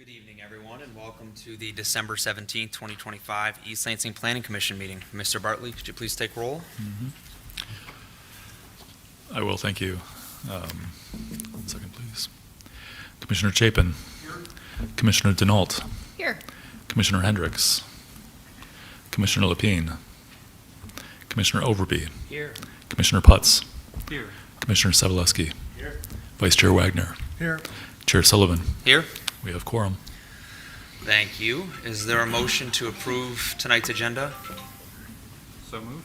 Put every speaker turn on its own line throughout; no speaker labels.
Good evening, everyone, and welcome to the December 17th, 2025 East Lansing Planning Commission meeting. Mr. Bartley, could you please take roll?
I will, thank you. 1 second, please. Commissioner Chapin. Here. Commissioner Denault.
Here.
Commissioner Hendricks. Commissioner Lapine. Commissioner Overbey.
Here.
Commissioner Putz.
Here.
Commissioner Sevaleski.
Here.
Vice Chair Wagner.
Here.
Chair Sullivan.
Here.
We have quorum.
Thank you. Is there a motion to approve tonight's agenda?
So moved.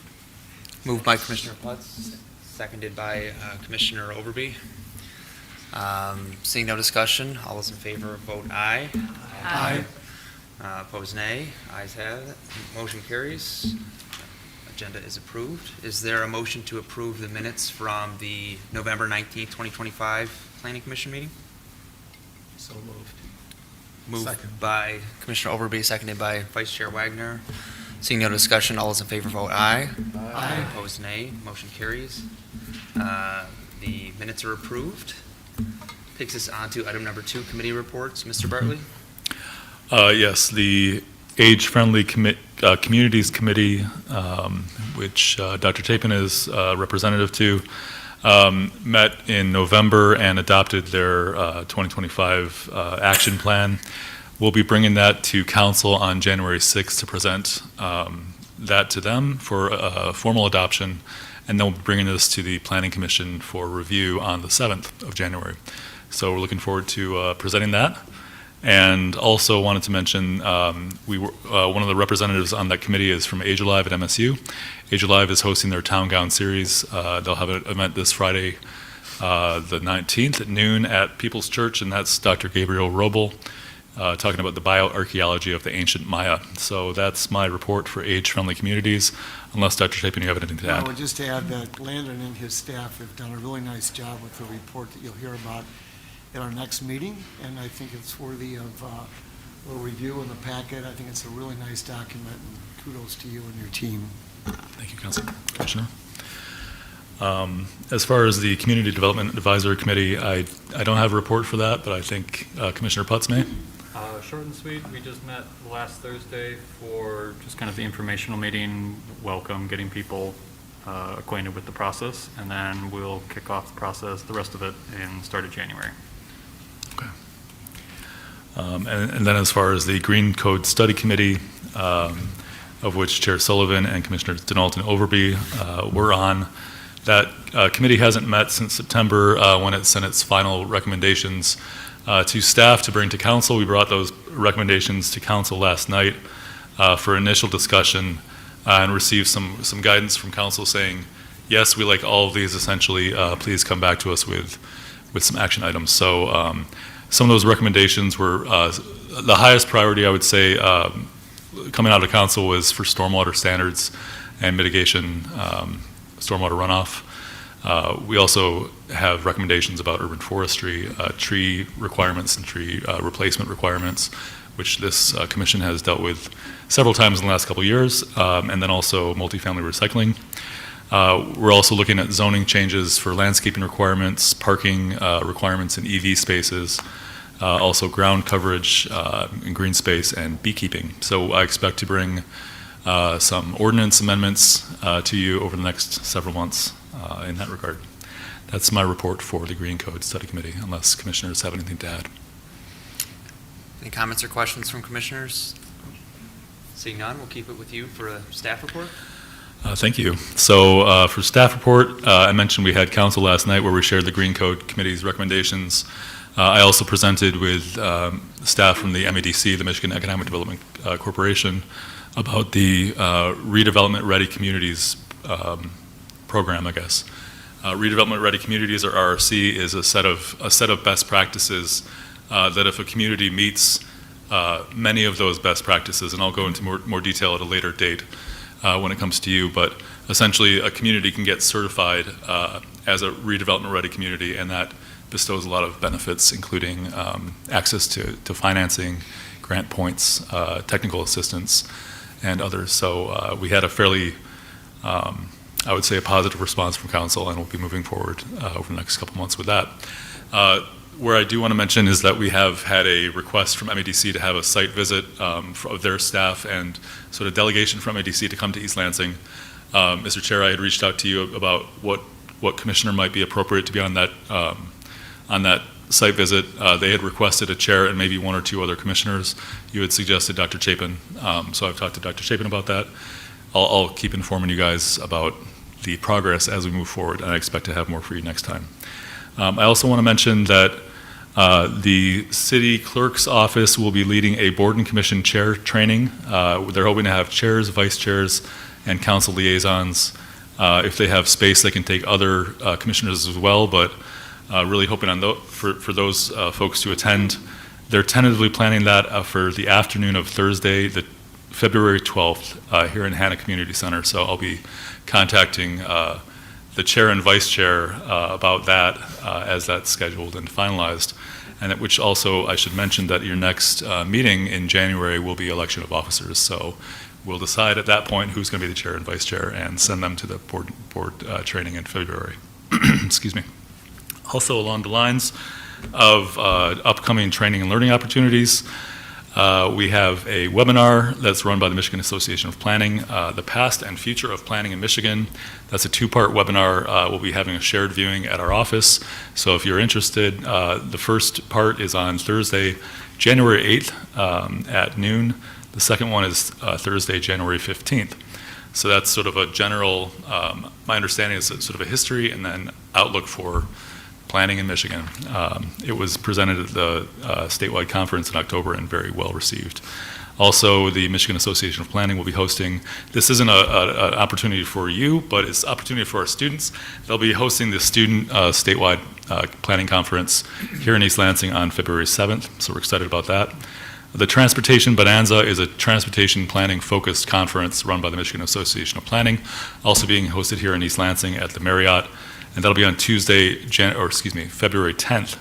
Moved by Commissioner Putz, seconded by Commissioner Overbey. Seeing no discussion, all those in favor vote aye.
Aye.
Opposed nay. Ayes have it. Motion carries. Agenda is approved. Is there a motion to approve the minutes from the November 19th, 2025 Planning Commission meeting?
So moved.
Moved
Second.
by Commissioner Overbey, seconded by Vice Chair Wagner. Seeing no discussion, all those in favor vote aye.
Aye.
Opposed nay. Motion carries. The minutes are approved. Takes us on to item number 2, committee reports. Mr. Bartley?
Yes, the Age-Friendly Communities Committee, which Dr. Chapin is representative to, met in November and adopted their 2025 action plan. We'll be bringing that to council on January 6th to present that to them for formal adoption, and then we'll be bringing this to the Planning Commission for review on the 7th of January. So we're looking forward to presenting that. And also wanted to mention, one of the representatives on that committee is from Age Alive at MSU. Age Alive is hosting their Town Gown Series. They'll have an event this Friday, the 19th at noon at People's Church, and that's Dr. Gabriel Robel talking about the bioarchaeology of the ancient Maya. So that's my report for age-friendly communities, unless Dr. Chapin, you have anything to add.
I would just add that Landon and his staff have done a really nice job with the report that you'll hear about at our next meeting, and I think it's worthy of a review in the packet. I think it's a really nice document, and kudos to you and your team.
Thank you, Commissioner. As far as the Community Development Advisory Committee, I don't have a report for that, but I think Commissioner Putz may.
Short and sweet. We just met last Thursday for just kind of the informational meeting, welcome, getting people acquainted with the process, and then we'll kick off the process, the rest of it, in start of January.
Okay. And then as far as the Green Code Study Committee, of which Chair Sullivan and Commissioners Denault and Overbey were on, that committee hasn't met since September when it sent its final recommendations to staff to bring to council. We brought those recommendations to council last night for initial discussion and received some guidance from council saying, yes, we like all of these essentially, please come back to us with some action items. So some of those recommendations were the highest priority, I would say, coming out of council was for stormwater standards and mitigation, stormwater runoff. We also have recommendations about urban forestry, tree requirements and tree replacement requirements, which this commission has dealt with several times in the last couple of years, and then also multifamily recycling. We're also looking at zoning changes for landscaping requirements, parking requirements in EV spaces, also ground coverage in green space, and beekeeping. So I expect to bring some ordinance amendments to you over the next several months in that regard. That's my report for the Green Code Study Committee, unless commissioners have anything to add.
Any comments or questions from commissioners? Seeing none, we'll keep it with you for a staff report.
Thank you. So for staff report, I mentioned we had council last night where we shared the Green Code Committee's recommendations. I also presented with staff from the MEDC, the Michigan Economic Development Corporation, about the Redevelopment Ready Communities program, I guess. Redevelopment Ready Communities, or RRC, is a set of best practices that if a community meets many of those best practices, and I'll go into more detail at a later date when it comes to you, but essentially a community can get certified as a redevelopment ready community, and that bestows a lot of benefits, including access to financing, grant points, technical assistance, and others. So we had a fairly, I would say, a positive response from council, and we'll be moving forward over the next couple months with that. Where I do want to mention is that we have had a request from MEDC to have a site visit of their staff and sort of delegation from MEDC to come to East Lansing. Mr. Chair, I had reached out to you about what commissioner might be appropriate to be on that site visit. They had requested a chair and maybe one or two other commissioners. You had suggested Dr. Chapin, so I've talked to Dr. Chapin about that. I'll keep informing you guys about the progress as we move forward, and I expect to have more for you next time. I also want to mention that the city clerk's office will be leading a board and commission chair training. They're hoping to have chairs, vice chairs, and council liaisons. If they have space, they can take other commissioners as well, but really hoping on for those folks to attend. They're tentatively planning that for the afternoon of Thursday, the February 12th, here in Hannah Community Center. So I'll be contacting the chair and vice chair about that as that's scheduled and finalized. And which also, I should mention that your next meeting in January will be election of officers. So we'll decide at that point who's going to be the chair and vice chair and send them to the board training in February. Excuse me. Also along the lines of upcoming training and learning opportunities, we have a webinar that's run by the Michigan Association of Planning, The Past and Future of Planning in Michigan. That's a two-part webinar. We'll be having a shared viewing at our office. So if you're interested, the first part is on Thursday, January 8th at noon. The second one is Thursday, January 15th. So that's sort of a general, my understanding is sort of a history and then outlook for planning in Michigan. It was presented at the statewide conference in October and very well received. Also, the Michigan Association of Planning will be hosting, this isn't an opportunity for you, but it's an opportunity for our students. They'll be hosting the student statewide planning conference here in East Lansing on February 7th, so we're excited about that. The Transportation Bonanza is a transportation planning focused conference run by the Michigan Association of Planning, also being hosted here in East Lansing at the Marriott. And that'll be on Tuesday, February 10th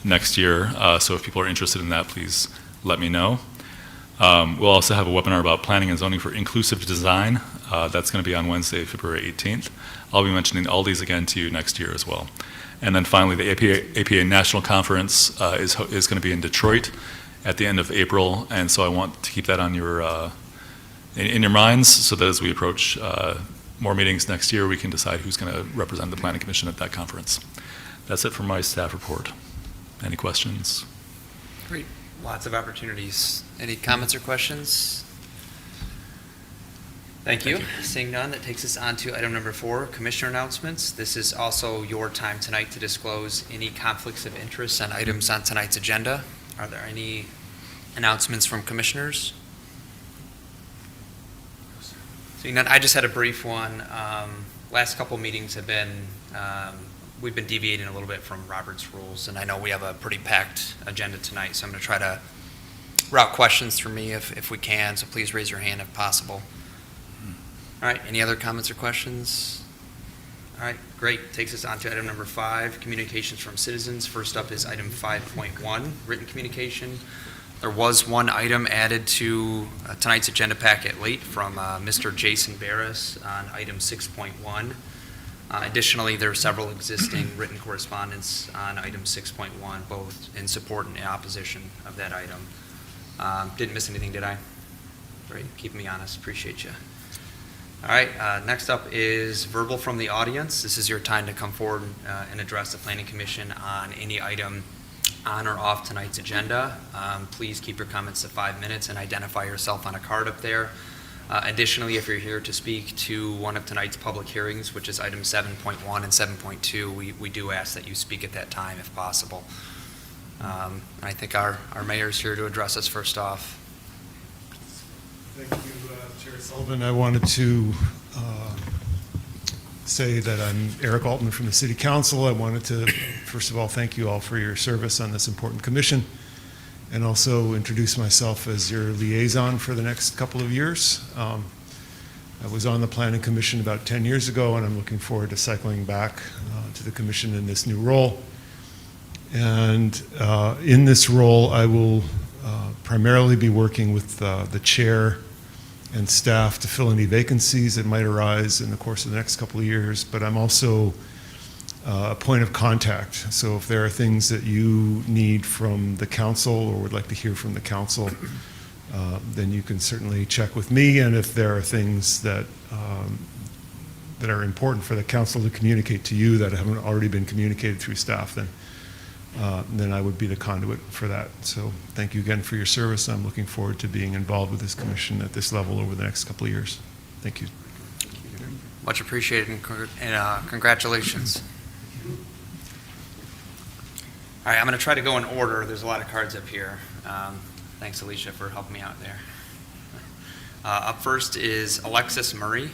next year. So if people are interested in that, please let me know. We'll also have a webinar about planning and zoning for inclusive design. That's going to be on Wednesday, February 18th. I'll be mentioning all these again to you next year as well. And then finally, the APA National Conference is going to be in Detroit at the end of April. And so I want to keep that on your in your minds so that as we approach more meetings next year, we can decide who's going to represent the Planning Commission at that conference. That's it for my staff report. Any questions?
Great. Lots of opportunities. Any comments or questions? Thank you. Seeing none, that takes us on to item number 4, commissioner announcements. This is also your time tonight to disclose any conflicts of interest on items on tonight's agenda. Are there any announcements from commissioners? Seeing none, I just had a brief one. Last couple meetings have been, we've been deviating a little bit from Robert's rules, and I know we have a pretty packed agenda tonight, so I'm going to try to route questions through me if we can, so please raise your hand if possible. All right, any other comments or questions? All right, great. Takes us on to item number 5, communications from citizens. First up is item 5.1, written communication. There was one item added to tonight's agenda packet late from Mr. Jason Barris on item 6.1. Additionally, there are several existing written correspondence on item 6.1, both in support and in opposition of that item. Didn't miss anything, did I? Great, keeping me honest, appreciate you. All right, next up is verbal from the audience. This is your time to come forward and address the Planning Commission on any item on or off tonight's agenda. Please keep your comments to 5 minutes and identify yourself on a card up there. Additionally, if you're here to speak to one of tonight's public hearings, which is item 7.1 and 7.2, we do ask that you speak at that time if possible. And I think our mayor's here to address us first off.
Thank you, Chair Sullivan. I wanted to say that I'm Eric Altman from the City Council. I wanted to, first of all, thank you all for your service on this important commission, and also introduce myself as your liaison for the next couple of years. I was on the Planning Commission about 10 years ago, and I'm looking forward to cycling back to the commission in this new role. And in this role, I will primarily be working with the chair and staff to fill any vacancies that might arise in the course of the next couple of years. But I'm also a point of contact. So if there are things that you need from the council or would like to hear from the council, then you can certainly check with me. And if there are things that that are important for the council to communicate to you that haven't already been communicated through staff, then I would be the conduit for that. So thank you again for your service. I'm looking forward to being involved with this commission at this level over the next couple of years. Thank you.
Much appreciated, and congratulations. All right, I'm going to try to go in order. There's a lot of cards up here. Thanks, Alicia, for helping me out there. Up first is Alexis Murray.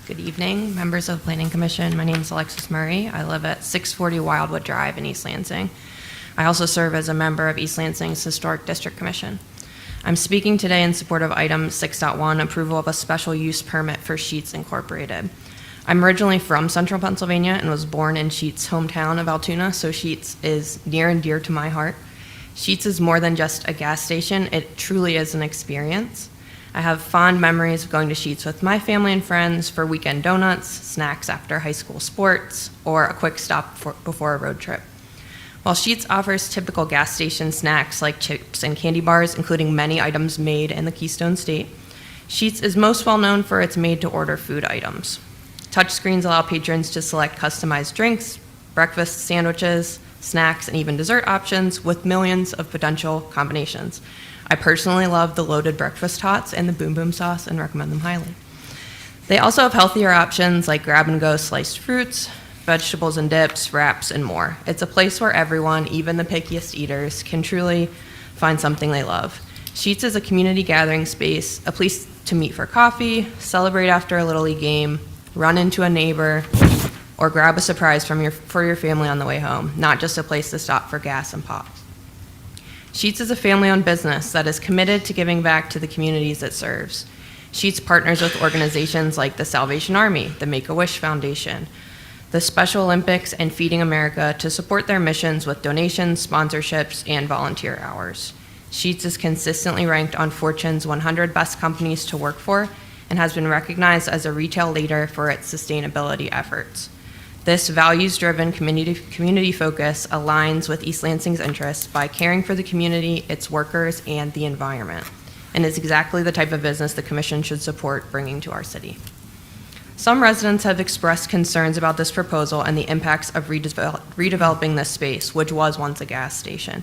Good evening, members of the Planning Commission. My name is Alexis Murray. I live at 640 Wildwood Drive in East Lansing. I also serve as a member of East Lansing's Historic District Commission. I'm speaking today in support of item 6.1, approval of a special use permit for Sheetz Incorporated. I'm originally from Central Pennsylvania and was born in Sheetz' hometown of Altoona, so Sheetz is near and dear to my heart. Sheetz is more than just a gas station. It truly is an experience. I have fond memories of going to Sheetz with my family and friends for weekend donuts, snacks after high school sports, or a quick stop before a road trip. While Sheetz offers typical gas station snacks like chips and candy bars, including many items made in the Keystone State, Sheetz is most well known for its made-to-order food items. Touchscreens allow patrons to select customized drinks, breakfast sandwiches, snacks, and even dessert options with millions of potential combinations. I personally love the loaded breakfast tots and the Boom Boom sauce and recommend them highly. They also have healthier options like grab-and-go sliced fruits, vegetables and dips, wraps, and more. It's a place where everyone, even the pickiest eaters, can truly find something they love. Sheetz is a community gathering space, a place to meet for coffee, celebrate after a Little League game, run into a neighbor, or grab a surprise for your family on the way home, not just a place to stop for gas and pop. Sheetz is a family-owned business that is committed to giving back to the communities it serves. Sheetz partners with organizations like the Salvation Army, the Make-A-Wish Foundation, the Special Olympics, and Feeding America to support their missions with donations, sponsorships, and volunteer hours. Sheetz is consistently ranked on Fortune's 100 Best Companies to Work For and has been recognized as a retail leader for its sustainability efforts. This values-driven community focus aligns with East Lansing's interests by caring for the community, its workers, and the environment, and is exactly the type of business the Commission should support bringing to our city. Some residents have expressed concerns about this proposal and the impacts of redeveloping this space, which was once a gas station.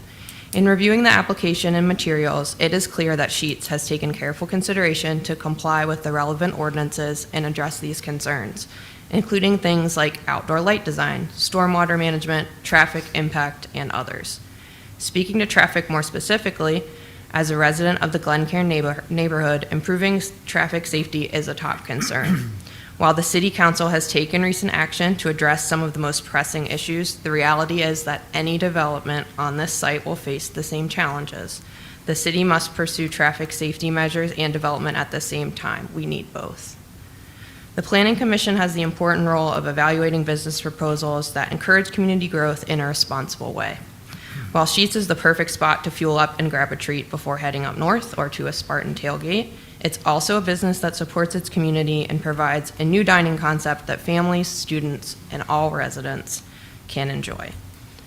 In reviewing the application and materials, it is clear that Sheetz has taken careful consideration to comply with the relevant ordinances and address these concerns, including things like outdoor light design, stormwater management, traffic impact, and others. Speaking to traffic more specifically, as a resident of the Glencairn neighborhood, improving traffic safety is a top concern. While the City Council has taken recent action to address some of the most pressing issues, the reality is that any development on this site will face the same challenges. The city must pursue traffic safety measures and development at the same time. We need both. The Planning Commission has the important role of evaluating business proposals that encourage community growth in a responsible way. While Sheetz is the perfect spot to fuel up and grab a treat before heading up north or to a Spartan tailgate, it's also a business that supports its community and provides a new dining concept that families, students, and all residents can enjoy.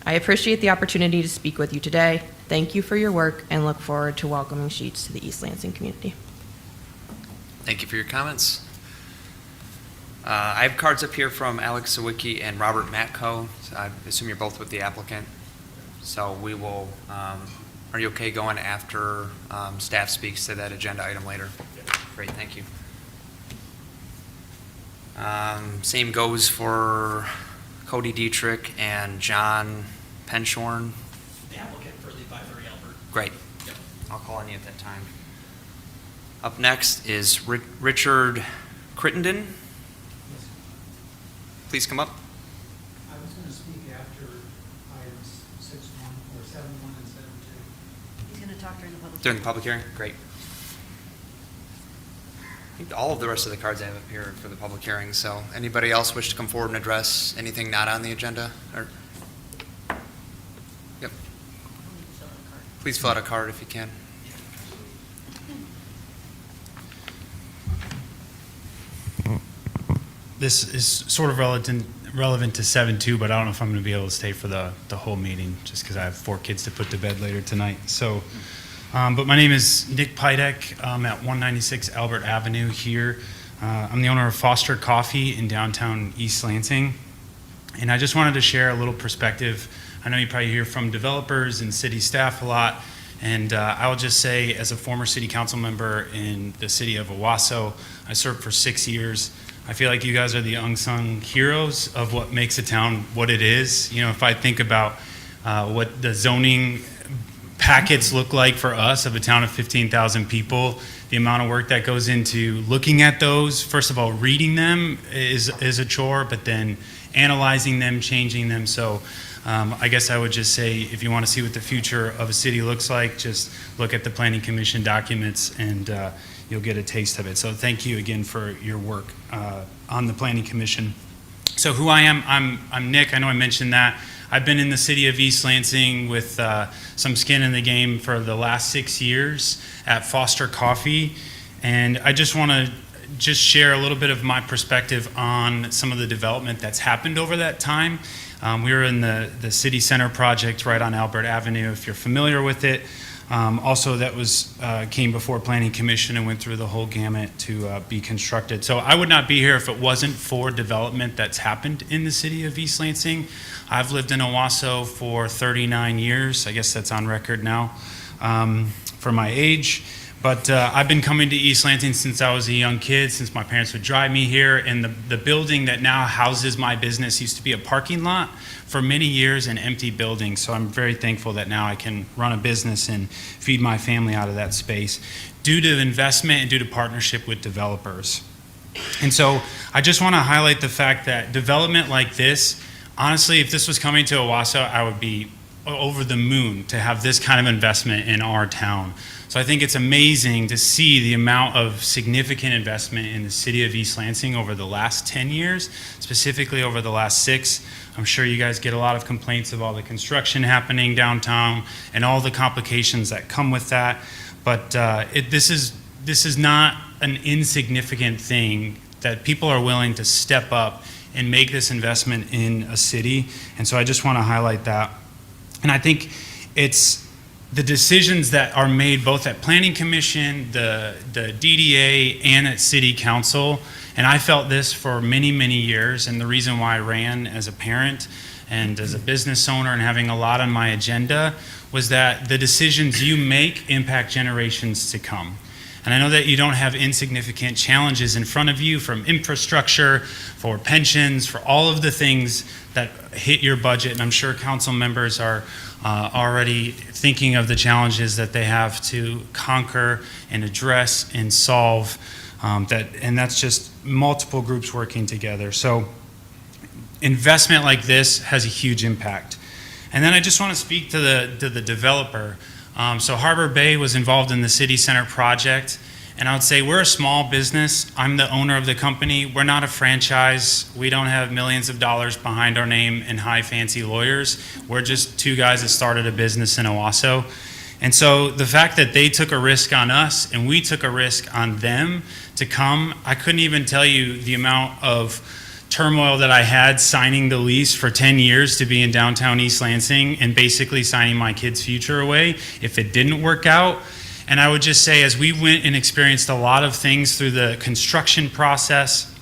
I appreciate the opportunity to speak with you today. Thank you for your work and look forward to welcoming Sheetz to the East Lansing community.
Thank you for your comments. I have cards up here from Alex Sawicki and Robert Matko. So I assume you're both with the applicant. So we will, are you okay going after staff speaks to that agenda item later? Great, thank you. Same goes for Cody Dietrich and John Penshorn.
The applicant for the 530 Albert.
Great.
Yep.
I'll call on you at that time. Up next is Richard Crittenden. Please come up.
I was going to speak after items 6.1 or 7.1 and 7.2.
He's going to talk during the public.
During the public hearing? Great. I think all of the rest of the cards I have up here for the public hearing, so anybody else wish to come forward and address anything not on the agenda? Or, yep. Please fill out a card if you can.
this is sort of relevant to 7-2, but I don't know if I'm going to be able to stay for the whole meeting just because I have 4 kids to put to bed later tonight. So, but my name is Nick Pidek. I'm at 196 Albert Avenue here. I'm the owner of Foster Coffee in downtown East Lansing. And I just wanted to share a little perspective. I know you probably hear from developers and city staff a lot. And I will just say, as a former city council member in the city of Owasso, I served for 6 years. I feel like you guys are the unsung heroes of what makes a town what it is. You know, if I think about what the zoning packets look like for us of a town of 15,000 people, the amount of work that goes into looking at those, first of all, reading them is a chore, but then analyzing them, changing them. So I guess I would just say, if you want to see what the future of a city looks like, just look at the Planning Commission documents and you'll get a taste of it. So thank you again for your work on the Planning Commission. So who I am, I'm Nick. I know I mentioned that. I've been in the city of East Lansing with some skin in the game for the last 6 years at Foster Coffee. And I just want to share a little bit of my perspective on some of the development that's happened over that time. We were in the City Center project right on Albert Avenue, if you're familiar with it. Also, that came before Planning Commission and went through the whole gamut to be constructed. So I would not be here if it wasn't for development that's happened in the city of East Lansing. I've lived in Owasso for 39 years. I guess that's on record now for my age. But I've been coming to East Lansing since I was a young kid, since my parents would drive me here. And the building that now houses my business used to be a parking lot for many years, an empty building. So I'm very thankful that now I can run a business and feed my family out of that space due to investment and due to partnership with developers. And so I just want to highlight the fact that development like this, honestly, if this was coming to Owasso, I would be over the moon to have this kind of investment in our town. So I think it's amazing to see the amount of significant investment in the city of East Lansing over the last 10 years, specifically over the last 6. I'm sure you guys get a lot of complaints of all the construction happening downtown and all the complications that come with that. But this is not an insignificant thing that people are willing to step up and make this investment in a city. And so I just want to highlight that. And I think it's the decisions that are made both at Planning Commission, the DDA, and at City Council. And I felt this for many, many years. And the reason why I ran as a parent and as a business owner and having a lot on my agenda was that the decisions you make impact generations to come. And I know that you don't have insignificant challenges in front of you, from infrastructure, for pensions, for all of the things that hit your budget. And I'm sure council members are already thinking of the challenges that they have to conquer and address and solve. And that's just multiple groups working together. So investment like this has a huge impact. And then I just want to speak to the developer. So Harbor Bay was involved in the City Center project, and I would say we're a small business. I'm the owner of the company. We're not a franchise. We don't have millions of dollars behind our name and high fancy lawyers. We're just 2 guys that started a business in Owasso. And so the fact that they took a risk on us and we took a risk on them to come, I couldn't even tell you the amount of turmoil that I had signing the lease for 10 years to be in downtown East Lansing and basically signing my kid's future away if it didn't work out. And I would just say, as we went and experienced a lot of things through the construction process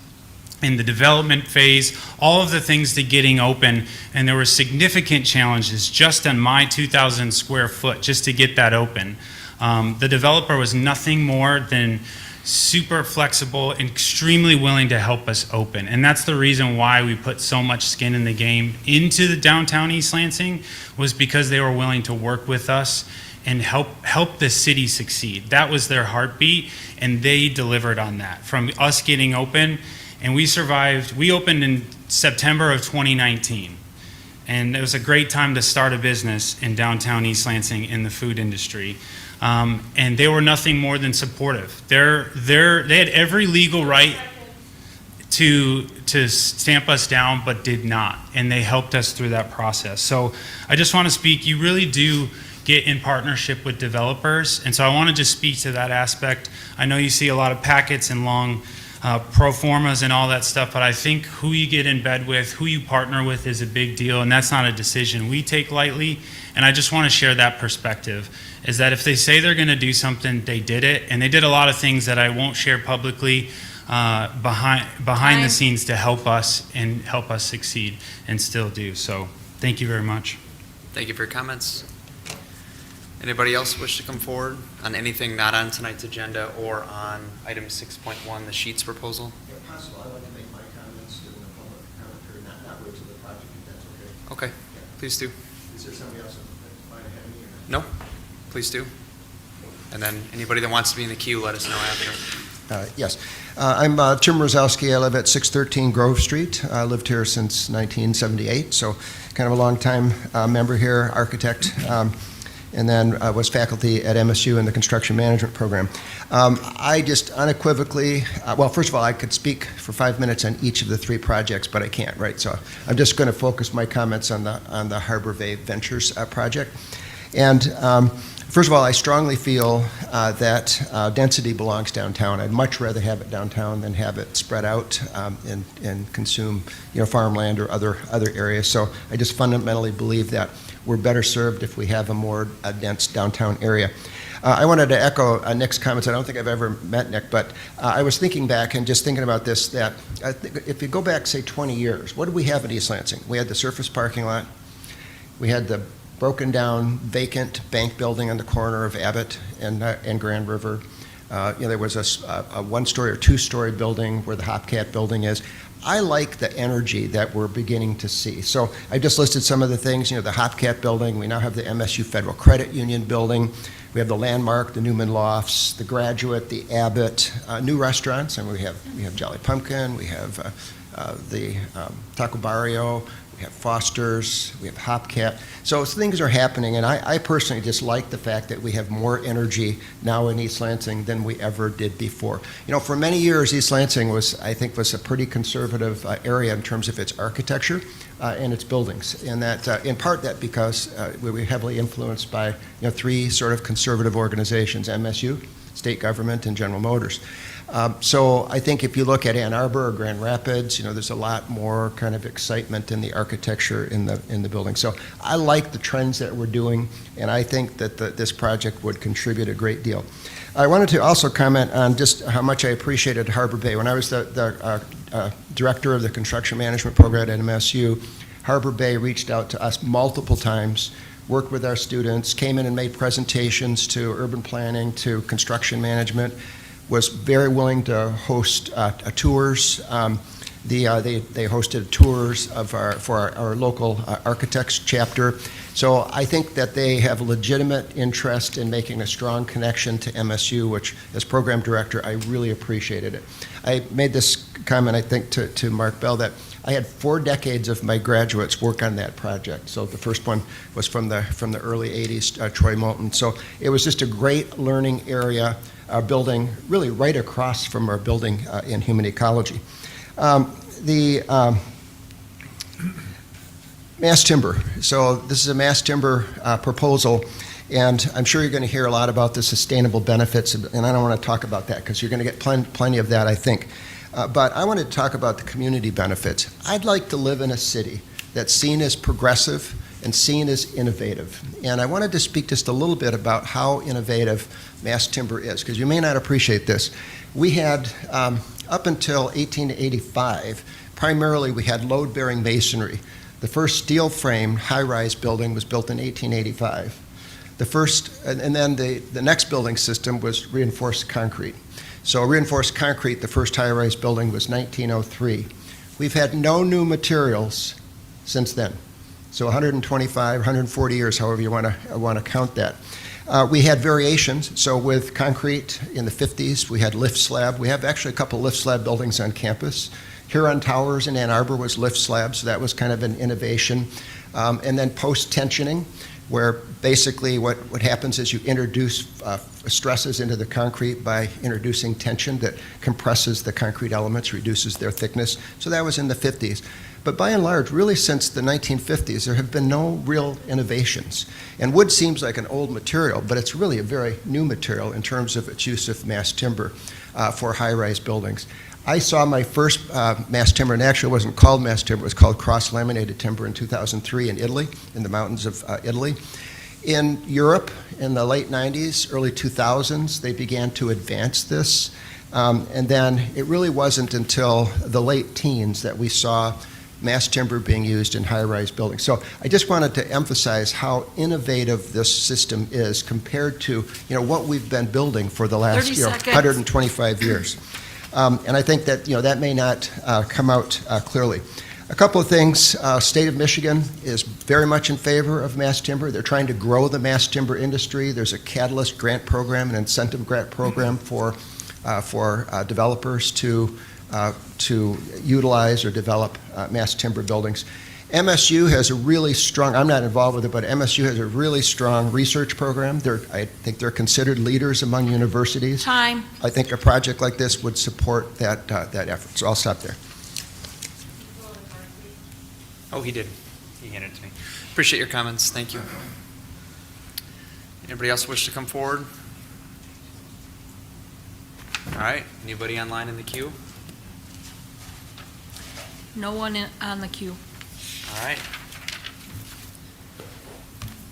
and the development phase, all of the things to getting open, and there were significant challenges just on my 2,000 square foot just to get that open. The developer was nothing more than super flexible, extremely willing to help us open. And that's the reason why we put so much skin in the game into the downtown East Lansing, was because they were willing to work with us and help the city succeed. That was their heartbeat, and they delivered on that. From us getting open, and we survived. We opened in September of 2019. And it was a great time to start a business in downtown East Lansing in the food industry. And they were nothing more than supportive. They had every legal right to stamp us down, but did not. And they helped us through that process. So I just want to speak, you really do get in partnership with developers. And so I want to just speak to that aspect. I know you see a lot of packets and long pro formas and all that stuff, but I think who you get in bed with, who you partner with is a big deal, and that's not a decision we take lightly. And I just want to share that perspective, is that if they say they're going to do something, they did it, and they did a lot of things that I won't share publicly behind the scenes to help us and help us succeed, and still do. So thank you very much.
Thank you for your comments. Anybody else wish to come forward on anything not on tonight's agenda or on item 6.1, the Sheets proposal?
If possible, I'd like to make my comments during the public comment period, not wait till the project, if that's okay.
Okay, please do.
Is there somebody else that might have me? Or
No, please do. And then anybody that wants to be in the queue, let us know after.
Yes. I'm Tim Rozowski. I live at 613 Grove Street. I lived here since 1978, so kind of a long-time member here, architect, and then was faculty at MSU in the construction management program. I just unequivocally, well, first of all, I could speak for 5 minutes on each of the 3 projects, but I can't, right? So I'm just going to focus my comments on the Harbor Bay Ventures project. And first of all, I strongly feel that density belongs downtown. I'd much rather have it downtown than have it spread out and consume, farmland or other areas. So I just fundamentally believe that we're better served if we have a dense downtown area. I wanted to echo Nick's comments. I don't think I've ever met Nick, but I was thinking back and just thinking about this, that I think if you go back, say, 20 years, what did we have in East Lansing? We had the surface parking lot. We had the broken down, vacant bank building on the corner of Abbott and Grand River. There was a one-story or two-story building where the Hopcat building is. I like the energy that we're beginning to see. So I just listed some of the things, the Hopcat building. We now have the MSU Federal Credit Union building. We have the Landmark, the Newman Lofts, the Graduate, the Abbott, new restaurants, and we have Jolly Pumpkin, we have the Taco Barrio, we have Foster's, we have Hopcat. So things are happening, and I personally just like the fact that we have more energy now in East Lansing than we ever did before. For many years, East Lansing was a pretty conservative area in terms of its architecture and its buildings, and that in part that because we were heavily influenced by 3 sort of conservative organizations: MSU, state government, and General Motors. So I think if you look at Ann Arbor or Grand Rapids, there's a lot more kind of excitement in the architecture in the building. So I like the trends that we're doing, and I think that this project would contribute a great deal. I wanted to also comment on just how much I appreciated Harbor Bay. When I was the director of the construction management program at MSU, Harbor Bay reached out to us multiple times, worked with our students, came in and made presentations to urban planning, to construction management, was very willing to host tours. They hosted tours for our local architects chapter. So I think that they have legitimate interest in making a strong connection to MSU, which as program director, I really appreciated it. I made this comment, I think, to Mark Bell, that I had 4 decades of my graduates work on that project. So the first one was from the early 80s, Troy Moulton. So it was just a great learning area, our building really right across from our building in human ecology. The mass timber. So this is a mass timber proposal, and I'm sure you're going to hear a lot about the sustainable benefits, and I don't want to talk about that because you're going to get plenty of that, I think. But I want to talk about the community benefits. I'd like to live in a city that's seen as progressive and seen as innovative. And I wanted to speak just a little bit about how innovative mass timber is, because you may not appreciate this. We had, up until 1885, primarily we had load-bearing masonry. The first steel frame high-rise building was built in 1885. And then the next building system was reinforced concrete. So reinforced concrete, the first high-rise building was 1903. We've had no new materials since then. So 125, 140 years, however you want to count that. We had variations. So with concrete in the 50s, we had lift slab. We have actually a couple lift slab buildings on campus. Huron Towers in Ann Arbor was lift slab, so that was kind of an innovation. And then post-tensioning, where basically what happens is you introduce stresses into the concrete by introducing tension that compresses the concrete elements, reduces their thickness. So that was in the 50s. But by and large, really since the 1950s, there have been no real innovations. And wood seems like an old material, but it's really a very new material in terms of its use of mass timber for high-rise buildings. I saw my first mass timber, and actually it wasn't called mass timber, it was called cross-laminated timber in 2003 in Italy, in the mountains of Italy. In Europe, in the late 90s, early 2000s, they began to advance this. And then it really wasn't until the late teens that we saw mass timber being used in high-rise buildings. So I just wanted to emphasize how innovative this system is compared to, what we've been building for the last 125 years. And I think that, that may not come out clearly. A couple of things. State of Michigan is very much in favor of mass timber. They're trying to grow the mass timber industry. There's a catalyst grant program, an incentive grant program for developers to utilize or develop mass timber buildings. MSU has a really strong, I'm not involved with it, but MSU has a really strong research program. I think they're considered leaders among universities.
Time.
I think a project like this would support that effort. So I'll stop there.
Oh, he did. He handed it to me. Appreciate your comments. Thank you. Anybody else wish to come forward? All right. Anybody online in the queue?
No one on the queue.
All right.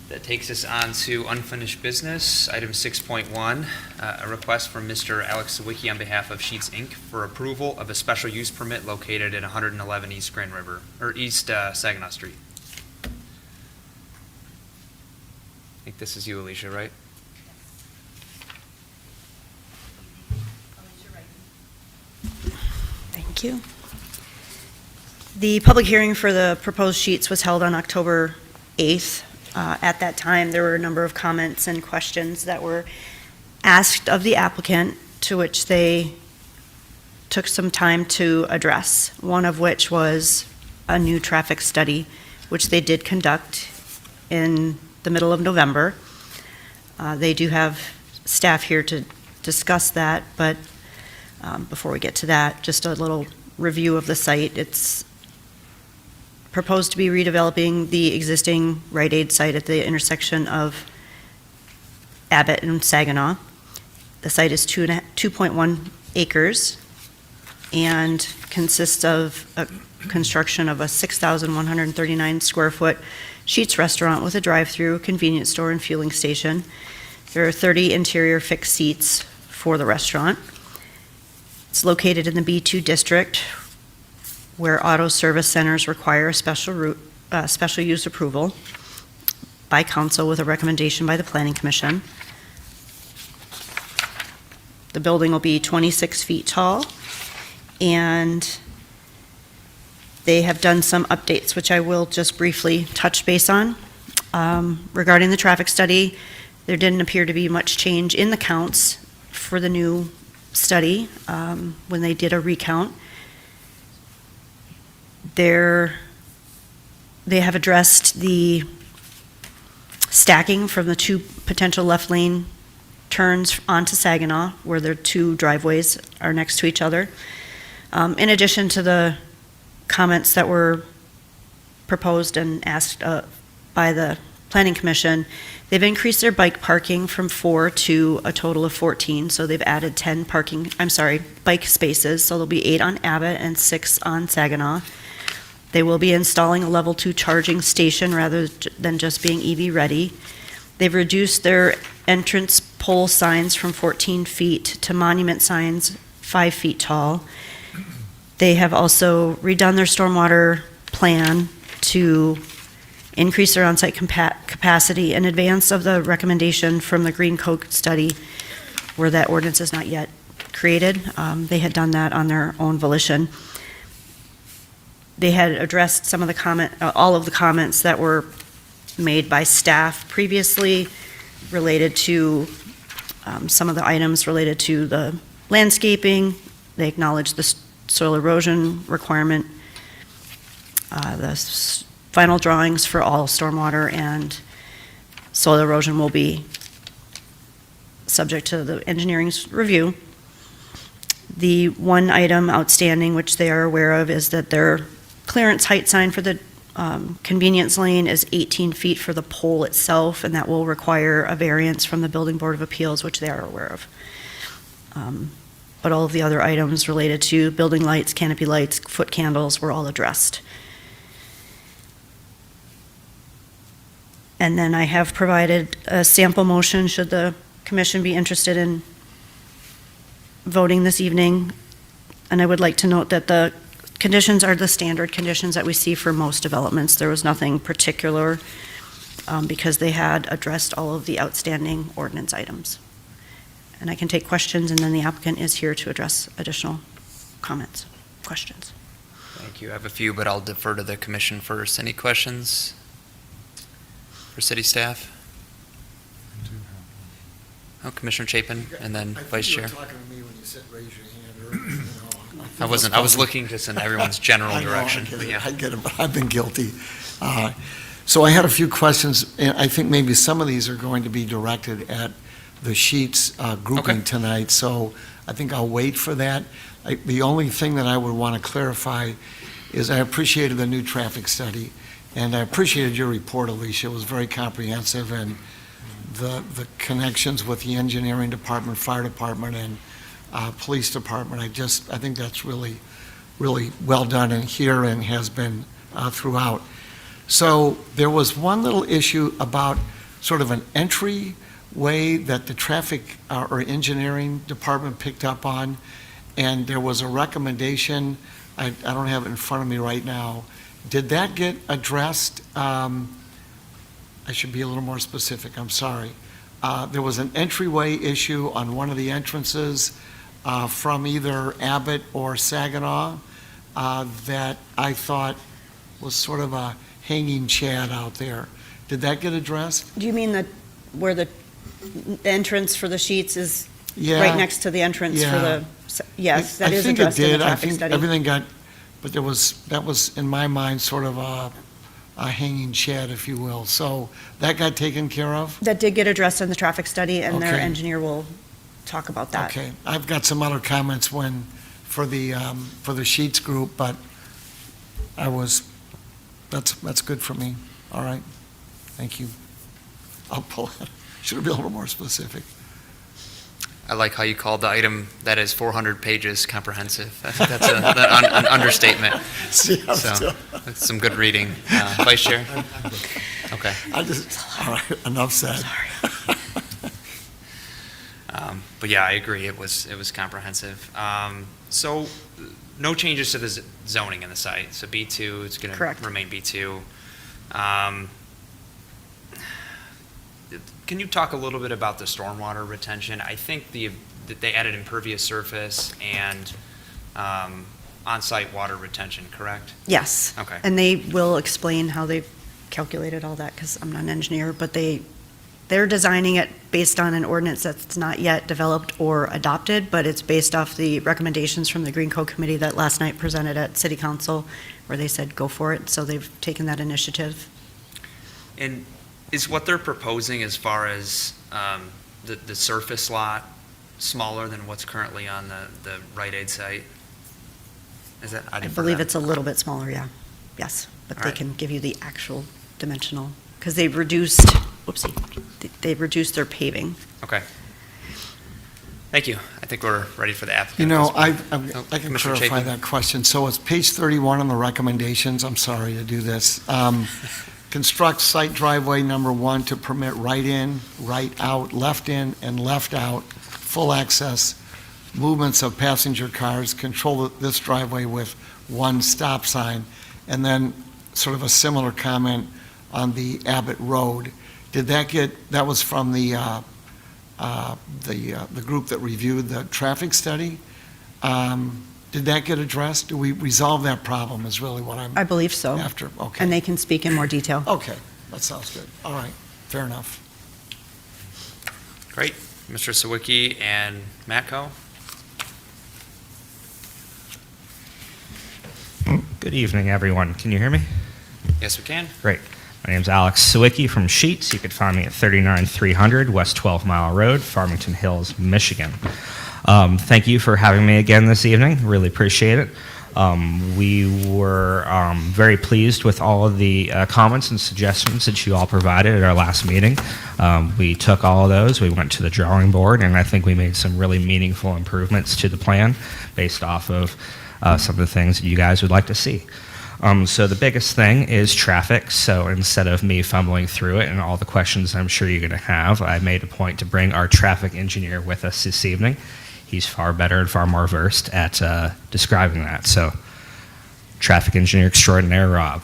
That takes us on to unfinished business. Item 6.1, a request from Mr. Alex Sawicki on behalf of Sheets Inc. for approval of a special use permit located at 111 East Grand River, or East Saginaw Street. I think this is you, Alicia, right?
Thank you. The public hearing for the proposed sheets was held on October 8th. At that time, there were a number of comments and questions that were asked of the applicant, to which they took some time to address, one of which was a new traffic study, which they did conduct in the middle of November. They do have staff here to discuss that, but before we get to that, just a little review of the site. It's proposed to be redeveloping the existing Rite Aid site at the intersection of Abbott and Saginaw. The site is 2.1 acres and consists of a construction of a 6,139 square foot Sheets restaurant with a drive-through, convenience store, and fueling station. There are 30 interior fixed seats for the restaurant. It's located in the B2 district, where auto service centers require a special use approval by council with a recommendation by the Planning Commission. The building will be 26 feet tall, and they have done some updates, which I will just briefly touch base on. Regarding the traffic study, there didn't appear to be much change in the counts for the new study when they did a recount. They have addressed the stacking from the two potential left lane turns onto Saginaw, where their two driveways are next to each other. In addition to the comments that were proposed and asked by the Planning Commission, they've increased their bike parking from 4 to a total of 14, so they've added 10 bike spaces, so there'll be 8 on Abbott and 6 on Saginaw. They will be installing a level 2 charging station rather than just being EV ready. They've reduced their entrance pole signs from 14 feet to monument signs 5 feet tall. They have also redone their stormwater plan to increase their on-site capacity in advance of the recommendation from the Green Code study, where that ordinance is not yet created. They had done that on their own volition. They had addressed some of the all of the comments that were made by staff previously related to some of the items related to the landscaping. They acknowledged the soil erosion requirement, the final drawings for all stormwater and soil erosion will be subject to the engineering's review. The one item outstanding, which they are aware of, is that their clearance height sign for the convenience lane is 18 feet for the pole itself, and that will require a variance from the Building Board of Appeals, which they are aware of. but all of the other items related to building lights, canopy lights, foot candles were all addressed. And then I have provided a sample motion, should the commission be interested in voting this evening. And I would like to note that the conditions are the standard conditions that we see for most developments. There was nothing particular because they had addressed all of the outstanding ordinance items. And I can take questions, and then the applicant is here to address additional comments, questions.
Thank you. I have a few, but I'll defer to the commission first. Any questions for city staff? Oh, Commissioner Chapin, and then Vice Chair.
I think you were talking to me when you said raise your hand, or, you know.
I wasn't, I was looking just in everyone's general
I know,
direction.
I get
but
it,
yeah.
I get it, but I've been guilty. So I had a few questions, and I think maybe some of these are going to be directed at the Sheets grouping
Okay.
tonight, so I think I'll wait for that. The only thing that I would want to clarify is I appreciated the new traffic study, and I appreciated your report, Alicia. It was very comprehensive, and the connections with the engineering department, fire department, and police department, I think that's really, really well done in here and has been throughout. So there was one little issue about sort of an entry way that the traffic or engineering department picked up on, and there was a recommendation, I don't have it in front of me right now. Did that get addressed? I should be a little more specific, I'm sorry. There was an entryway issue on one of the entrances from either Abbott or Saginaw that I thought was sort of a hanging chad out there. Did that get addressed?
Do you mean where the entrance for the Sheets is
Yeah.
right next to the entrance for the, yes, that is
I
addressed in the
think it did. I
traffic
think
study.
everything got, but that was, in my mind, sort of a hanging chad, if you will. So that got taken care of?
That did get addressed in the traffic study, and their
Okay.
engineer will talk about that.
Okay. I've got some other comments for the Sheets group, but that's good for me. All right. Thank you. I'll pull it. Should have been a little more specific.
I like how you called the item that is 400 pages comprehensive. I think that's an understatement.
See, I'm
So,
still-
that's some good reading. Vice Chair? Okay.
All right, enough said.
But yeah, I agree, it was comprehensive. So, no changes to the zoning in the site, so B2, it's going to
Correct.
remain B2. Can you talk a little bit about the stormwater retention? I think that they added impervious surface and on-site water retention, correct?
Yes.
Okay.
And they will explain how they've calculated all that, because I'm not an engineer, but they're designing it based on an ordinance that's not yet developed or adopted, but it's based off the recommendations from the Green Code Committee that last night presented at City Council, where they said, go for it. So they've taken that initiative.
And is what they're proposing as far as the surface lot smaller than what's currently on the Rite Aid site? Is that?
I believe it's a little bit smaller, yeah. Yes, but
All
they
right.
can give you the actual dimensional, because they've reduced, they've reduced their paving.
Okay. Thank you. I think we're ready for the applicant.
You know,
at this
I
point. Oh,
can
Commissioner
clarify
Chapin?
that question. So it's page 31 on the recommendations. I'm sorry to do this. Construct site driveway number 1 to permit right in, right out, left in, and left out, full access, movements of passenger cars, control this driveway with one stop sign, and then sort of a similar comment on the Abbott Road. Did that was from the group that reviewed the traffic study? Did that get addressed? Do we resolve that problem is really what I'm
I believe so.
after? Okay.
And they can speak in more detail.
Okay, that sounds good. All right, fair enough.
Great. Mr. Sawicki and Matco?
Good evening, everyone. Can you hear me?
Yes, we can.
Great. My name's Alex Sawicki from Sheets. You could find me at 39300 West 12 Mile Road, Farmington Hills, Michigan. Thank you for having me again this evening. Really appreciate it. We were very pleased with all of the comments and suggestions that you all provided at our last meeting. We took all of those, we went to the drawing board, and I think we made some really meaningful improvements to the plan based off of some of the things that you guys would like to see. So the biggest thing is traffic. So instead of me fumbling through it and all the questions I'm sure you're going to have, I made a point to bring our traffic engineer with us this evening. He's far better and far more versed at describing that. So, traffic engineer extraordinaire, Rob.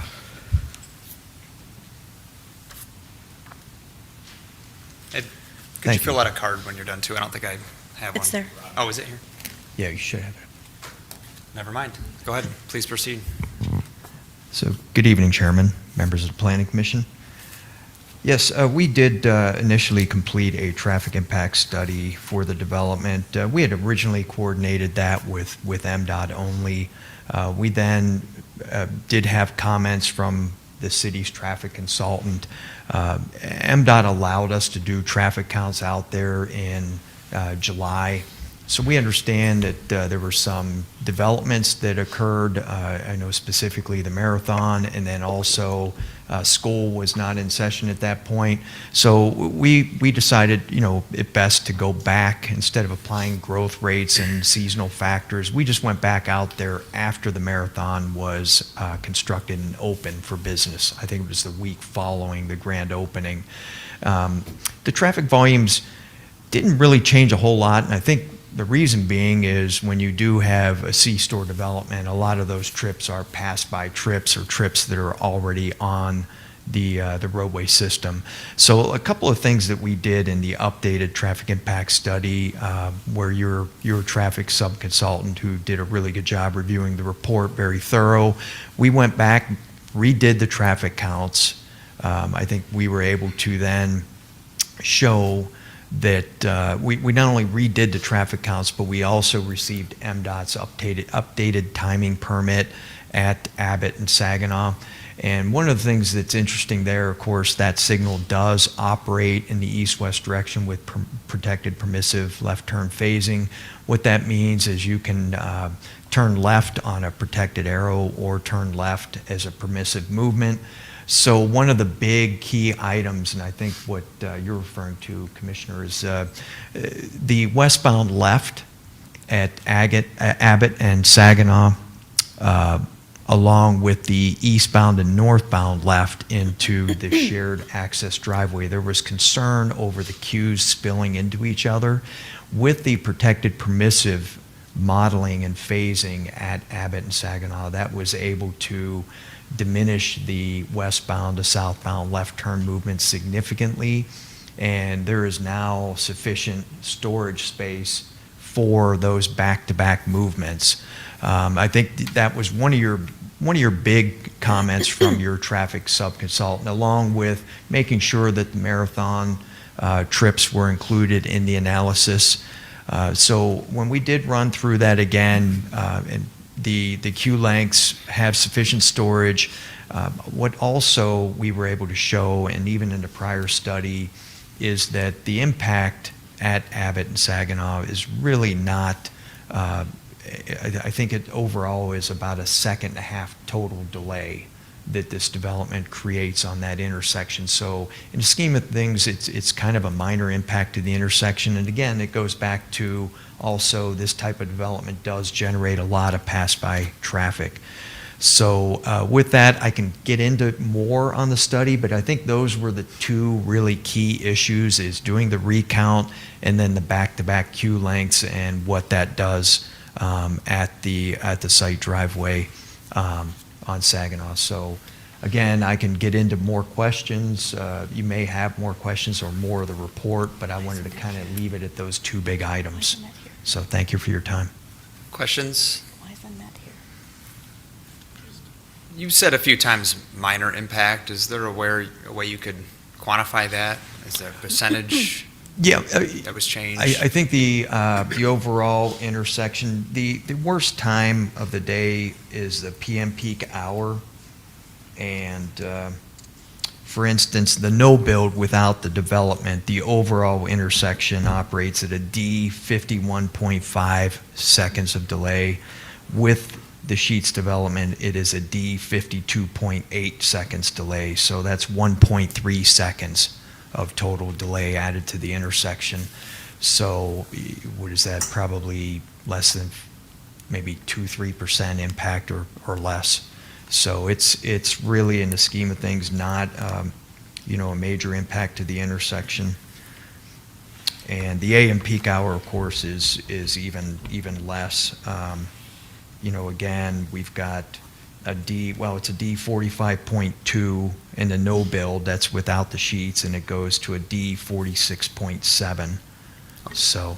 Ed, could
Thank
you fill out a card when you're done too? I don't think I have one.
It's there.
Oh, is it here?
Yeah, you should have it.
Never mind. Go ahead. Please proceed.
So, good evening, Chairman, members of the Planning Commission. Yes, we did initially complete a traffic impact study for the development. We had originally coordinated that with MDOT only. We then did have comments from the city's traffic consultant. MDOT allowed us to do traffic counts out there in July. So we understand that there were some developments that occurred. I know specifically the marathon, and then also school was not in session at that point. So we decided, it best to go back instead of applying growth rates and seasonal factors. We just went back out there after the marathon was constructed and open for business. I think it was the week following the grand opening. The traffic volumes didn't really change a whole lot, and I think the reason being is when you do have a C-store development, a lot of those trips are pass-by trips or trips that are already on the roadway system. So a couple of things that we did in the updated traffic impact study, where your traffic sub-consultant who did a really good job reviewing the report, very thorough, we went back, redid the traffic counts. I think we were able to then show that we not only redid the traffic counts, but we also received MDOT's updated timing permit at Abbott and Saginaw. And one of the things that's interesting there, of course, that signal does operate in the east-west direction with protected permissive left turn phasing. What that means is you can turn left on a protected arrow or turn left as a permissive movement. So one of the big key items, and I think what you're referring to, Commissioner, is the westbound left at Abbott and Saginaw, along with the eastbound and northbound left into the shared access driveway. There was concern over the queues spilling into each other. With the protected permissive modeling and phasing at Abbott and Saginaw, that was able to diminish the westbound to southbound left turn movement significantly, and there is now sufficient storage space for those back-to-back movements. I think that was one of your big comments from your traffic sub-consultant, along with making sure that the marathon trips were included in the analysis. So when we did run through that again, and the queue lengths have sufficient storage. What also we were able to show, and even in the prior study, is that the impact at Abbott and Saginaw is really not, I think it overall is about a 1.5 second total delay that this development creates on that intersection. So in the scheme of things, it's kind of a minor impact to the intersection. And again, it goes back to also this type of development does generate a lot of pass-by traffic. So with that, I can get into more on the study, but I think those were the two really key issues, is doing the recount and then the back-to-back queue lengths and what that does at the site driveway on Saginaw. So again, I can get into more questions. You may have more questions or more of the report, but I wanted to kind of leave it at those two big items. So thank you for your time.
Questions?
Why is that here?
You said a few times minor impact. Is there a way you could quantify that? Is there a percentage that was changed?
I think the overall intersection, the worst time of the day is the PM peak hour. And for instance, the no build without the development, the overall intersection operates at a D 51.5 seconds of delay. With the Sheets development, it is a D 52.8 seconds delay. So that's 1.3 seconds of total delay added to the intersection. So what is that? Probably less than maybe 2-3% impact or less. So it's really, in the scheme of things, not a major impact to the intersection. And the AM peak hour, of course, is even less. Again, we've got it's a D 45.2 in the no build, that's without the sheets, and it goes to a D 46.7. So.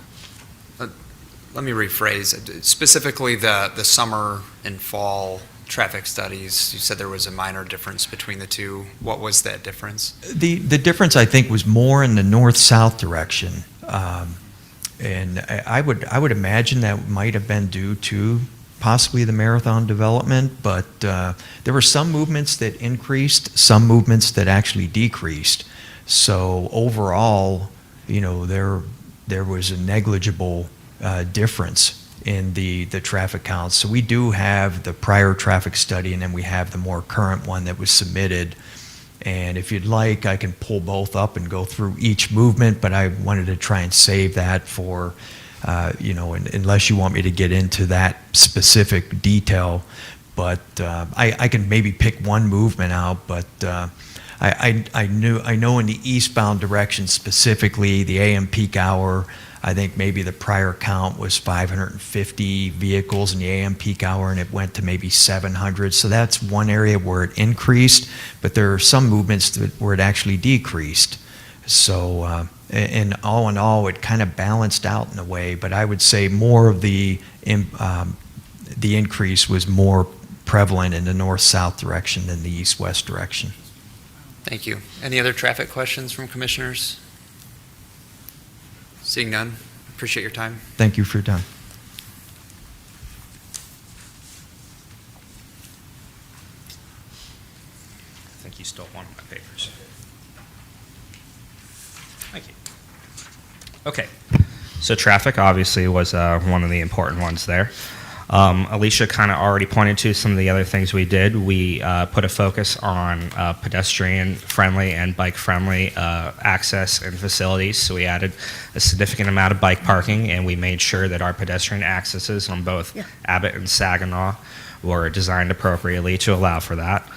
Let me rephrase. Specifically, the summer and fall traffic studies, you said there was a minor difference between the two. What was that difference?
The difference, I think, was more in the north-south direction. And I would imagine that might have been due to possibly the marathon development, but there were some movements that increased, some movements that actually decreased. So overall, there was a negligible difference in the traffic counts. So we do have the prior traffic study, and then we have the more current one that was submitted. And if you'd like, I can pull both up and go through each movement, but I wanted to try and save that for, unless you want me to get into that specific detail. But I can maybe pick one movement out, but I know in the eastbound direction specifically, the AM peak hour, I think maybe the prior count was 550 vehicles in the AM peak hour, and it went to maybe 700. So that's one area where it increased, but there are some movements where it actually decreased. So, in all, it kind of balanced out in a way, but I would say more of the increase was more prevalent in the north-south direction than the east-west direction.
Thank you. Any other traffic questions from commissioners? Seeing none, appreciate your time.
Thank you for your time.
I think you stole one of my papers. Thank you. Okay, so traffic obviously was one of the important ones there. Alicia kind of already pointed to some of the other things we did. We put a focus on pedestrian-friendly and bike-friendly access and facilities. So we added a significant amount of bike parking, and we made sure that our pedestrian accesses on both Abbott and Saginaw were designed appropriately to allow for that.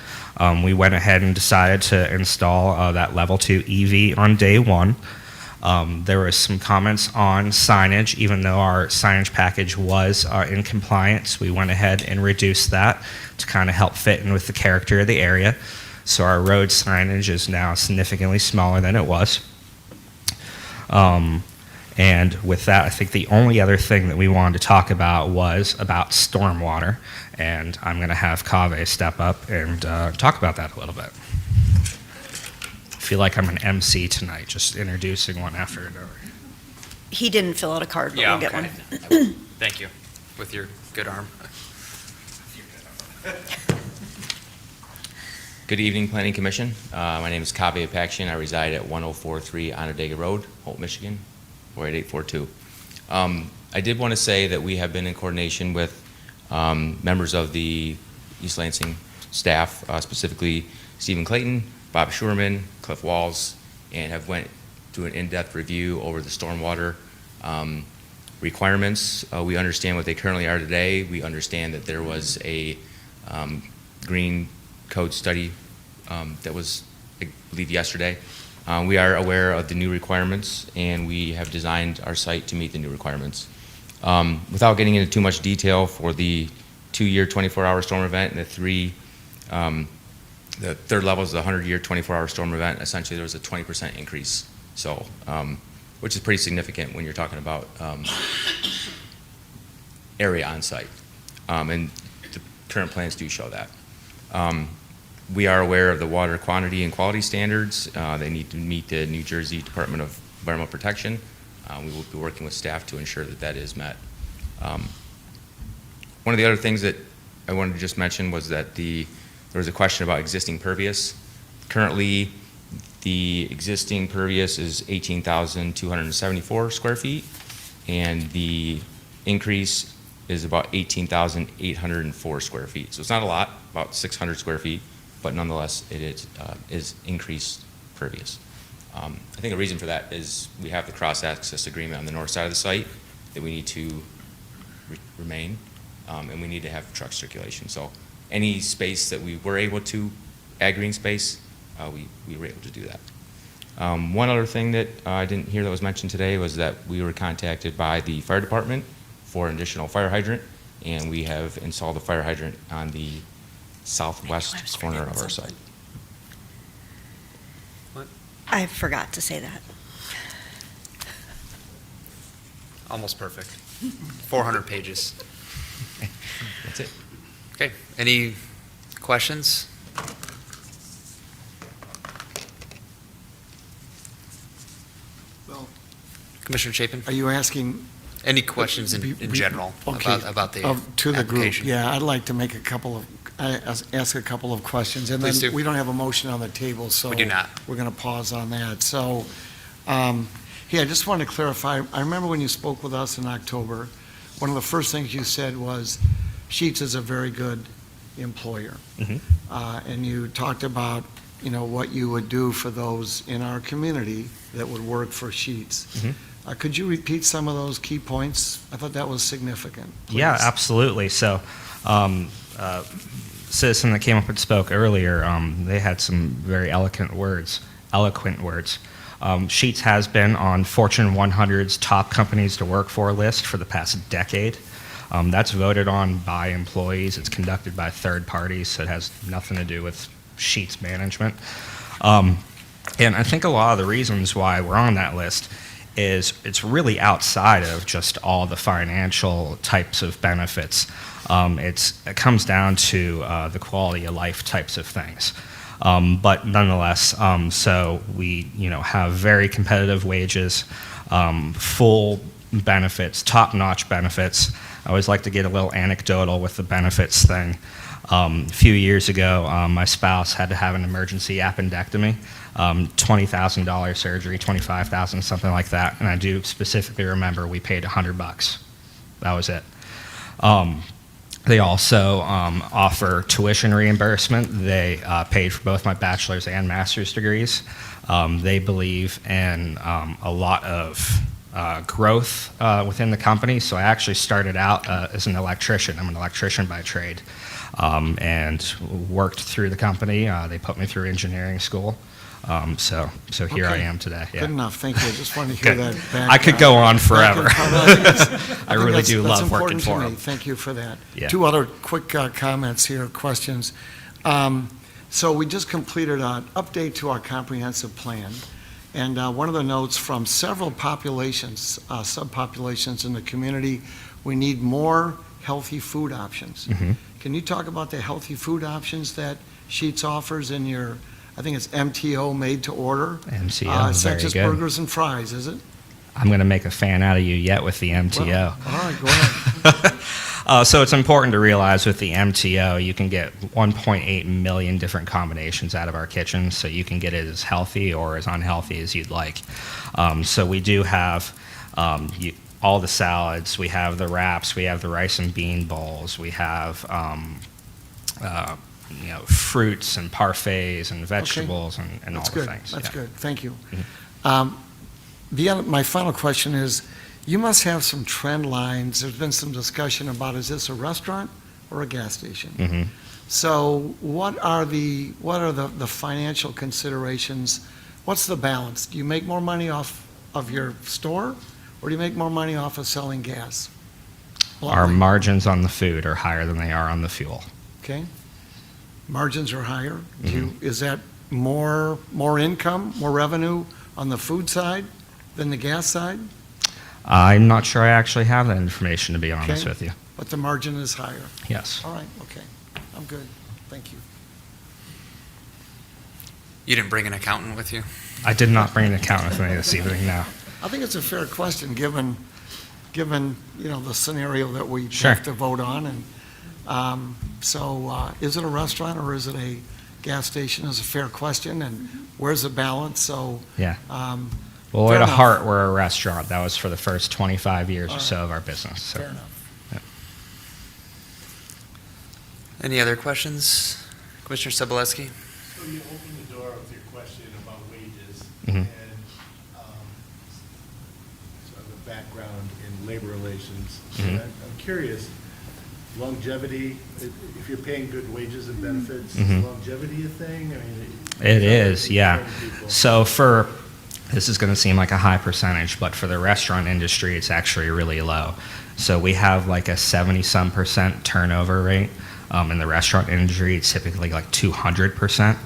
We went ahead and decided to install that level 2 EV on day one. There was some comments on signage. Even though our signage package was in compliance, we went ahead and reduced that to kind of help fit in with the character of the area. So our road signage is now significantly smaller than it was. And with that, I think the only other thing that we wanted to talk about was about stormwater. And I'm going to have Kaveh step up and talk about that a little bit. I feel like I'm an MC tonight, just introducing one after another.
He didn't fill out a card, but we'll get one.
Thank you, with your good arm.
Good evening, Planning Commission. My name is Kaveh Apakshian. I reside at 1043 Onondaga Road, Holt, Michigan, 48842. I did want to say that we have been in coordination with members of the East Lansing staff, specifically Stephen Clayton, Bob Schurman, Cliff Walls, and have went through an in-depth review over the stormwater requirements. We understand what they currently are today. We understand that there was a green code study that was, I believe, yesterday. We are aware of the new requirements, and we have designed our site to meet the new requirements. Without getting into too much detail, for the 2-year 24-hour storm event and the third level is the 100-year 24-hour storm event. Essentially, there was a 20% increase, so which is pretty significant when you're talking about area on site, and the current plans do show that. We are aware of the water quantity and quality standards. They need to meet the New Jersey Department of Environmental Protection. We will be working with staff to ensure that that is met. One of the other things that I wanted to just mention was that there was a question about existing pervious. Currently, the existing pervious is 18,274 square feet, and the increase is about 18,804 square feet. So it's not a lot, about 600 square feet, but nonetheless, it is increased pervious. I think a reason for that is we have the cross-access agreement on the north side of the site that we need to remain, and we need to have truck circulation. So any space that we were able to add green space, we were able to do that. One other thing that I didn't hear that was mentioned today was that we were contacted by the fire department for an additional fire hydrant, and we have installed the fire hydrant on the southwest corner of our site.
I forgot to say that.
Almost perfect. 400 pages.
That's it.
Okay, any questions?
Well,
Commissioner Chapin?
are you asking?
Any questions in general
Okay.
about the
To the group,
application?
yeah, I'd like to make ask a couple of questions. And
Please
then
do.
we don't have a motion on the table, so.
We do not.
We're going to pause on that. So, I just wanted to clarify, I remember when you spoke with us in October, one of the first things you said was Sheetz is a very good employer. And you talked about, what you would do for those in our community that would work for Sheetz. Could you repeat some of those key points? I thought that was significant.
Yeah,
please.
absolutely. So, citizen that came up and spoke earlier, they had some very eloquent words. Sheetz has been on Fortune 100's top companies to work for list for the past decade. That's voted on by employees. It's conducted by third parties, so it has nothing to do with Sheetz management. And I think a lot of the reasons why we're on that list is it's really outside of just all the financial types of benefits. It comes down to the quality of life types of things. But nonetheless, so we have very competitive wages, full benefits, top-notch benefits. I always like to get a little anecdotal with the benefits thing. A few years ago, my spouse had to have an emergency appendectomy, $20,000 surgery, $25,000, something like that. And I do specifically remember we paid $100. That was it. They also offer tuition reimbursement. They paid for both my bachelor's and master's degrees. They believe in a lot of growth within the company. So I actually started out as an electrician. I'm an electrician by trade, and worked through the company. They put me through engineering school. So here I
Okay.
am today. Yeah.
Good enough, thank you. I just wanted to hear
Good.
that back.
I could go on forever. I really
think
do
that's
love working
important to
for
me.
them.
Thank you for that.
Yeah.
Two other quick comments here, questions. So we just completed an update to our comprehensive plan, and one of the notes from several populations, subpopulations in the community, we need more healthy food options. Can you talk about the healthy food options that Sheetz offers in your, I think it's MTO, made to order?
MTO,
It's not
very
just
good.
burgers and fries, is it?
I'm going to make a fan out of you yet with the MTO.
Well, all right, go ahead.
So it's important to realize with the MTO, you can get 1.8 million different combinations out of our kitchen, so you can get it as healthy or as unhealthy as you'd like. So we do have all the salads, we have the wraps, we have the rice and bean bowls, we have fruits and parfaits and vegetables and all
That's
the
good.
things.
That's
Yeah.
good, thank you. My final question is, you must have some trend lines. There's been some discussion about, is this a restaurant or a gas station? So what are the financial considerations? What's the balance? Do you make more money off of your store, or do you make more money off of selling gas?
Our margins on the food are higher than they are on the fuel.
Okay. Margins are higher. Is that more income, more revenue on the food side than the gas side?
I'm not sure I actually have that information, to be honest
Okay.
with you.
But the margin is higher.
Yes.
All right, okay. I'm good. Thank you.
You didn't bring an accountant with you?
I did not bring an accountant with me this evening, no.
I think it's a fair question, given the scenario that we
Sure.
have to vote on. And so is it a restaurant or is it a gas station is a fair question. And where's the balance? So
Yeah.
Fair
Well, at
enough.
heart, we're a restaurant. That was for the first 25 years or so of our business. So.
fair enough.
Yeah.
Any other questions? Commissioner Sobolewski?
So you opened the door with your question about wages
Mhm.
and sort of the background in labor relations. So
Mhm.
I'm curious, longevity, if you're paying good wages and benefits,
Mhm.
is longevity a thing? I mean,
It is, yeah.
people-
So this is going to seem like a high percentage, but for the restaurant industry, it's actually really low. So we have like a 70-some% turnover rate. In the restaurant industry, it's typically like 200%.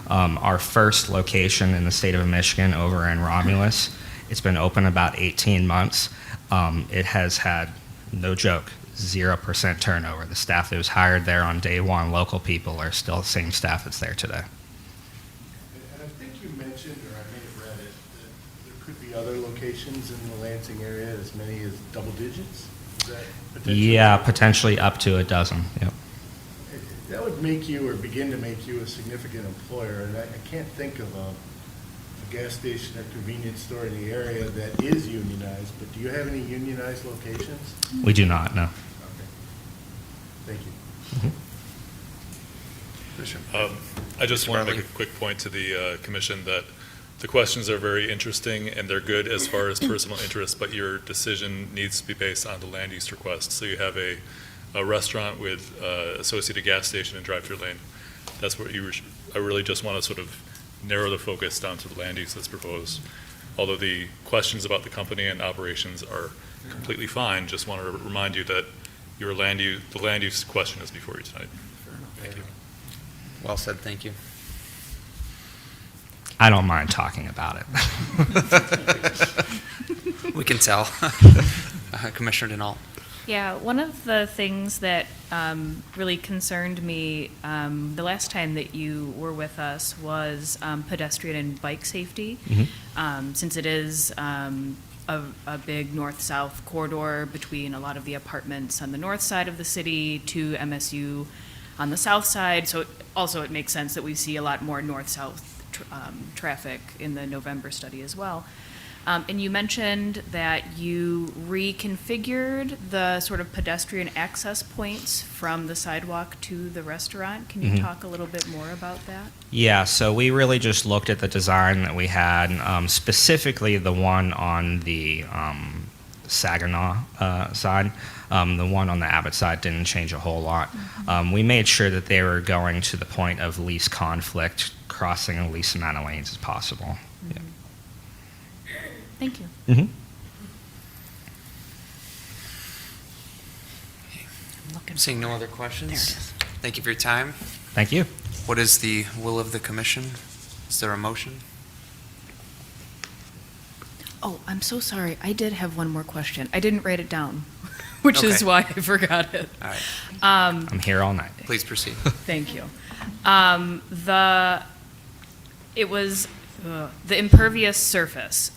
Our first location in the state of Michigan over in Romulus, it's been open about 18 months. It has had, no joke, 0% turnover. The staff that was hired there on day one, local people, are still the same staff that's there today.
And I think you mentioned, or I may have read it, that there could be other locations in the Lansing area, as many as double digits? Is that potentially?
Yeah, potentially up to a dozen, yep.
That would make you, or begin to make you, a significant employer, and I can't think of a gas station or convenience store in the area that is unionized, but do you have any unionized locations?
We do not, no.
Okay. Thank you.
I just
Mr.
want to
Bartley.
make a quick point to the commission that the questions are very interesting and they're good as far as personal interest, but your decision needs to be based on the land use request. So you have a restaurant with associated gas station and drive-through lane. That's what I really just want to sort of narrow the focus down to the land use that's proposed. Although the questions about the company and operations are completely fine, just want to remind you that the land use question is before you tonight. Thank you.
Well said, thank you.
I don't mind talking about it.
We can tell. Commissioner Denault.
Yeah, one of the things that really concerned me the last time that you were with us was pedestrian and bike safety. Since it is a big north-south corridor between a lot of the apartments on the north side of the city to MSU on the south side, so it makes sense that we see a lot more north-south traffic in the November study as well. And you mentioned that you reconfigured the sort of pedestrian access points from the sidewalk to the restaurant. Can you talk a little bit more about that?
Yeah, so we really just looked at the design that we had, specifically the one on the Saginaw side. The one on the Abbott side didn't change a whole lot. We made sure that they were going to the point of least conflict, crossing the least amount of lanes as possible. Yeah.
Thank you.
Seeing no other questions? Thank you for your time.
Thank you.
What is the will of the commission? Is there a motion?
Oh, I'm so sorry. I did have one more question. I didn't write it down, which is why I forgot it.
All right.
I'm here all night.
Please proceed.
Thank you. It was the impervious surface.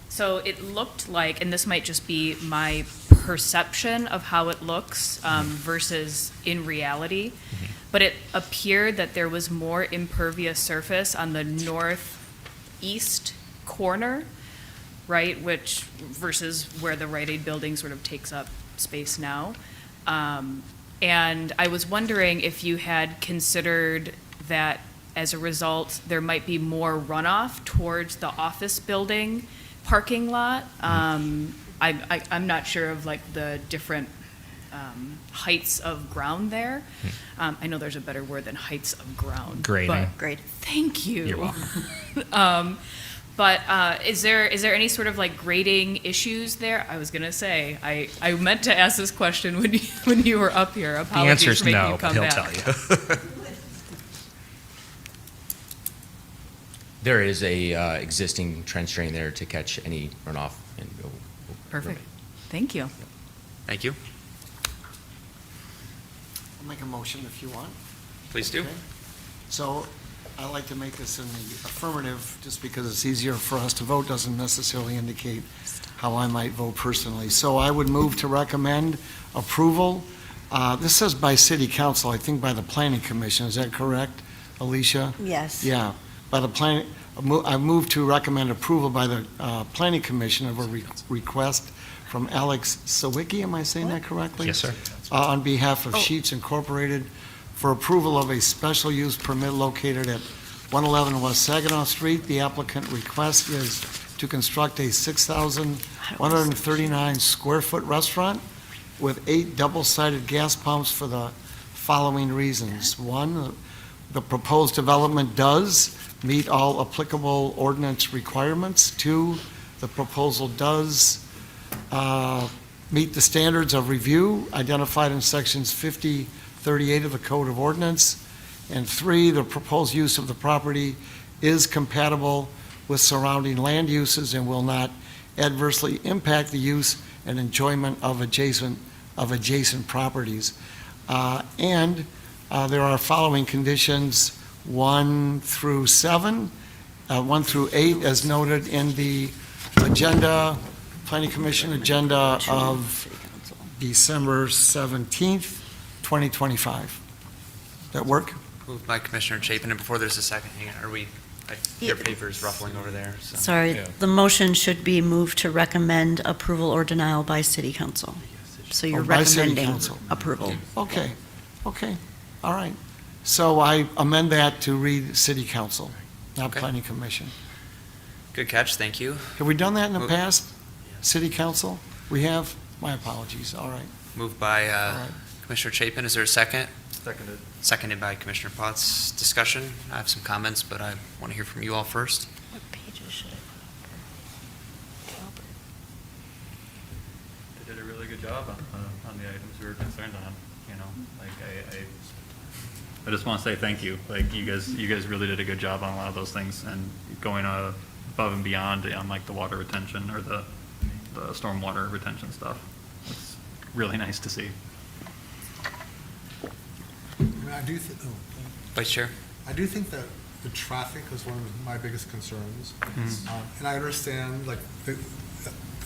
So it looked like, and this might just be my perception of how it looks versus in reality, but it appeared that there was more impervious surface on the northeast corner, right, which versus where the Rite Aid building sort of takes up space now. And I was wondering if you had considered that as a result, there might be more runoff towards the office building parking lot. I'm not sure of like the different heights of ground there. I know there's a better word than heights of ground.
Grading.
Great.
Thank you.
You're welcome.
But is there any sort of like grading issues there? I was gonna say I meant to ask this question when you were up here.
The
Apologies
answer is
for making
no,
you
but
come
he'll
back.
tell you.
There is a existing trench drain there to catch any runoff. And
Perfect. Thank you.
Thank you.
I'll make a motion if you want.
Please do.
Okay. So I like to make this in the affirmative, just because it's easier for us to vote, doesn't necessarily indicate how I might vote personally. So I would move to recommend approval. This says by city council, I think by the planning commission, is that correct, Alicia?
Yes.
Yeah, by the I move to recommend approval by the Planning Commission of a request from Alex Sawicki, am I saying that correctly?
Yes, sir.
On behalf of Sheets Incorporated for approval of a special use permit located at 111 West Saginaw Street. The applicant request is to construct a 6,139 square foot restaurant with 8 double-sided gas pumps for the following reasons. One, the proposed development does meet all applicable ordinance requirements. 2, the proposal does meet the standards of review identified in sections 5038 of the Code of Ordinance. And 3, the proposed use of the property is compatible with surrounding land uses and will not adversely impact the use and enjoyment of adjacent properties. And there are following conditions 1 through 7, 1 through 8, as noted in the agenda, Planning Commission agenda of December 17th, 2025. That work?
Moved by Commissioner Chapin, and before there's a second, hang on, your paper's ruffling over there, so.
Sorry, the motion should be moved to recommend approval or denial by city council. So you're
by city
recommending
council.
approval.
Okay, all right. So I amend that to read city council, not
Okay.
Planning Commission.
Good catch, thank you.
Have we done that in the
Mo-
past? City council? We have? My apologies, all right.
Moved by
right.
Commissioner Chapin, is there a second?
Seconded.
Seconded by Commissioner Putz. Discussion, I have some comments, but I want to hear from you all first.
What pages should I
They did a really good job on the items we were concerned on, like I just want to say thank you. Like you guys really did a good job on a lot of those things and going above and beyond on like the water retention or the stormwater retention stuff. It's really nice to see.
I do
Vice Chair?
I do think that the traffic was one of my biggest concerns. And I understand like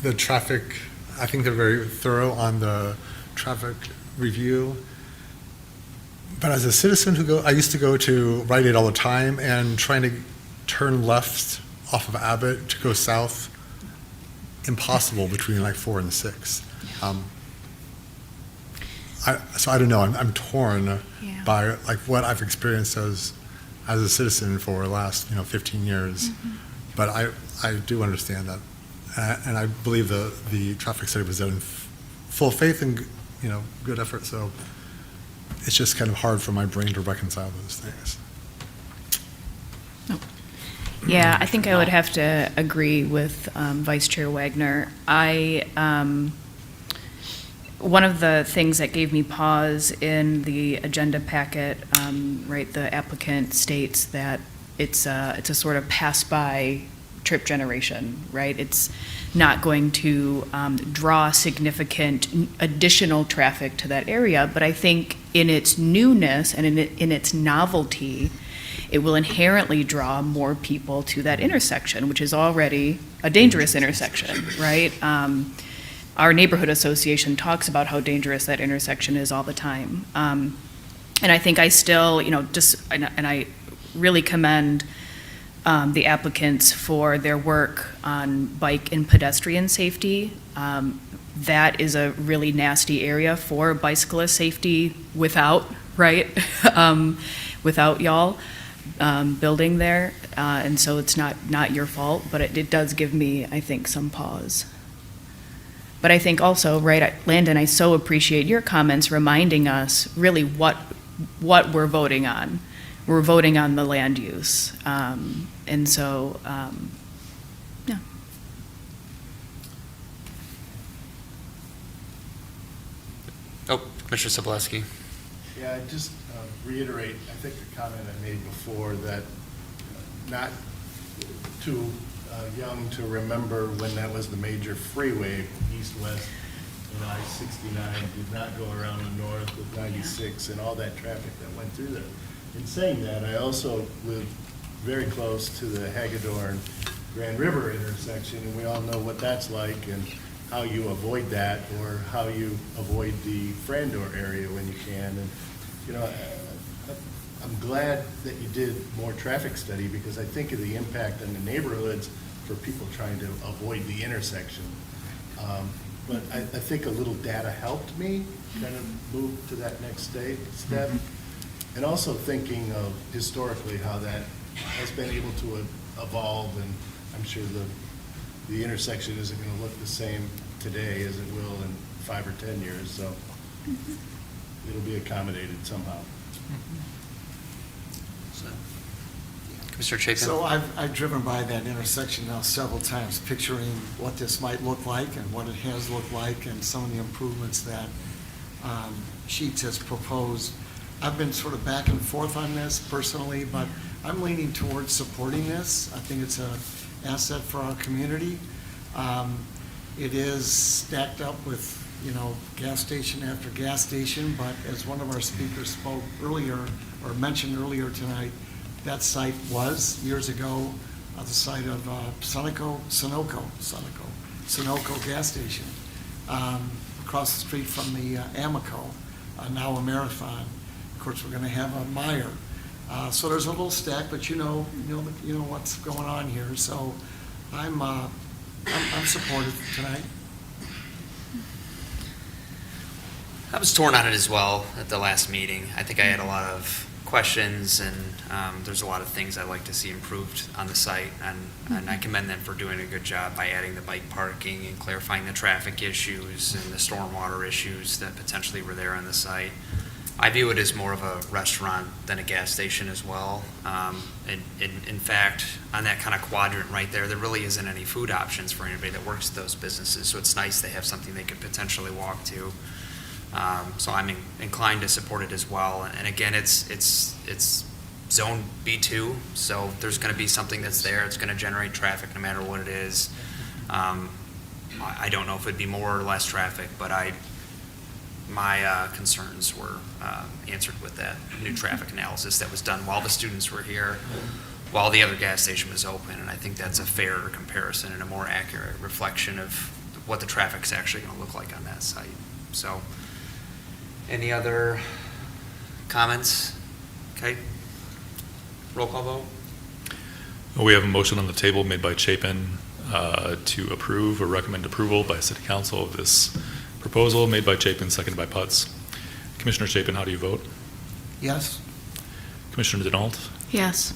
the traffic, I think they're very thorough on the traffic review. But as a citizen I used to go to Rite Aid all the time and trying to turn left off of Abbott to go south, impossible between like 4 and 6. So I don't know, I'm torn by like what I've experienced as a citizen for the last 15 years. But I do understand that, and I believe the traffic study was done in full faith and good effort. So it's just kind of hard for my brain to reconcile those things.
Yeah, I think I would have to agree with Vice Chair Wagner. One of the things that gave me pause in the agenda packet, right, the applicant states that it's a sort of pass-by trip generation, right? It's not going to draw significant additional traffic to that area, but I think in its newness and in its novelty, it will inherently draw more people to that intersection, which is already a dangerous intersection, right? Our neighborhood association talks about how dangerous that intersection is all the time. And I think I still, and I really commend the applicants for their work on bike and pedestrian safety. That is a really nasty area for bicyclist safety without y'all building there. And so it's not your fault, but it does give me, I think, some pause. But I think also, right, Landon, I so appreciate your comments reminding us really what we're voting on. We're voting on the land use. And so, yeah.
Oh, Commissioner Sobolewski.
Yeah, I just reiterate, I think the comment I made before that not too young to remember when that was the major freeway, east-west, and I-69 did not go around the north with 96 and all that traffic that went through there. In saying that, I also live very close to the Hagedorn Grand River intersection, and we all know what that's like and how you avoid that or how you avoid the Frandor area when you can. And, I'm glad that you did more traffic study because I think of the impact on the neighborhoods for people trying to avoid the intersection. But I think a little data helped me kind of move to that next step. And also thinking of historically how that has been able to evolve, and I'm sure the intersection isn't going to look the same today as it will in 5 or 10 years, so it'll be accommodated somehow.
Mr. Chapin?
So I've driven by that intersection now several times, picturing what this might look like and what it has looked like and some of the improvements that Sheets has proposed. I've been sort of back and forth on this personally, but I'm leaning towards supporting this. I think it's an asset for our community. It is stacked up with, gas station after gas station, but as one of our speakers spoke earlier, or mentioned earlier tonight, that site was, years ago, the site of Sunoco gas station, across the street from the Amoco, now a Marathon. Of course, we're going to have a Meyer. So there's a little stack, but you know what's going on here. So I'm supportive tonight.
I was torn on it as well at the last meeting. I think I had a lot of questions, and there's a lot of things I'd like to see improved on the site, and I commend them for doing a good job by adding the bike parking and clarifying the traffic issues and the stormwater issues that potentially were there on the site. I view it as more of a restaurant than a gas station as well. In fact, on that kind of quadrant right there really isn't any food options for anybody that works at those businesses, so it's nice they have something they could potentially walk to. So I'm inclined to support it as well. And again, it's zone B2, so there's going to be something that's there. It's going to generate traffic no matter what it is. I don't know if it'd be more or less traffic, but my concerns were answered with that new traffic analysis that was done while the students were here, while the other gas station was open. And I think that's a fairer comparison and a more accurate reflection of what the traffic's actually going to look like on that site. So, any other comments? Okay. Roll call vote.
We have a motion on the table made by Chapin to approve or recommend approval by City Council of this proposal, made by Chapin, seconded by Putz. Commissioner Chapin, how do you vote?
Yes.
Commissioner Denault?
Yes.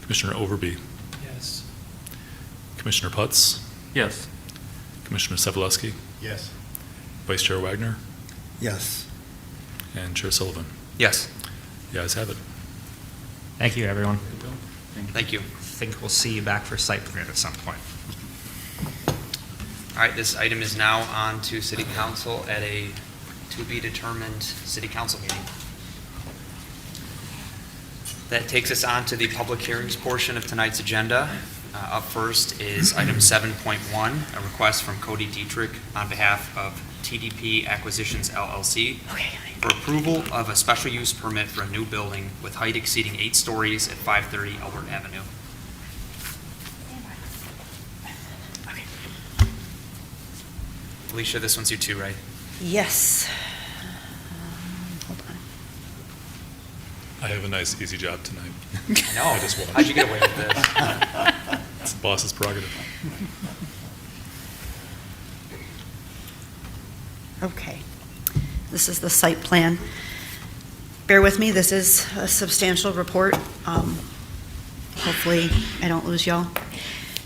Commissioner Overbey?
Yes.
Commissioner Putz?
Yes.
Commissioner Sevaleski?
Yes.
Vice Chair Wagner?
Yes.
And Chair Sullivan?
Yes.
The ayes have it.
Thank you, everyone.
Thank you.
I think we'll see you back for site plan at some point.
All right, this item is now on to City Council at a to-be-determined City Council meeting. That takes us on to the public hearings portion of tonight's agenda. Up first is item 7.1, a request from Cody Dietrich on behalf of TDP Acquisitions LLC for approval of a special use permit for a new building with height exceeding 8 stories at 530 Albert Avenue. Alicia, this one's you too, right?
Yes. Hold on.
I have a nice, easy job tonight.
I know.
I just watched.
How'd you get away with this?
It's the boss's prerogative.
Okay. This is the site plan. Bear with me, this is a substantial report. Hopefully, I don't lose y'all.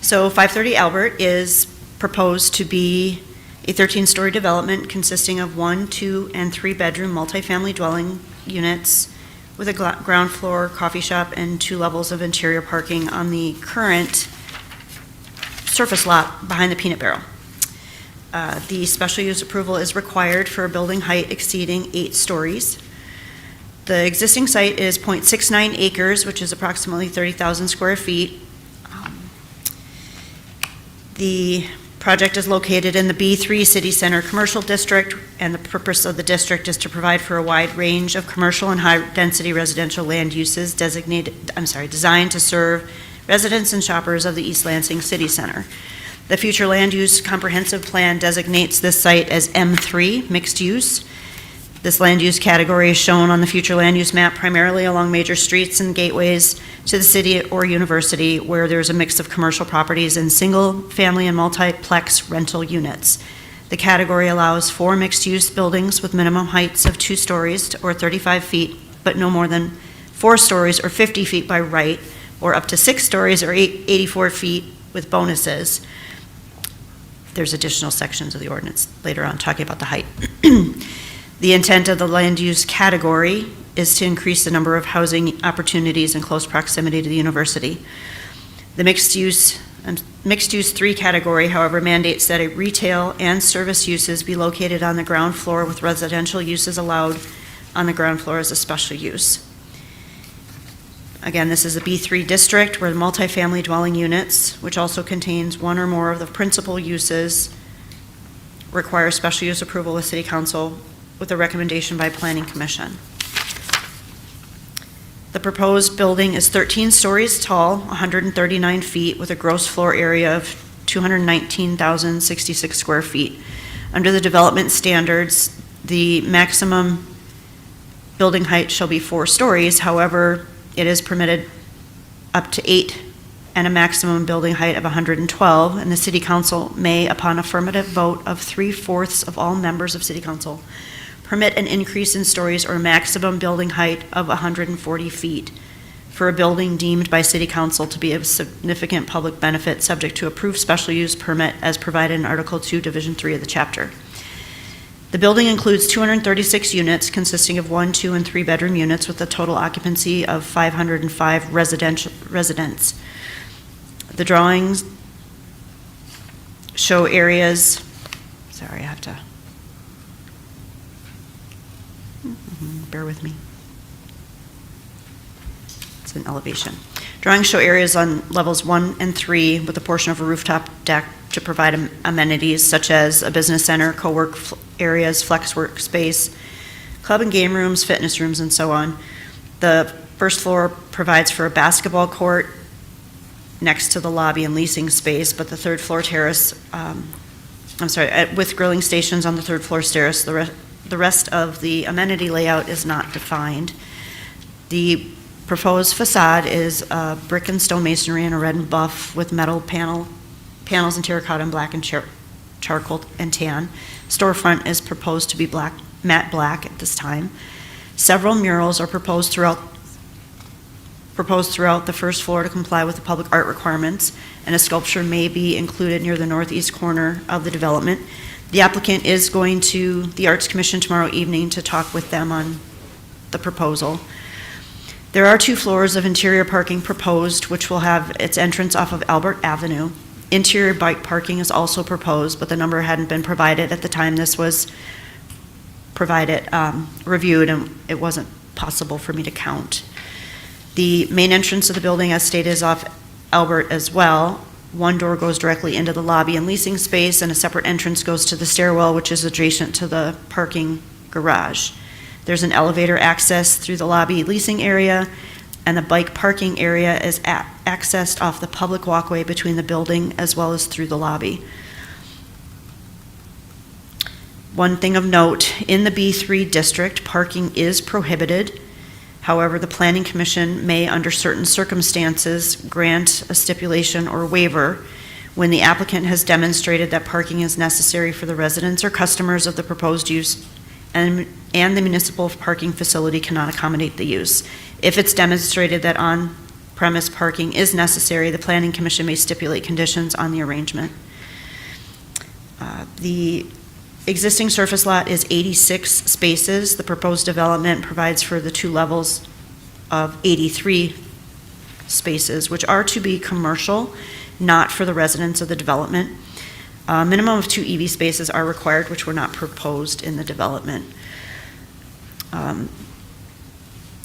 So 530 Albert is proposed to be a 13-story development consisting of 1, 2, and 3-bedroom multifamily dwelling units with a ground floor coffee shop and 2 levels of interior parking on the current surface lot behind the Peanut Barrel. The special use approval is required for a building height exceeding 8 stories. The existing site is 0.69 acres, which is approximately 30,000 square feet. The project is located in the B3 City Center Commercial District, and the purpose of the district is to provide for a wide range of commercial and high-density residential land uses designed to serve residents and shoppers of the East Lansing City Center. The future land use comprehensive plan designates this site as M3, mixed use. This land use category is shown on the future land use map primarily along major streets and gateways to the city or university where there's a mix of commercial properties and single-family and multiplex rental units. The category allows 4 mixed-use buildings with minimum heights of 2 stories or 35 feet, but no more than 4 stories or 50 feet by right, or up to 6 stories or 84 feet with bonuses. There's additional sections of the ordinance later on talking about the height. The intent of the land use category is to increase the number of housing opportunities in close proximity to the university. The mixed use 3 category, however, mandates that a retail and service uses be located on the ground floor with residential uses allowed on the ground floor as a special use. Again, this is a B3 district where the multifamily dwelling units, which also contains 1 or more of the principal uses, require special use approval with City Council with a recommendation by Planning Commission. The proposed building is 13 stories tall, 139 feet, with a gross floor area of 219,066 square feet. Under the development standards, the maximum building height shall be 4 stories. However, it is permitted up to 8 and a maximum building height of 112, and the City Council may, upon affirmative vote of 3/4 of all members of City Council, permit an increase in stories or maximum building height of 140 feet for a building deemed by City Council to be of significant public benefit, subject to approved special use permit as provided in Article 2, Division 3 of the chapter. The building includes 236 units consisting of 1, 2, and 3 bedroom units with a total occupancy of 505 residents. The drawings show areas, sorry, I have to, bear with me. It's an elevation. Drawings show areas on levels 1 and 3 with a portion of a rooftop deck to provide amenities such as a business center, co-work areas, flex workspace, club and game rooms, fitness rooms, and so on. The first floor provides for a basketball court next to the lobby and leasing space, but the third floor terrace, with grilling stations on the third floor terrace, the rest of the amenity layout is not defined. The proposed facade is brick and stone masonry in a red and buff with metal panels in terracotta and black and charcoal and tan. Storefront is proposed to be matte black at this time. Several murals are proposed throughout the first floor to comply with the public art requirements, and a sculpture may be included near the northeast corner of the development. The applicant is going to the Arts Commission tomorrow evening to talk with them on the proposal. There are 2 floors of interior parking proposed, which will have its entrance off of Albert Avenue. Interior bike parking is also proposed, but the number hadn't been provided at the time this was reviewed, and it wasn't possible for me to count. The main entrance of the building, as stated, is off Albert as well. 1 door goes directly into the lobby and leasing space, and a separate entrance goes to the stairwell, which is adjacent to the parking garage. There's an elevator access through the lobby leasing area, and the bike parking area is accessed off the public walkway between the building as well as through the lobby. One thing of note, in the B3 district, parking is prohibited. However, the Planning Commission may, under certain circumstances, grant a stipulation or waiver when the applicant has demonstrated that parking is necessary for the residents or customers of the proposed use and the municipal parking facility cannot accommodate the use. If it's demonstrated that on-premise parking is necessary, the Planning Commission may stipulate conditions on the arrangement. The existing surface lot is 86 spaces. The proposed development provides for the 2 levels of 83 spaces, which are to be commercial, not for the residents of the development. A minimum of 2 EV spaces are required, which were not proposed in the development.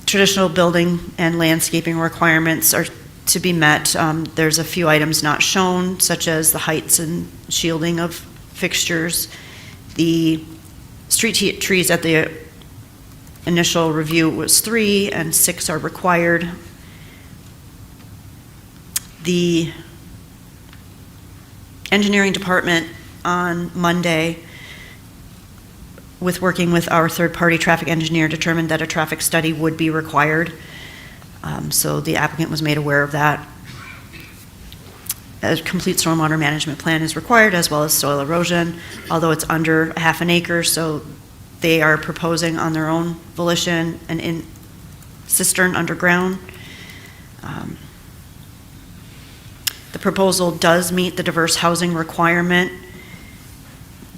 Traditional building and landscaping requirements are to be met. There's a few items not shown, such as the heights and shielding of fixtures. The street trees at the initial review was 3, and 6 are required. The engineering department on Monday with working with our third-party traffic engineer, determined that a traffic study would be required. So the applicant was made aware of that. A complete stormwater management plan is required, as well as soil erosion, although it's under a half an acre, so they are proposing on their own volition an in cistern underground. The proposal does meet the diverse housing requirement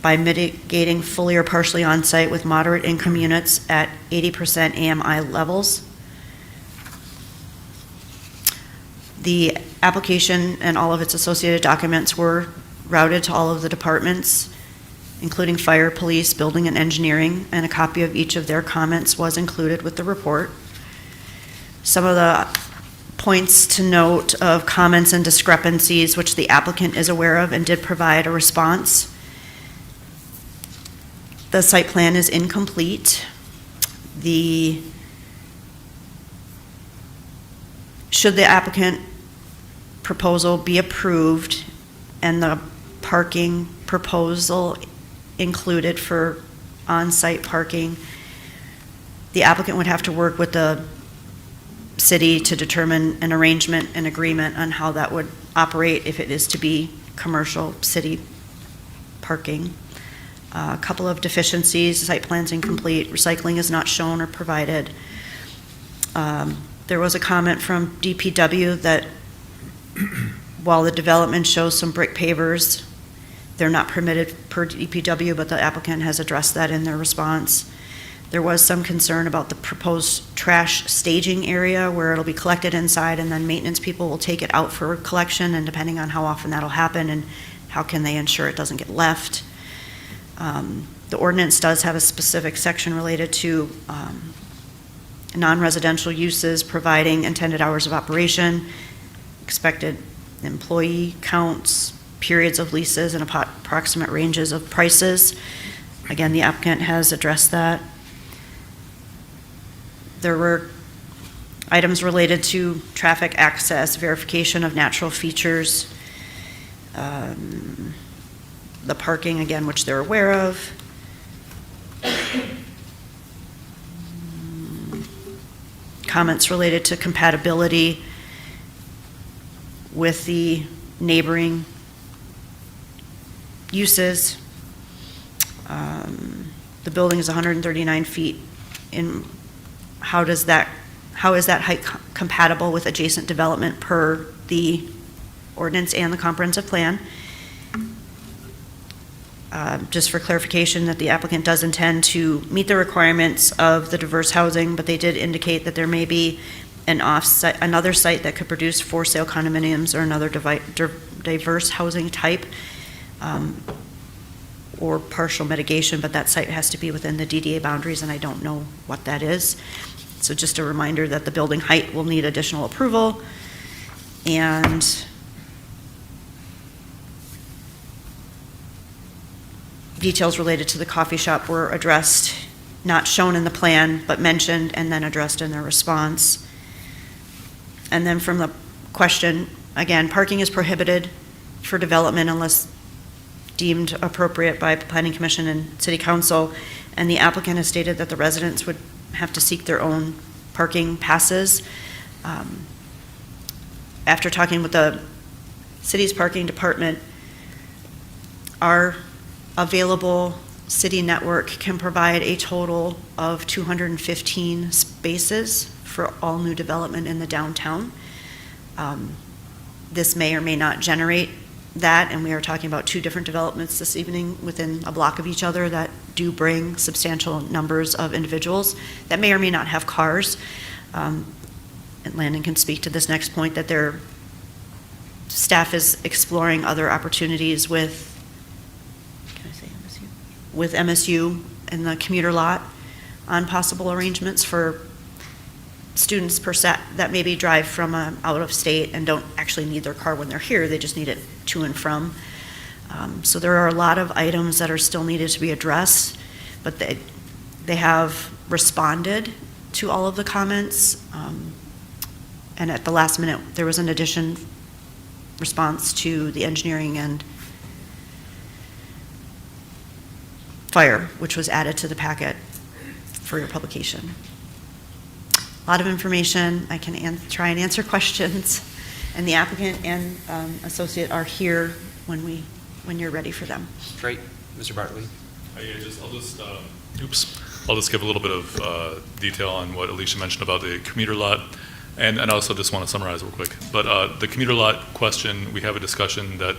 by mitigating fully or partially on-site with moderate income units at 80% AMI levels. The application and all of its associated documents were routed to all of the departments, including fire, police, building, and engineering, and a copy of each of their comments was included with the report. Some of the points to note of comments and discrepancies which the applicant is aware of and did provide a response. The site plan is incomplete. Should the applicant proposal be approved and the parking proposal included for on-site parking, the applicant would have to work with the city to determine an arrangement and agreement on how that would operate if it is to be commercial city parking. A couple of deficiencies: site plan's incomplete, recycling is not shown or provided. There was a comment from DPW that while the development shows some brick pavers, they're not permitted per DPW, but the applicant has addressed that in their response. There was some concern about the proposed trash staging area where it'll be collected inside and then maintenance people will take it out for collection, and depending on how often that'll happen and how can they ensure it doesn't get left. The ordinance does have a specific section related to non-residential uses, providing intended hours of operation, expected employee counts, periods of leases, and approximate ranges of prices. Again, the applicant has addressed that. There were items related to traffic access, verification of natural features, the parking, again, which they're aware of. Comments related to compatibility with the neighboring uses. The building is 139 feet in. How is that height compatible with adjacent development per the ordinance and the comprehensive plan? Just for clarification, that the applicant does intend to meet the requirements of the diverse housing, but they did indicate that there may be another site that could produce for sale condominiums or another diverse housing type, or partial mitigation, but that site has to be within the DDA boundaries, and I don't know what that is. So just a reminder that the building height will need additional approval, and details related to the coffee shop were addressed, not shown in the plan, but mentioned and then addressed in their response. And then from the question, again, parking is prohibited for development unless deemed appropriate by the Planning Commission and City Council, and the applicant has stated that the residents would have to seek their own parking passes. After talking with the city's parking department, our available city network can provide a total of 215 spaces for all new development in the downtown. This may or may not generate that, and we are talking about two different developments this evening within a block of each other that do bring substantial numbers of individuals that may or may not have cars. And Landon can speak to this next point, that their staff is exploring other opportunities with, can I say MSU? With MSU and the commuter lot on possible arrangements for students per set that maybe drive from out of state and don't actually need their car when they're here, they just need it to and from. So there are a lot of items that are still needed to be addressed, but they have responded to all of the comments. And at the last minute, there was an addition response to the engineering and fire, which was added to the packet for your publication. A lot of information. I can try and answer questions, and the applicant and associate are here when you're ready for them.
Great. Mr. Bartley?
I'll just give a little bit of detail on what Alicia mentioned about the commuter lot, and also just want to summarize real quick. But the commuter lot question, we have a discussion that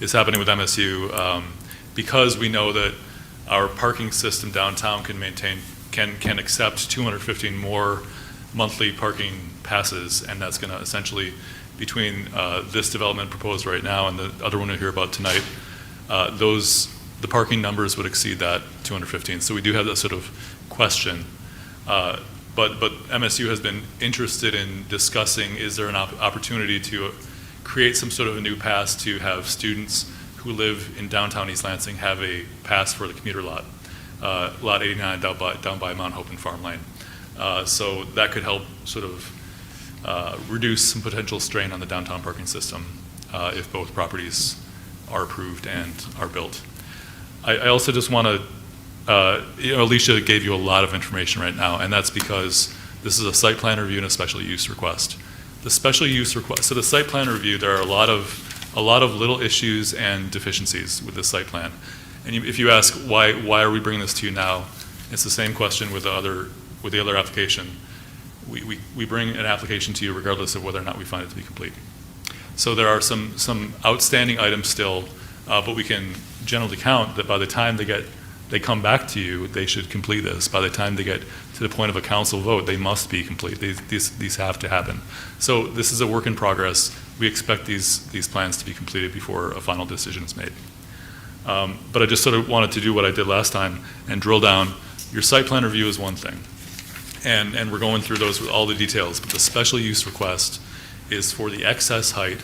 is happening with MSU because we know that our parking system downtown can accept 215 more monthly parking passes, and that's going to essentially, between this development proposed right now and the other one we'll hear about tonight, the parking numbers would exceed that 215. So we do have that sort of question. But MSU has been interested in discussing, is there an opportunity to create some sort of a new pass to have students who live in downtown East Lansing have a pass for the commuter lot, lot 89 down by Mount Hope and Farm Lane. So that could help sort of reduce some potential strain on the downtown parking system if both properties are approved and are built. I also just want to, Alicia gave you a lot of information right now, and that's because this is a site plan review and a special use request. The special use request, so the site plan review, there are a lot of little issues and deficiencies with this site plan. And if you ask why are we bringing this to you now, it's the same question with the other application. We bring an application to you regardless of whether or not we find it to be complete. So there are some outstanding items still, but we can generally count that by the time they come back to you, they should complete this. By the time they get to the point of a council vote, they must be complete. These have to happen. So this is a work in progress. We expect these plans to be completed before a final decision is made. But I just sort of wanted to do what I did last time and drill down. Your site plan review is one thing, and we're going through those with all the details, but the special use request is for the excess height.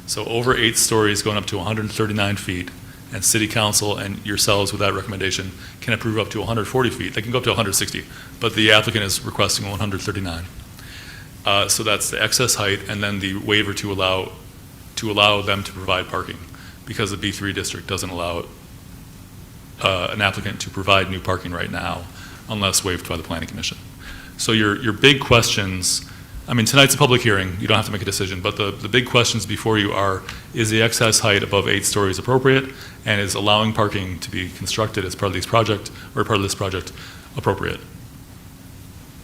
So over 8 stories going up to 139 feet, and city council and yourselves with that recommendation can approve up to 140 feet. They can go up to 160, but the applicant is requesting 139. So that's the excess height, and then the waiver to allow them to provide parking, because the B3 district doesn't allow an applicant to provide new parking right now unless waived by the Planning Commission. So your big questions, I mean, tonight's a public hearing, you don't have to make a decision, but the big questions before you are, is the excess height above 8 stories appropriate, and is allowing parking to be constructed as part of this project appropriate?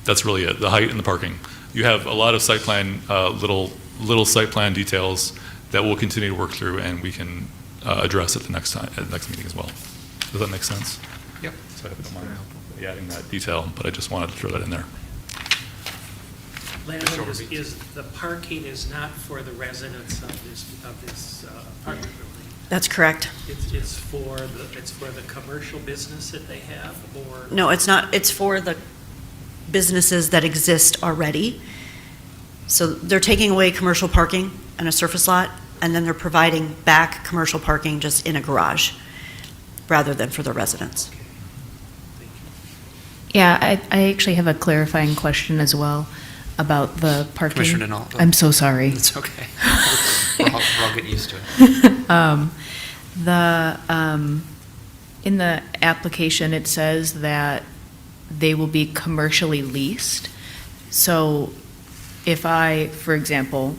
That's really it, the height and the parking. You have a lot of site plan, little site plan details that we'll continue to work through, and we can address at the next meeting as well. Does that make sense?
Yep.
So I don't mind adding that detail, but I just wanted to throw that in there.
Landon, is the parking is not for the residents of this apartment building?
That's correct.
It's for the commercial business that they have, or?
No, it's not. It's for the businesses that exist already. So they're taking away commercial parking and a surface lot, and then they're providing back commercial parking just in a garage, rather than for the residents.
Yeah, I actually have a clarifying question as well about the parking.
Commissioner Denault.
I'm so sorry.
It's okay. We're all getting used to it.
In the application, it says that they will be commercially leased. So if I, for example,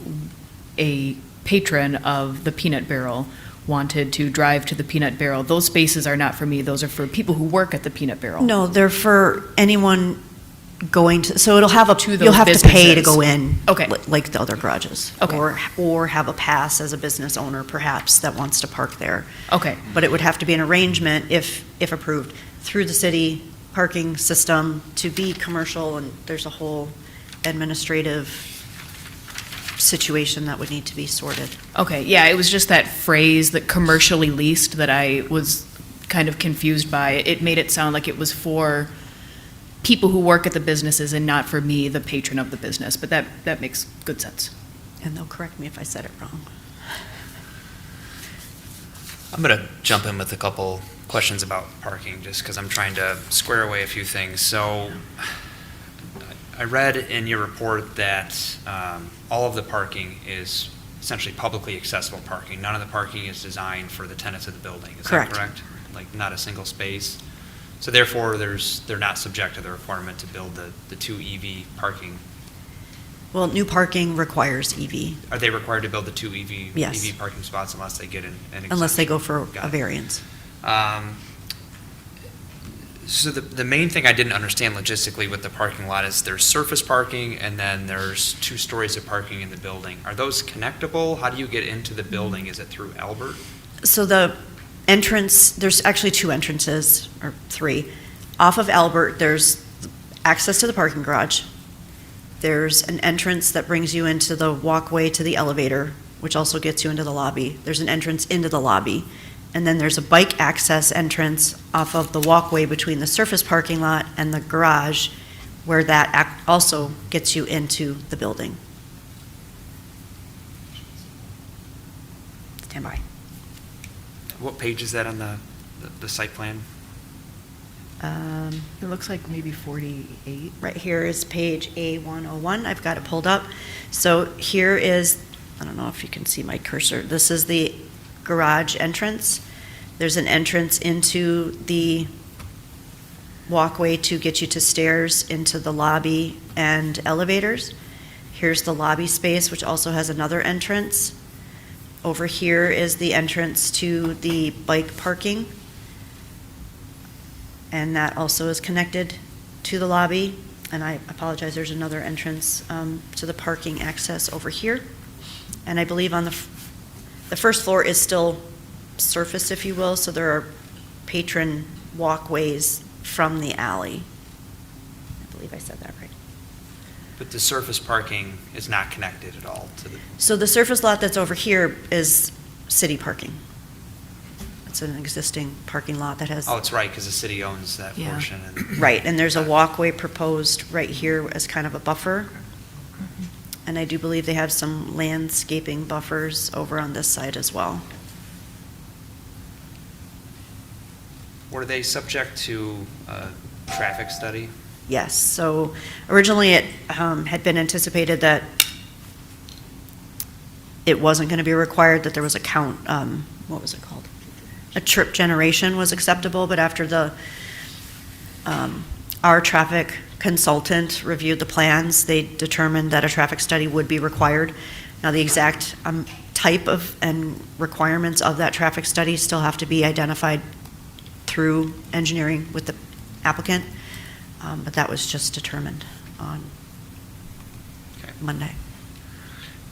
a patron of the Peanut Barrel wanted to drive to the Peanut Barrel, those spaces are not for me, those are for people who work at the Peanut Barrel.
No, they're for anyone going to, so it'll have
To those
you'll have to pay to
businesses.
go in.
Okay.
Like the other garages.
Okay.
Or have a pass as a business owner perhaps that wants to park there.
Okay.
But it would have to be an arrangement, if approved, through the city parking system to be commercial, and there's a whole administrative situation that would need to be sorted.
Okay, yeah, it was just that phrase, that commercially leased, that I was kind of confused by. It made it sound like it was for people who work at the businesses and not for me, the patron of the business, but that makes good sense.
And they'll correct me if I said it wrong.
I'm going to jump in with a couple questions about parking, just because I'm trying to square away a few things. So I read in your report that all of the parking is essentially publicly accessible parking. None of the parking is designed for the tenants of the building. Is
Correct.
that correct? Like not a single space? So therefore, they're not subject to the requirement to build the two EV parking.
Well, new parking requires EV,
Are they required to build the two
Yes.
EV parking spots unless they get an exemption?
unless they go for
Got
a
it.
variance.
So the main thing I didn't understand logistically with the parking lot is there's surface parking and then there's 2 stories of parking in the building. Are those connectable? How do you get into the building? Is it through Albert?
So the entrance, there's actually 2 entrances, or 3. Off of Albert, there's access to the parking garage. There's an entrance that brings you into the walkway to the elevator, which also gets you into the lobby. There's an entrance into the lobby. And then there's a bike access entrance off of the walkway between the surface parking lot and the garage, where that also gets you into the building. Stand by.
What page is that on the site plan?
It looks like maybe 48. Right here is page A101. I've got it pulled up. So here is, I don't know if you can see my cursor. This is the garage entrance. There's an entrance into the walkway to get you to stairs into the lobby and elevators. Here's the lobby space, which also has another entrance. Over here is the entrance to the bike parking. And that also is connected to the lobby. And I apologize, there's another entrance to the parking access over here. And I believe on the first floor is still surface, if you will, so there are patron walkways from the alley. I believe I said that right.
But the surface parking is not connected at all to the...
So the surface lot that's over here is city parking. It's an existing parking lot that has...
Oh, it's right, because the city owns that
Yeah.
portion. And
Right, and there's a walkway proposed right here as kind of a buffer. And I do believe they have some landscaping buffers over on this side as well.
Were they subject to a traffic study?
Yes, so originally it had been anticipated that it wasn't going to be required, that there was a count, what was it called? A trip generation was acceptable, but after our traffic consultant reviewed the plans, they determined that a traffic study would be required. Now, the exact type of and requirements of that traffic study still have to be identified through engineering with the applicant, but that was just determined on Monday.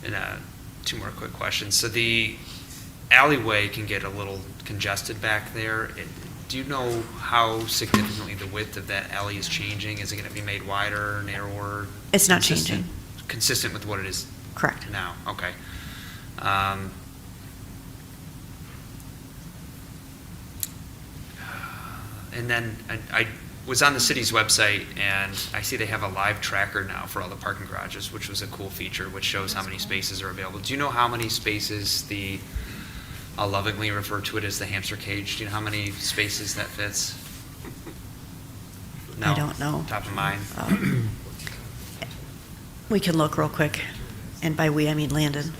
And 2 more quick questions. So the alleyway can get a little congested back there. Do you know how significantly the width of that alley is changing? Is it going to be made wider, narrower?
It's not
Consistent?
changing.
Consistent with what it is?
Correct.
Now, okay. And then I was on the city's website, and I see they have a live tracker now for all the parking garages, which was a cool feature, which shows how many spaces are available. Do you know how many spaces I'll lovingly refer to it as the hamster cage. Do you know how many spaces that fits? No?
I don't know.
Top of mind?
We can look real quick, and by we, I mean Landon.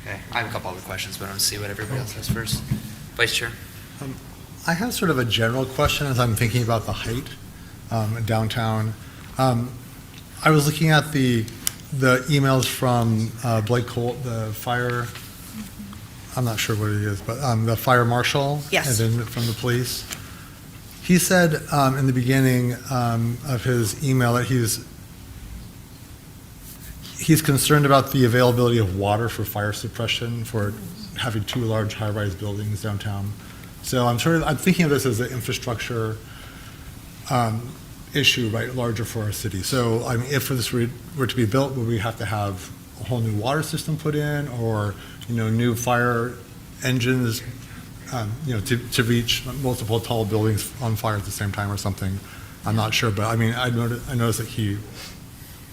Okay, I have a couple other questions, but I want to see what everybody else has first. Vice Chair?
I have sort of a general question as I'm thinking about the height downtown. I was looking at the emails from Blake Colt, the fire, I'm not sure what it is, but the fire marshal.
Yes.
And then from the police. He said in the beginning of his email that he's concerned about the availability of water for fire suppression for having 2 large high-rise buildings downtown. So I'm thinking of this as an infrastructure issue, right, larger for our city. So I mean, if this were to be built, would we have to have a whole new water system put in, or new fire engines, to reach multiple tall buildings on fire at the same time or something? I'm not sure, but I mean, I noticed that he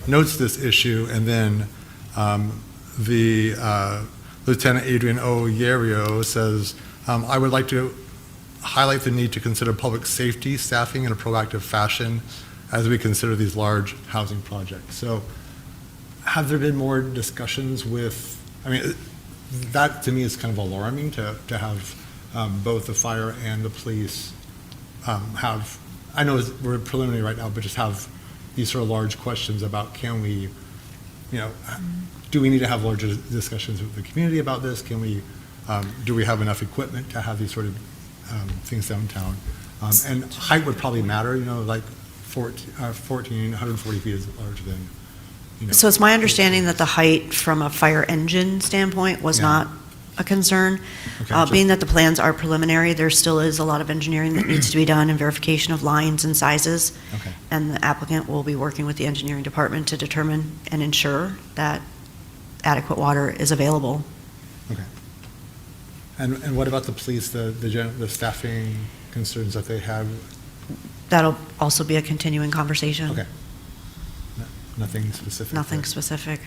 notes this issue, and then the Lieutenant Adrian O. Yerio says, I would like to highlight the need to consider public safety staffing in a proactive fashion as we consider these large housing projects. So have there been more discussions with, I mean, that to me is kind of alarming to have both the fire and the police have, I know we're preliminary right now, but just have these sort of large questions about, can we, do we need to have larger discussions with the community about this? Can we, do we have enough equipment to have these sort of things downtown? And height would probably matter, like 140 feet is larger than,
So it's my understanding that the height from a fire engine standpoint was not a concern.
Okay,
Being that the plans are preliminary, there still is a lot of engineering that needs to be done and verification of lines and sizes.
Okay.
And the applicant will be working with the engineering department to determine and ensure that adequate water is available.
Okay. And what about the police, the staffing concerns that they have?
That'll also be a continuing conversation.
Okay. Nothing specific?
Nothing specific.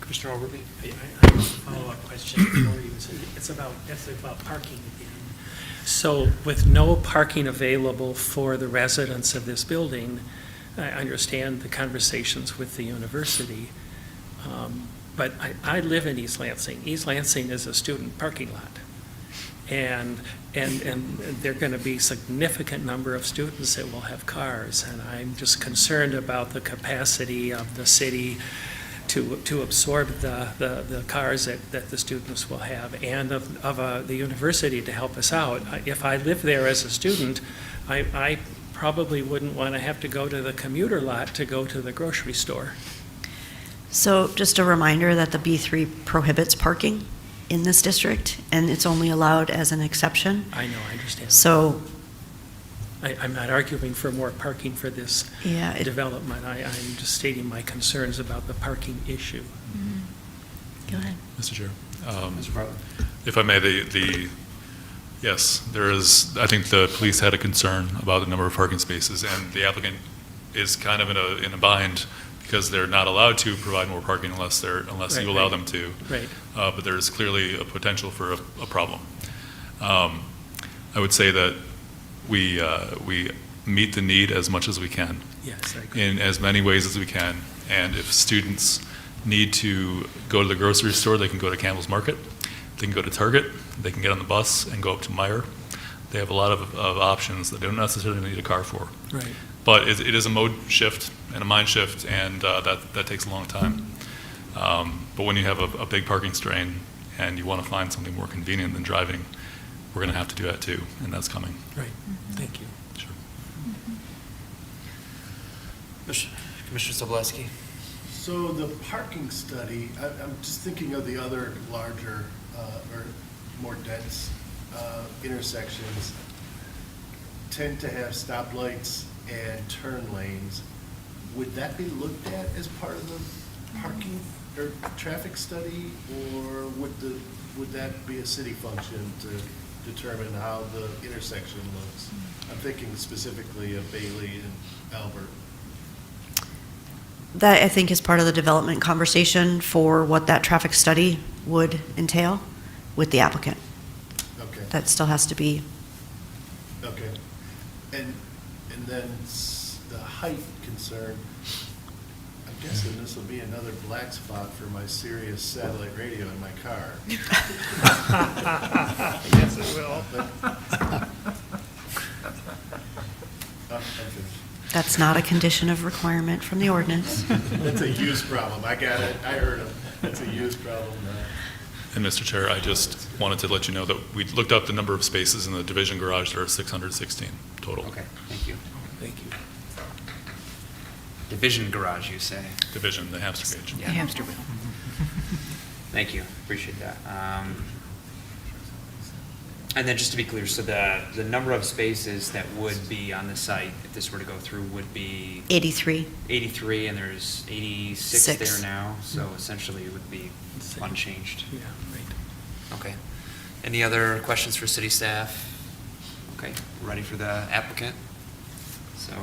Commissioner Overbey? I have a follow-up question for you. It's about parking again. So with no parking available for the residents of this building, I understand the conversations with the university, but I live in East Lansing. East Lansing is a student parking lot. And there are going to be significant number of students that will have cars, and I'm just concerned about the capacity of the city to absorb the cars that the students will have, and of the university to help us out. If I live there as a student, I probably wouldn't want to have to go to the commuter lot to go to the grocery store.
So just a reminder that the B3 prohibits parking in this district, and it's only allowed as an exception.
I know, I understand.
So
I'm not arguing for more parking for this development. I'm just stating my concerns about the parking issue.
Go ahead.
Mr. Chair.
Mr. Bartlett.
If I may, yes, there is, I think the police had a concern about the number of parking spaces, and the applicant is kind of in a bind because they're not allowed to provide more parking unless you allow them to.
Right.
But there's clearly a potential for a problem. I would say that we meet the need as much as we can.
Yes, I agree.
In as many ways as we can. And if students need to go to the grocery store, they can go to Campbell's Market, they can go to Target, they can get on the bus and go up to Meijer. They have a lot of options that they don't necessarily need a car for.
Right.
But it is a mode shift and a mind shift, and that takes a long time. But when you have a big parking strain and you want to find something more convenient than driving, we're going to have to do that too, and that's coming.
Right. Thank you.
Sure.
Commissioner Sobolewski?
So the parking study, I'm just thinking of the other larger or more dense intersections tend to have stoplights and turn lanes. Would that be looked at as part of the parking or traffic study, or would that be a city function to determine how the intersection looks? I'm thinking specifically of Bailey and Albert.
That, I think, is part of the development conversation for what that traffic study would entail with the applicant.
Okay.
That still has to be.
Okay. And then the height concern, I'm guessing this will be another black spot for my Sirius satellite radio in my car.
Yes, it will.
I'm finished.
That's not a condition of requirement from the ordinance.
That's a use problem. I got it. I heard him. That's a use problem.
And Mr. Chair, I just wanted to let you know that we looked up the number of spaces in the division garage. There are 616 total.
Okay, thank you. Thank you. Division garage, you say?
Division, the hamster cage.
Yeah.
Hamster wheel.
Thank you, appreciate that. And then just to be clear, so the number of spaces that would be on the site, if this were to go through, would be?
83.
83, and there's 86
Six.
there now, so essentially it would be unchanged.
Yeah, right.
Okay. Any other questions for city staff? Okay, we're ready for the applicant. So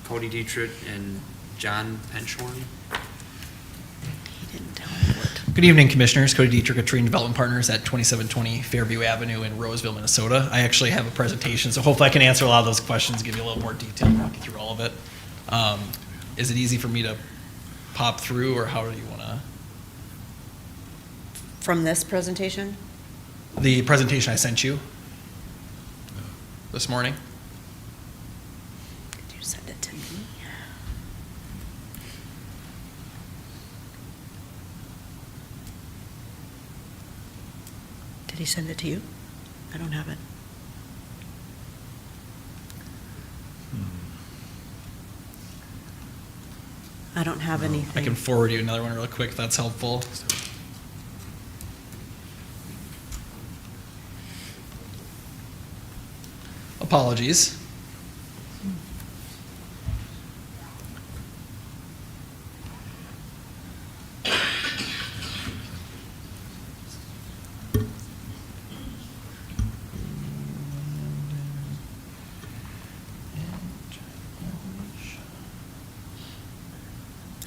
Cody Dietrich and John Penshorn.
He didn't tell me what.
Good evening, Commissioners. Cody Dietrich, of Tree Development Partners at 2720 Fairview Avenue in Roseville, Minnesota. I actually have a presentation, so hopefully I can answer a lot of those questions, give you a little more detail, walk you through all of it. Is it easy for me to pop through, or how do you want to?
From this presentation?
The presentation I sent you?
this morning.
Did you send it to me? Did he send it to you? I don't have it. I don't have anything.
I can forward you another one real quick if that's helpful. Apologies.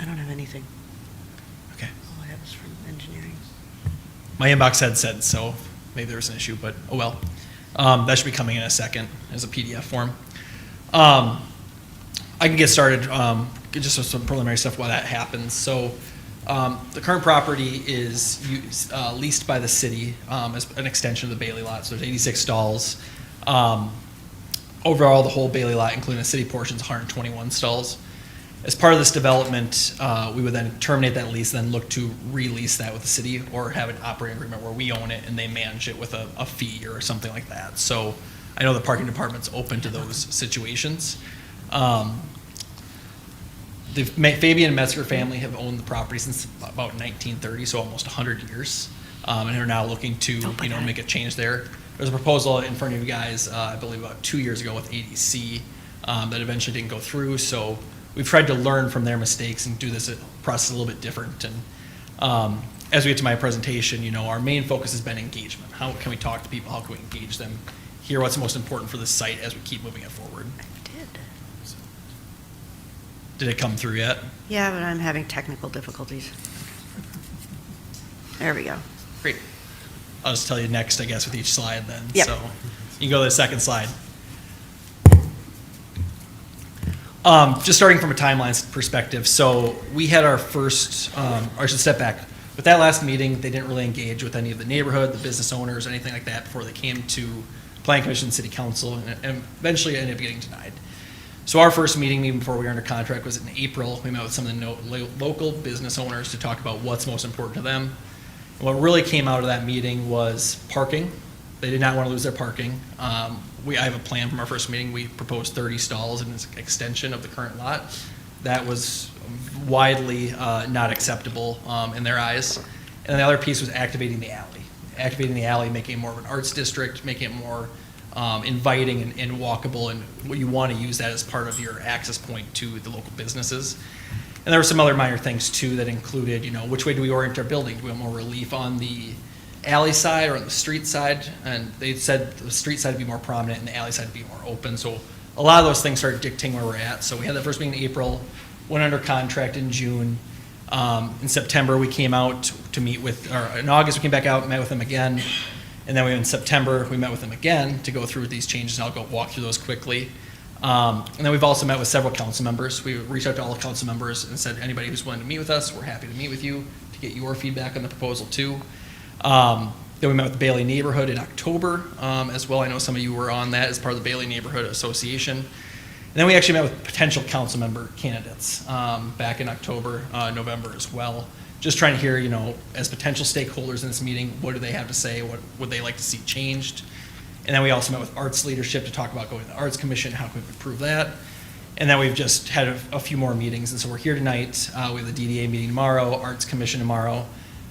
I don't have anything.
Okay.
All I have is from engineering.
My inbox had said so. Maybe there was an issue, but oh well. That should be coming in a second as a PDF form. I can get started just with some preliminary stuff while that happens. So the current property is leased by the city as an extension of the Bailey lot. So there's 86 stalls. Overall, the whole Bailey lot, including the city portion, is 121 stalls. As part of this development, we would then terminate that lease, then look to release that with the city or have an operating agreement where we own it and they manage it with a fee or something like that. So I know the parking department's open to those situations. The Fabian and Metzger family have owned the property since about 1930, so almost 100 years, and are now looking to make a change there. There's a proposal in front of you guys, I believe about 2 years ago with ADC that eventually didn't go through. So we've tried to learn from their mistakes and do this process a little bit different. And as we get to my presentation, our main focus has been engagement. How can we talk to people? How can we engage them? Hear what's most important for the site as we keep moving it forward.
I did.
Did it come through yet?
Yeah, but I'm having technical difficulties. There we go.
Great. I'll just tell you next, I guess, with each slide then.
Yep.
So you can go to the second slide. Just starting from a timeline perspective. So we had our first, or I should step back. With that last meeting, they didn't really engage with any of the neighborhood, the business owners, anything like that before they came to Planning Commission, City Council, and eventually ended up getting denied. So our first meeting, even before we were under contract, was in April. We met with some of the local business owners to talk about what's most important to them. And what really came out of that meeting was parking. They did not want to lose their parking. I have a plan from our first meeting. We proposed 30 stalls in this extension of the current lot. That was widely not acceptable in their eyes. And the other piece was activating the alley. Activating the alley, making it more of an arts district, making it more inviting and walkable, and you want to use that as part of your access point to the local businesses. And there were some other minor things too that included, which way do we orient our building? Do we want more relief on the alley side or on the street side? And they said the street side would be more prominent and the alley side would be more open. So a lot of those things started dictating where we're at. So we had that first meeting in April, went under contract in June. In September, we came out to meet with, or in August, we came back out and met with them again. And then in September, we met with them again to go through these changes, and I'll go walk through those quickly. And then we've also met with several council members. We reached out to all the council members and said, anybody who's willing to meet with us, we're happy to meet with you to get your feedback on the proposal too. Then we met with the Bailey neighborhood in October as well. I know some of you were on that as part of the Bailey Neighborhood Association. And then we actually met with potential council member candidates back in October, November as well. Just trying to hear, as potential stakeholders in this meeting, what do they have to say? What would they like to see changed? And then we also met with arts leadership to talk about going to the Arts Commission, how can we improve that? And then we've just had a few more meetings. And so we're here tonight. We have the DDA meeting tomorrow, Arts Commission tomorrow.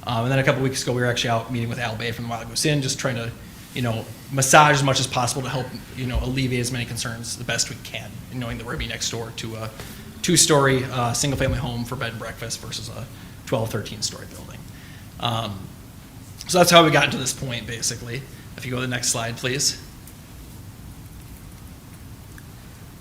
And then a couple weeks ago, we were actually out meeting with Al Bay from the Wild Goose Inn, just trying to, massage as much as possible to help, alleviate as many concerns the best we can, knowing that we're going to be next door to a 2-story single-family home for bed and breakfast versus a 12, 13-story building. So that's how we got to this point, basically. If you go to the next slide, please.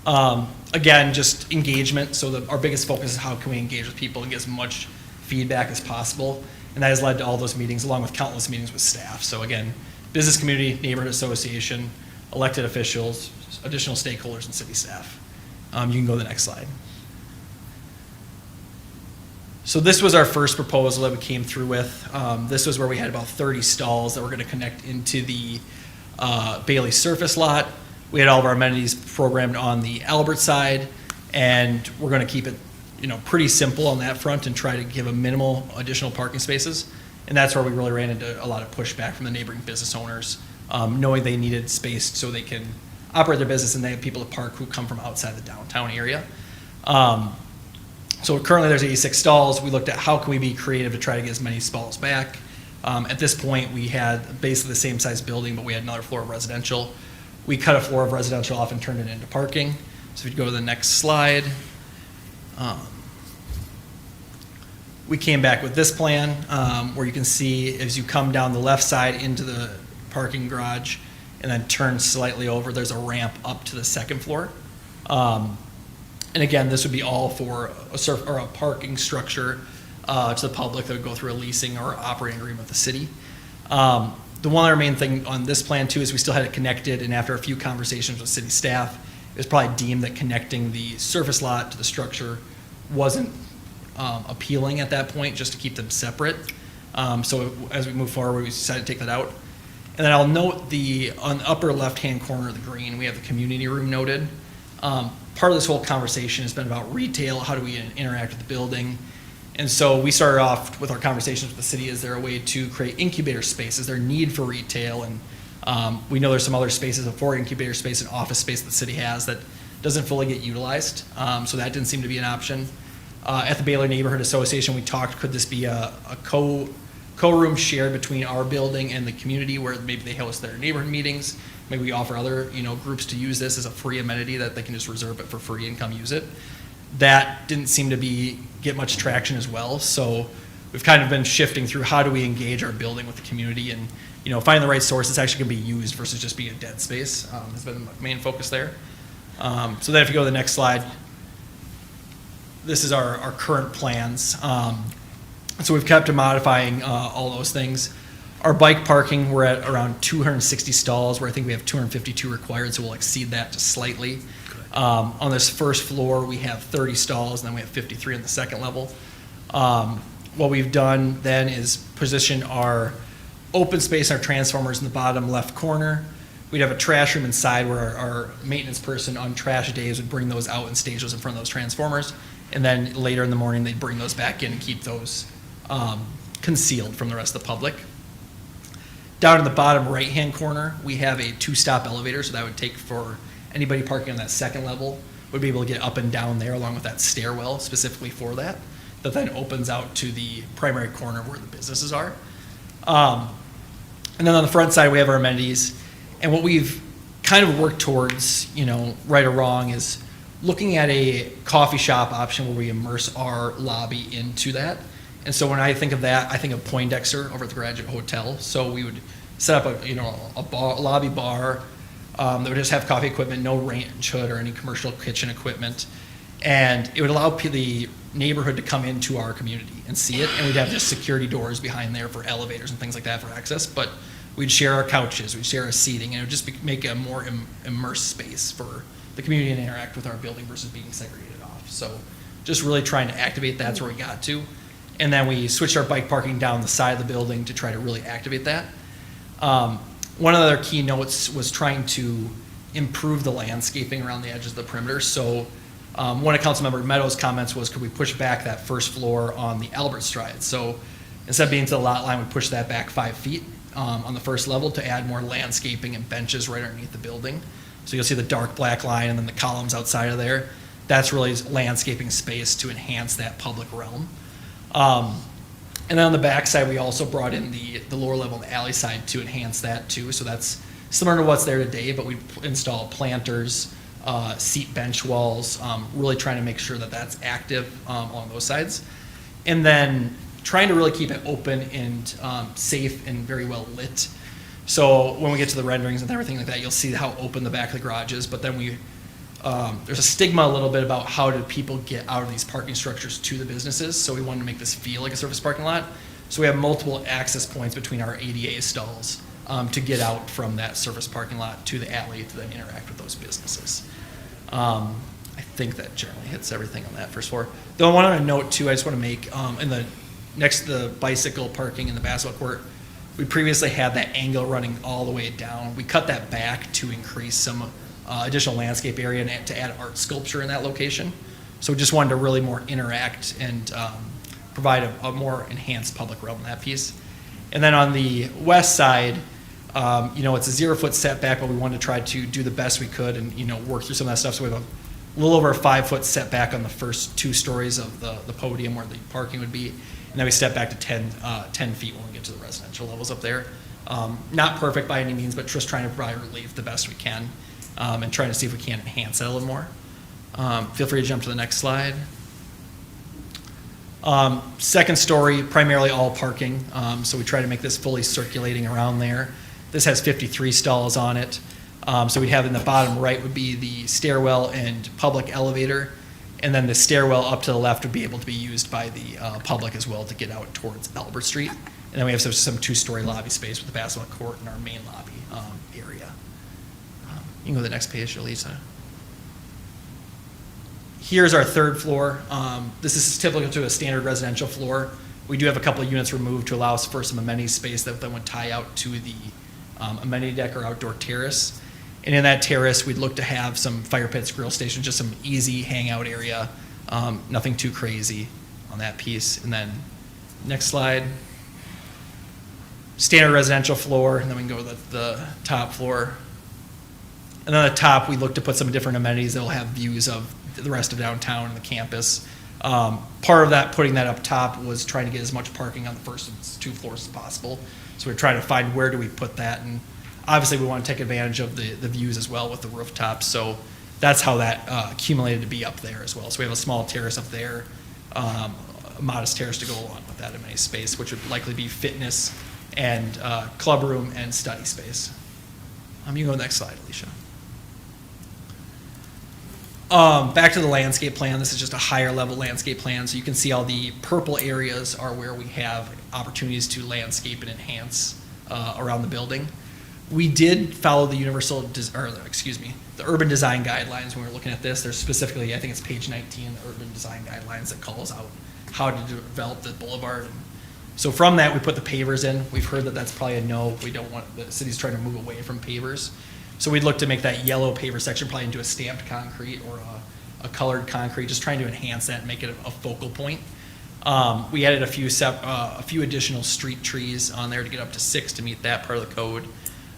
Again, just engagement. So our biggest focus is how can we engage with people and get as much feedback as possible. And that has led to all those meetings, along with countless meetings with staff. So again, business community, neighborhood association, elected officials, additional stakeholders, and city staff. You can go to the next slide. So this was our first proposal that we came through with. This was where we had about 30 stalls that were going to connect into the Bailey surface lot. We had all of our amenities programmed on the Albert side, and we're going to keep it, pretty simple on that front and try to give a minimal additional parking spaces. And that's where we really ran into a lot of pushback from the neighboring business owners, knowing they needed space so they can operate their business and they have people to park who come from outside the downtown area. So currently there's 86 stalls. We looked at how can we be creative to try to get as many stalls back. At this point, we had basically the same size building, but we had another floor of residential. We cut a floor of residential off and turned it into parking. So if you go to the next slide, we came back with this plan where you can see as you come down the left side into the parking garage and then turn slightly over, there's a ramp up to the second floor. And again, this would be all for a parking structure to the public that would go through a leasing or operating agreement with the city. The one other main thing on this plan too is we still had it connected, and after a few conversations with city staff, it was probably deemed that connecting the surface lot to the structure wasn't appealing at that point, just to keep them separate. So as we move forward, we decided to take that out. And then I'll note on the upper left-hand corner of the green, we have the community room noted. Part of this whole conversation has been about retail. How do we interact with the building? And so we started off with our conversations with the city. Is there a way to create incubator space? Is there a need for retail? And we know there's some other spaces for incubator space and office space that the city has that doesn't fully get utilized. So that didn't seem to be an option. At the Baylor Neighborhood Association, we talked, could this be a co-room shared between our building and the community where maybe they host their neighborhood meetings? Maybe we offer other groups to use this as a free amenity that they can just reserve it for free and come use it. That didn't seem to get much traction as well. So we've kind of been shifting through how do we engage our building with the community and finding the right source that's actually going to be used versus just being a dead space has been the main focus there. So then if you go to the next slide, this is our current plans. So we've kept modifying all those things. Our bike parking, we're at around 260 stalls, where I think we have 252 required, so we'll exceed that just slightly. On this first floor, we have 30 stalls, and then we have 53 on the second level. What we've done then is position our open space, our transformers in the bottom left corner. We'd have a trash room inside where our maintenance person on trash days would bring those out and stage those in front of those transformers. And then later in the morning, they'd bring those back in and keep those concealed from the rest of the public. Down in the bottom right-hand corner, we have a 2-stop elevator, so that would take for anybody parking on that second level would be able to get up and down there along with that stairwell specifically for that then opens out to the primary corner where the businesses are. And then on the front side, we have our amenities. And what we've kind of worked towards, right or wrong, is looking at a coffee shop option where we immerse our lobby into that. And so when I think of that, I think of Poindexter over at the Graduate Hotel. So we would set up a lobby bar that would just have coffee equipment, no range hood or any commercial kitchen equipment. And it would allow the neighborhood to come into our community and see it. And we'd have just security doors behind there for elevators and things like that for access. But we'd share our couches, we'd share our seating, and it would just make a more immersed space for the community to interact with our building versus being segregated off. So just really trying to activate that's where we got to. And then we switched our bike parking down the side of the building to try to really activate that. One of the other key notes was trying to improve the landscaping around the edges of the perimeter. So one of Councilmember Meadows' comments was, could we push back that first floor on the Albert Stride? So instead of being to the lot line, we pushed that back 5 feet on the first level to add more landscaping and benches right underneath the building. So you'll see the dark black line and then the columns outside of there. That's really landscaping space to enhance that public realm. And then on the back side, we also brought in the lower level and the alley side to enhance that too. So that's similar to what's there today, but we install planters, seat bench walls, really trying to make sure that that's active along those sides. And then trying to really keep it open and safe and very well lit. So when we get to the renderings and everything like that, you'll see how open the back of the garage is, but then there's a stigma a little bit about how do people get out of these parking structures to the businesses. So we wanted to make this feel like a surface parking lot. So we have multiple access points between our ADA stalls to get out from that surface parking lot to the alley to then interact with those businesses. I think that generally hits everything on that first floor. Though I want to note too, I just want to make in the next to the bicycle parking in the basketball court, we previously had that angle running all the way down. We cut that back to increase some additional landscape area and to add art sculpture in that location. So we just wanted to really more interact and provide a more enhanced public realm in that piece. And then on the west side, it's a 0-foot setback, but we wanted to try to do the best we could and, work through some of that stuff. So we have a little over a 5-foot setback on the first 2 stories of the podium where the parking would be. And then we step back to 10 feet when we get to the residential levels up there. Not perfect by any means, but just trying to provide relief the best we can and trying to see if we can enhance that a little more. Feel free to jump to the next slide. Second story, primarily all parking. So we try to make this fully circulating around there. This has 53 stalls on it. So we'd have in the bottom right would be the stairwell and public elevator. And then the stairwell up to the left would be able to be used by the public as well to get out towards Albert Street. And then we have some 2-story lobby space with the basketball court and our main lobby area. You can go to the next page, Elisa. Here's our third floor. This is typical to a standard residential floor. We do have a couple of units removed to allow us for some amenity space that would tie out to the amenity deck or outdoor terrace. And in that terrace, we'd look to have some fire pits, grill stations, just some easy hangout area, nothing too crazy on that piece. And then next slide. Standard residential floor, and then we can go to the top floor. And then at the top, we look to put some different amenities that will have views of the rest of downtown and the campus. Part of that, putting that up top, was trying to get as much parking on the first 2 floors as possible. So we're trying to find where do we put that, and obviously we want to take advantage of the views as well with the rooftops. So that's how that accumulated to be up there as well. So we have a small terrace up there, a modest terrace to go along with that amenity space, which would likely be fitness and club room and study space. You can go to the next slide, Alicia. Back to the landscape plan. This is just a higher level landscape plan. So you can see all the purple areas are where we have opportunities to landscape and enhance around the building. We did follow the the urban design guidelines when we were looking at this. There's specifically, I think it's page 19, the urban design guidelines that calls out how to develop the boulevard. So from that, we put the pavers in. We've heard that that's probably a no. We don't want, the city's trying to move away from pavers. So we'd look to make that yellow paver section probably into a stamped concrete or a colored concrete, just trying to enhance that and make it a focal point. We added a few additional street trees on there to get up to 6 to meet that part of the code.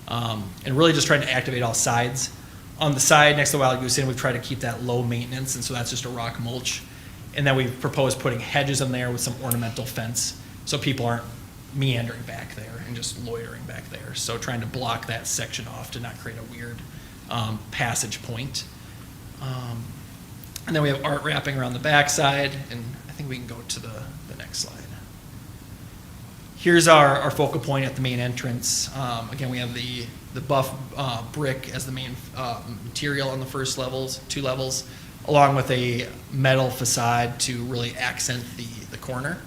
And really just trying to activate all sides. On the side next to the Wild Goose Inn, we've tried to keep that low maintenance, and so that's just a rock mulch. And then we've proposed putting hedges in there with some ornamental fence so people aren't meandering back there and just loitering back there. So trying to block that section off to not create a weird passage point. And then we have art wrapping around the backside, and I think we can go to the next slide. Here's our focal point at the main entrance. Again, we have the buff brick as the main material on the first 2 levels, along with a metal facade to really accent the corner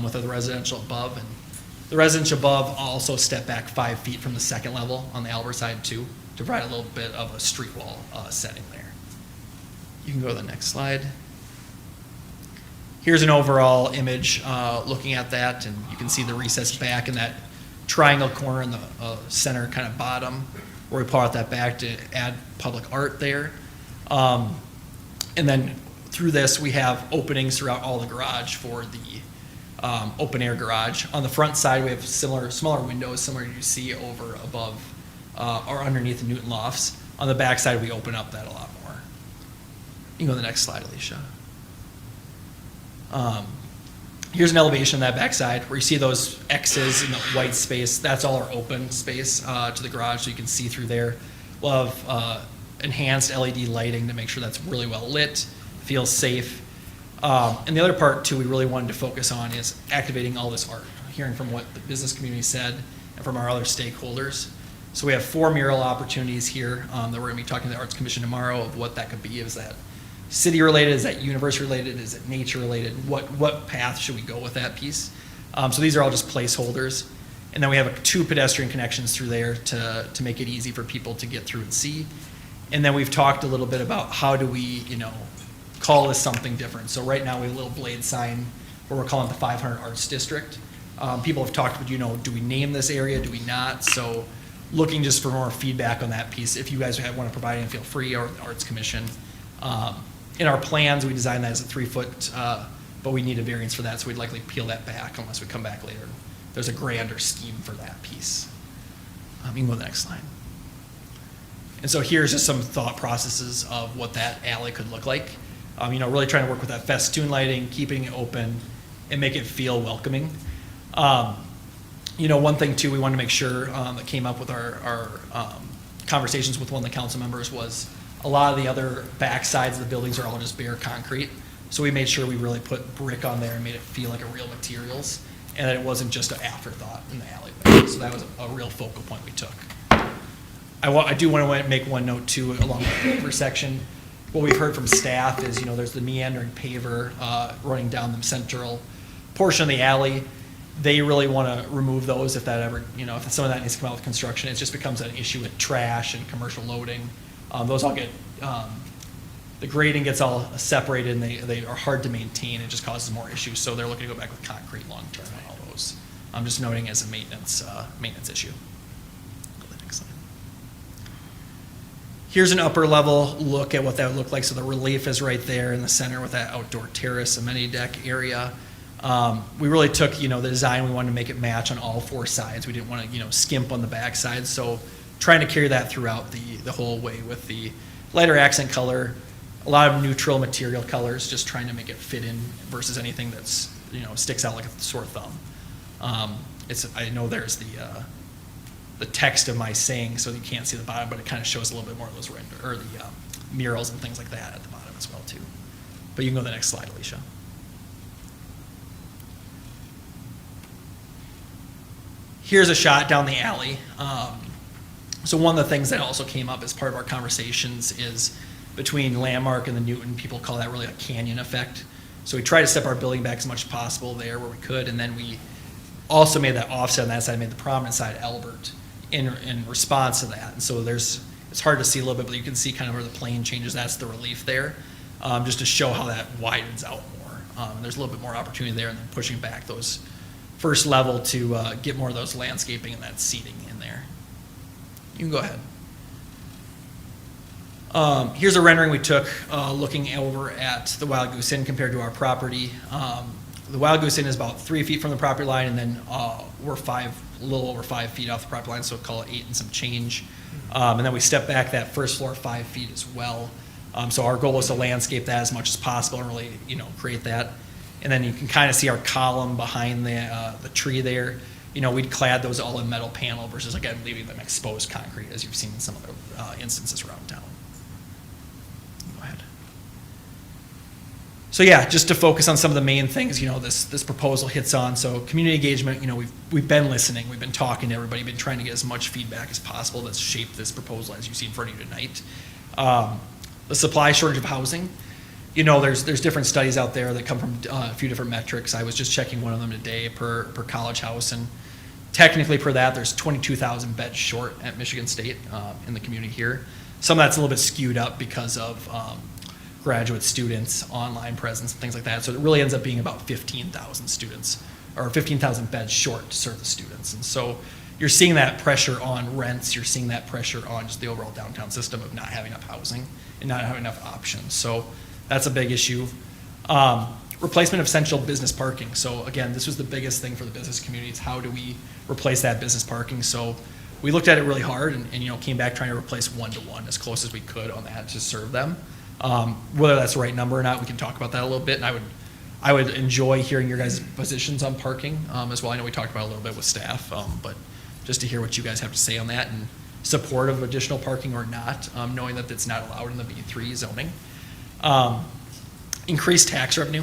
with the residential above. And the residential above also step back 5 feet from the second level on the Albert side too, to provide a little bit of a street wall setting there. You can go to the next slide. Here's an overall image looking at that, and you can see the recessed back in that triangle corner in the center kind of bottom, where we pull out that back to add public art there. And then through this, we have openings throughout all the garage for the open air garage. On the front side, we have smaller windows, similar to you see over above or underneath the Newton lofts. On the back side, we open up that a lot more. You can go to the next slide, Alicia. Here's an elevation of that backside where you see those X's in the white space. That's all our open space to the garage, so you can see through there. We'll have enhanced LED lighting to make sure that's really well lit, feels safe. And the other part, too, we really wanted to focus on is activating all this art, hearing from what the business community said and from our other stakeholders. So we have 4 mural opportunities here that we're going to be talking to the Arts Commission tomorrow of what that could be. Is that city related? Is that university related? Is it nature related? What path should we go with that piece? So these are all just placeholders. And then we have 2 pedestrian connections through there to make it easy for people to get through and see. And then we've talked a little bit about how do we, call this something different. So right now we have a little blade sign where we're calling it the 500 Arts District. People have talked about, do we name this area? Do we not? So looking just for more feedback on that piece. If you guys want to provide any, feel free, or the Arts Commission. In our plans, we designed that as a 3-foot, but we need a variance for that, so we'd likely peel that back unless we come back later. There's a grander scheme for that piece. You can go to the next slide. And so here's just some thought processes of what that alley could look like. Really trying to work with that festoon lighting, keeping it open, and make it feel welcoming. One thing too, we wanted to make sure that came up with our conversations with one of the council members was a lot of the other back sides of the buildings are all just bare concrete. So we made sure we really put brick on there and made it feel like a real materials, and that it wasn't just an afterthought in the alleyway. So that was a real focal point we took. I do want to make one note too along the paver section. What we've heard from staff is, there's the meandering paver running down the central portion of the alley. They really want to remove those if that ever, if some of that needs to come out with construction. It just becomes an issue with trash and commercial loading. Those all get, the grading gets all separated, and they are hard to maintain. It just causes more issues. So they're looking to go back with concrete long term on all those. I'm just noting as a maintenance issue. Go to the next slide. Here's an upper level look at what that would look like. So the relief is right there in the center with that outdoor terrace amenity deck area. We really took, the design, we wanted to make it match on all 4 sides. We didn't want to, skimp on the back side. So trying to carry that throughout the whole way with the lighter accent color, a lot of neutral material colors, just trying to make it fit in versus anything that's, sticks out like a sore thumb. I know there's the text of my saying, so you can't see the bottom, but it kind of shows a little bit more of those the murals and things like that at the bottom as well too. But you can go to the next slide, Alicia. Here's a shot down the alley. So one of the things that also came up as part of our conversations is between Landmark and the Newton, people call that really a canyon effect. So we try to step our building back as much as possible there where we could, and then we also made that offset on that side, made the prominent side Albert in response to that. And so it's hard to see a little bit, but you can see kind of where the plane changes. That's the relief there, just to show how that widens out more. There's a little bit more opportunity there, and then pushing back those first level to get more of those landscaping and that seating in there. You can go ahead. Here's a rendering we took looking over at the Wild Goose Inn compared to our property. The Wild Goose Inn is about 3 feet from the property line, and then we're a little over 5 feet off the property line, so call it 8 and some change. And then we step back that first floor 5 feet as well. So our goal is to landscape that as much as possible and really, create that. And then you can kind of see our column behind the tree there. We'd clad those all in metal panel versus, again, leaving them exposed concrete, as you've seen in some other instances around town. Go ahead. So yeah, just to focus on some of the main things, this proposal hits on. So community engagement, we've been listening, we've been talking to everybody, been trying to get as much feedback as possible that's shaped this proposal as you see in front of you tonight. The supply shortage of housing. There's different studies out there that come from a few different metrics. I was just checking one of them today per college house, and technically per that, there's 22,000 beds short at Michigan State in the community here. Some of that's a little bit skewed up because of graduate students, online presence, and things like that. So it really ends up being about 15,000 students, or 15,000 beds short to serve the students. And so you're seeing that pressure on rents, you're seeing that pressure on just the overall downtown system of not having enough housing and not having enough options. So that's a big issue. Replacement of essential business parking. So again, this was the biggest thing for the business community is how do we replace that business parking? So we looked at it really hard and came back trying to replace 1-to-1 as close as we could on that to serve them. Whether that's the right number or not, we can talk about that a little bit. And I would enjoy hearing your guys' positions on parking as well. I know we talked about it a little bit with staff, but just to hear what you guys have to say on that and support of additional parking or not, knowing that it's not allowed in the B3 zoning. Increased tax revenue.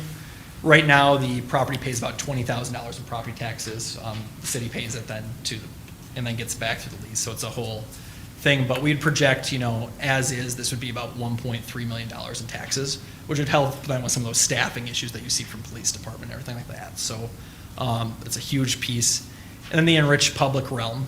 Right now, the property pays about $20,000 in property taxes. The city pays it then and then gets back through the lease. So it's a whole thing. But we'd project, as is, this would be about $1.3 million in taxes, which would help then with some of those staffing issues that you see from police department and everything like that. So it's a huge piece. And then the enriched public realm.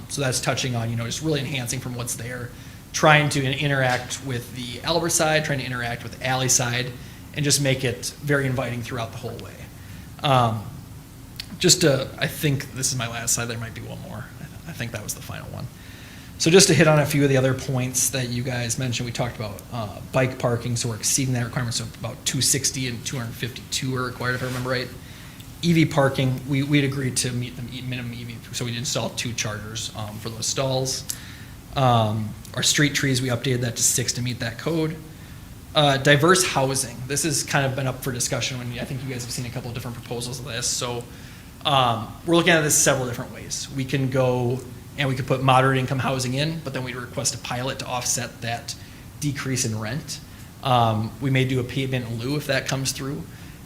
So that's touching on, just really enhancing from what's there, trying to interact with the Albert side, trying to interact with the alley side, and just make it very inviting throughout the whole way. I think this is my last slide. There might be one more. I think that was the final one. So just to hit on a few of the other points that you guys mentioned, we talked about bike parking, so we're exceeding that requirement, so about 260 and 252 are required, if I remember right. EV parking, we'd agreed to meet the minimum EV, so we'd install 2 chargers for those stalls. Our street trees, we updated that to 6 to meet that code. Diverse housing, this has kind of been up for discussion when I think you guys have seen a couple of different proposals of this. So we're looking at this several different ways. We can go and we could put moderate income housing in, but then we'd request a pilot to offset that decrease in rent. We may do a payment in lieu if that comes through.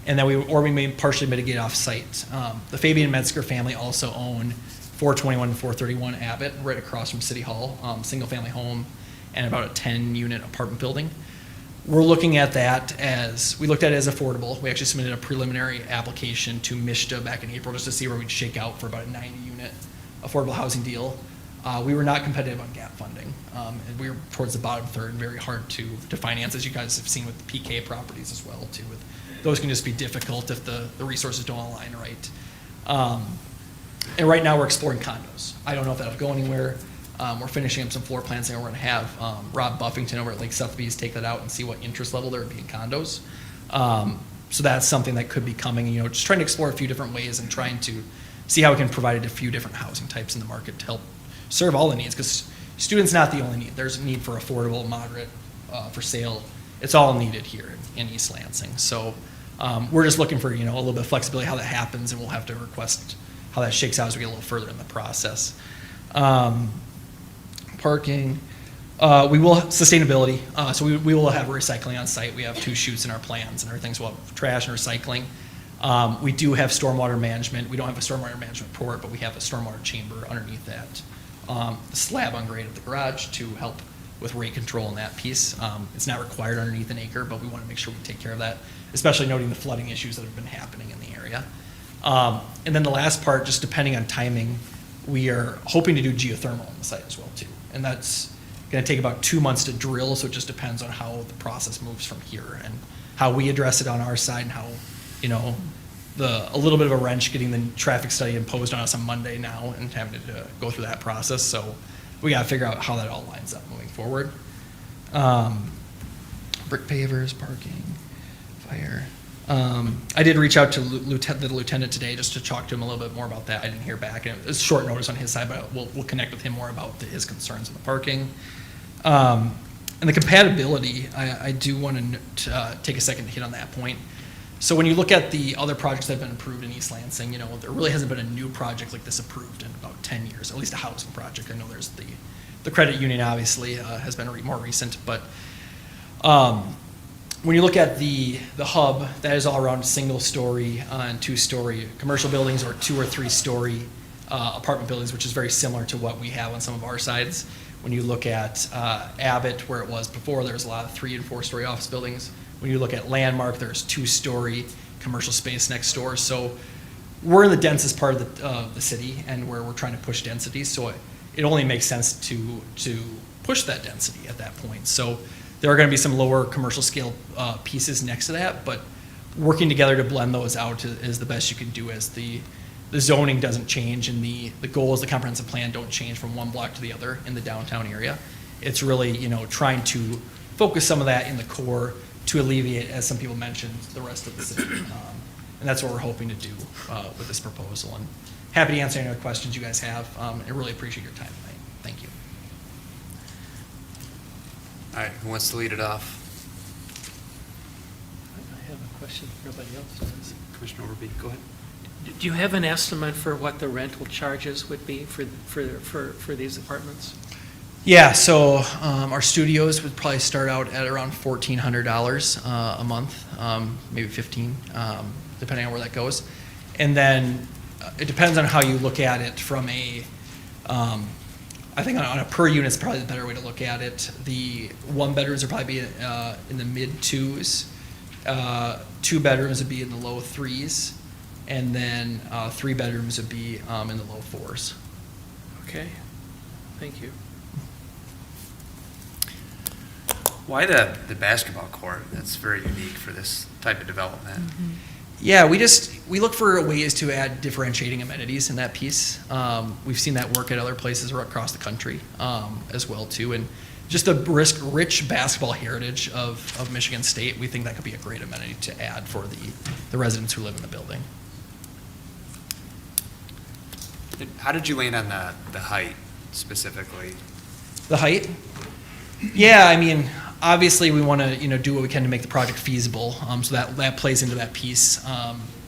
And then we may partially mitigate off-site. The Fabian and Metzger family also own 421 and 431 Abbott, right across from City Hall, single-family home and about a 10-unit apartment building. We're looking at that we looked at it as affordable. We actually submitted a preliminary application to MISHDA back in April just to see where we'd shake out for about a 90-unit affordable housing deal. We were not competitive on gap funding. And we were towards the bottom third and very hard to finance, as you guys have seen with the PK properties as well, too. Those can just be difficult if the resources don't align right. And right now we're exploring condos. I don't know if that'll go anywhere. We're finishing up some floor plans, and we're going to have Rob Buffington over at Lake Sotheby's take that out and see what interest level there would be in condos. So that's something that could be coming. Just trying to explore a few different ways and trying to see how we can provide a few different housing types in the market to help serve all the needs. Because students not the only need. There's a need for affordable, moderate, for sale. It's all needed here in East Lansing. So we're just looking for a little bit of flexibility how that happens, and we'll have to request how that shakes out as we get a little further in the process. Parking, we will sustainability. So we will have recycling on site. We have 2 chutes in our plans and everything. So we'll have trash and recycling. We do have stormwater management. We don't have a stormwater management port, but we have a stormwater chamber underneath that. The slab on grade of the garage to help with rate control in that piece. It's not required underneath an acre, but we want to make sure we take care of that, especially noting the flooding issues that have been happening in the area. And then the last part, just depending on timing, we are hoping to do geothermal on the site as well too. And that's going to take about 2 months to drill, so it just depends on how the process moves from here and how we address it on our side and how, a little bit of a wrench getting the traffic study imposed on us on Monday now and having to go through that process. So we got to figure out how that all lines up moving forward. Brick pavers, parking, fire. I did reach out to the lieutenant today just to talk to him a little bit more about that. I didn't hear back. And it was short notice on his side, but we'll connect with him more about his concerns in the parking. And the compatibility, I do want to take a second to hit on that point. So when you look at the other projects that have been approved in East Lansing, there really hasn't been a new project like this approved in about 10 years, at least a housing project. I know there's the credit union obviously has been more recent, but when you look at the hub, that is all around single-story and 2-story commercial buildings or 2 or 3-story apartment buildings, which is very similar to what we have on some of our sides. When you look at Abbott, where it was before, there's a lot of 3- and 4-story office buildings. When you look at Landmark, there's 2-story commercial space next door. So we're in the densest part of the city, and where we're trying to push density. So it only makes sense to push that density at that point. So there are going to be some lower commercial scale pieces next to that, but working together to blend those out is the best you can do as the zoning doesn't change and the goals, the comprehensive plan don't change from one block to the other in the downtown area. It's really, trying to focus some of that in the core to alleviate, as some people mentioned, the rest of the city. And that's what we're hoping to do with this proposal. And happy to answer any other questions you guys have. I really appreciate your time tonight. Thank you.
All right, who wants to lead it off?
I have a question if nobody else does.
Commissioner Overbey, go ahead.
Do you have an estimate for what the rental charges would be for these apartments?
Yeah, so our studios would probably start out at around $1,400 a month, maybe $1,500, depending on where that goes. And then it depends on how you look at it from a, I think on a per unit is probably the better way to look at it. The 1 bedrooms would probably be in the mid 2s. 2 bedrooms would be in the low 3s. And then 3 bedrooms would be in the low 4s.
Okay, thank you.
Why the basketball court? That's very unique for this type of development.
Yeah, we look for ways to add differentiating amenities in that piece. We've seen that work at other places across the country as well too, and just the rich basketball heritage of Michigan State, we think that could be a great amenity to add for the residents who live in the building.
How did you land on the height specifically?
The height? Yeah, I mean, obviously we want to do what we can to make the project feasible, so that plays into that piece.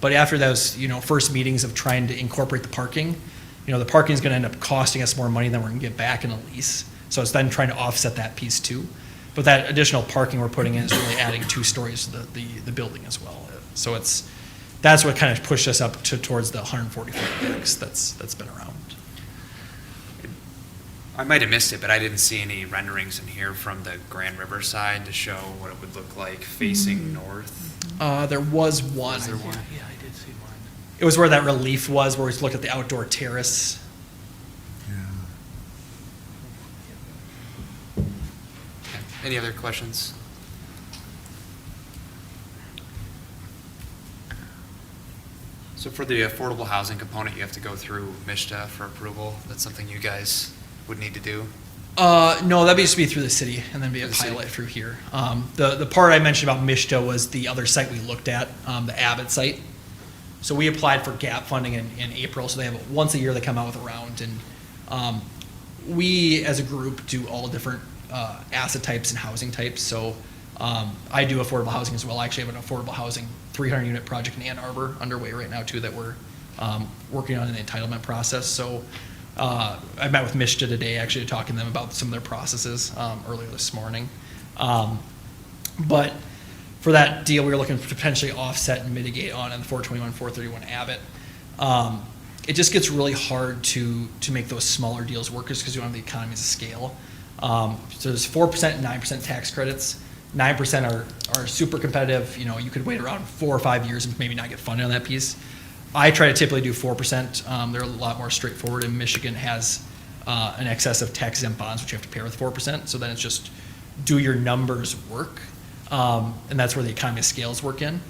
But after those first meetings of trying to incorporate the parking, the parking is going to end up costing us more money than we're going to get back in a lease. So it's then trying to offset that piece too. But that additional parking we're putting in is really adding 2 stories to the building as well. So that's what kind of pushed us up towards the 140-foot max that's been around.
I might have missed it, but I didn't see any renderings in here from the Grand River side to show what it would look like facing north.
There was one.
Was there one?
Yeah, I did see one.
It was where that relief was, where we looked at the outdoor terrace.
Any other questions? So for the affordable housing component, you have to go through MISTA for approval. That's something you guys would need to do?
No, that'd just be through the city and then be a
The city.
pilot through here. The part I mentioned about MISTA was the other site we looked at, the Abbott site. So we applied for gap funding in April, so they have once a year they come out with a round. And we, as a group, do all different asset types and housing types. So I do affordable housing as well. I actually have an affordable housing 300-unit project in Ann Arbor underway right now too that we're working on in the entitlement process. So I met with MISTA today, actually talking to them about some of their processes earlier this morning. But for that deal, we were looking to potentially offset and mitigate on the 421, 431 Abbott. It just gets really hard to make those smaller deals work just because you don't have the economies of scale. So there's 4% and 9% tax credits. 9% are super competitive. You could wait around 4 or 5 years and maybe not get funded on that piece. I try to typically do 4%. They're a lot more straightforward, and Michigan has an excess of tax-exempt bonds, which you have to pair with 4%. So then it's just do your numbers work, and that's where the economy of scales work in.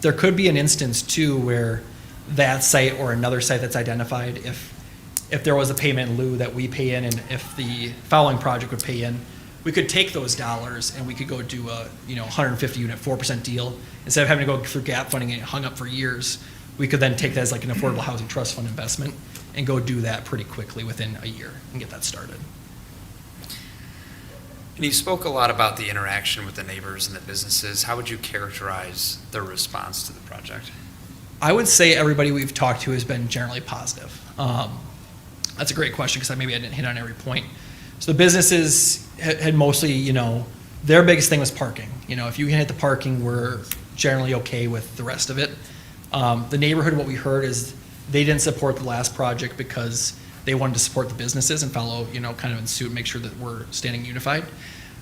There could be an instance too where that site or another site that's identified, if there was a payment in lieu that we pay in, and if the following project would pay in, we could take those dollars and we could go do a 150 unit 4% deal instead of having to go through gap funding and hung up for years. We could then take that as like an affordable housing trust fund investment and go do that pretty quickly within a year and get that started.
And you spoke a lot about the interaction with the neighbors and the businesses. How would you characterize their response to the project?
I would say everybody we've talked to has been generally positive. That's a great question because maybe I didn't hit on every point. So the businesses had mostly, their biggest thing was parking. If you can hit the parking, we're generally okay with the rest of it. The neighborhood, what we heard is they didn't support the last project because they wanted to support the businesses and follow, kind of in suit, make sure that we're standing unified.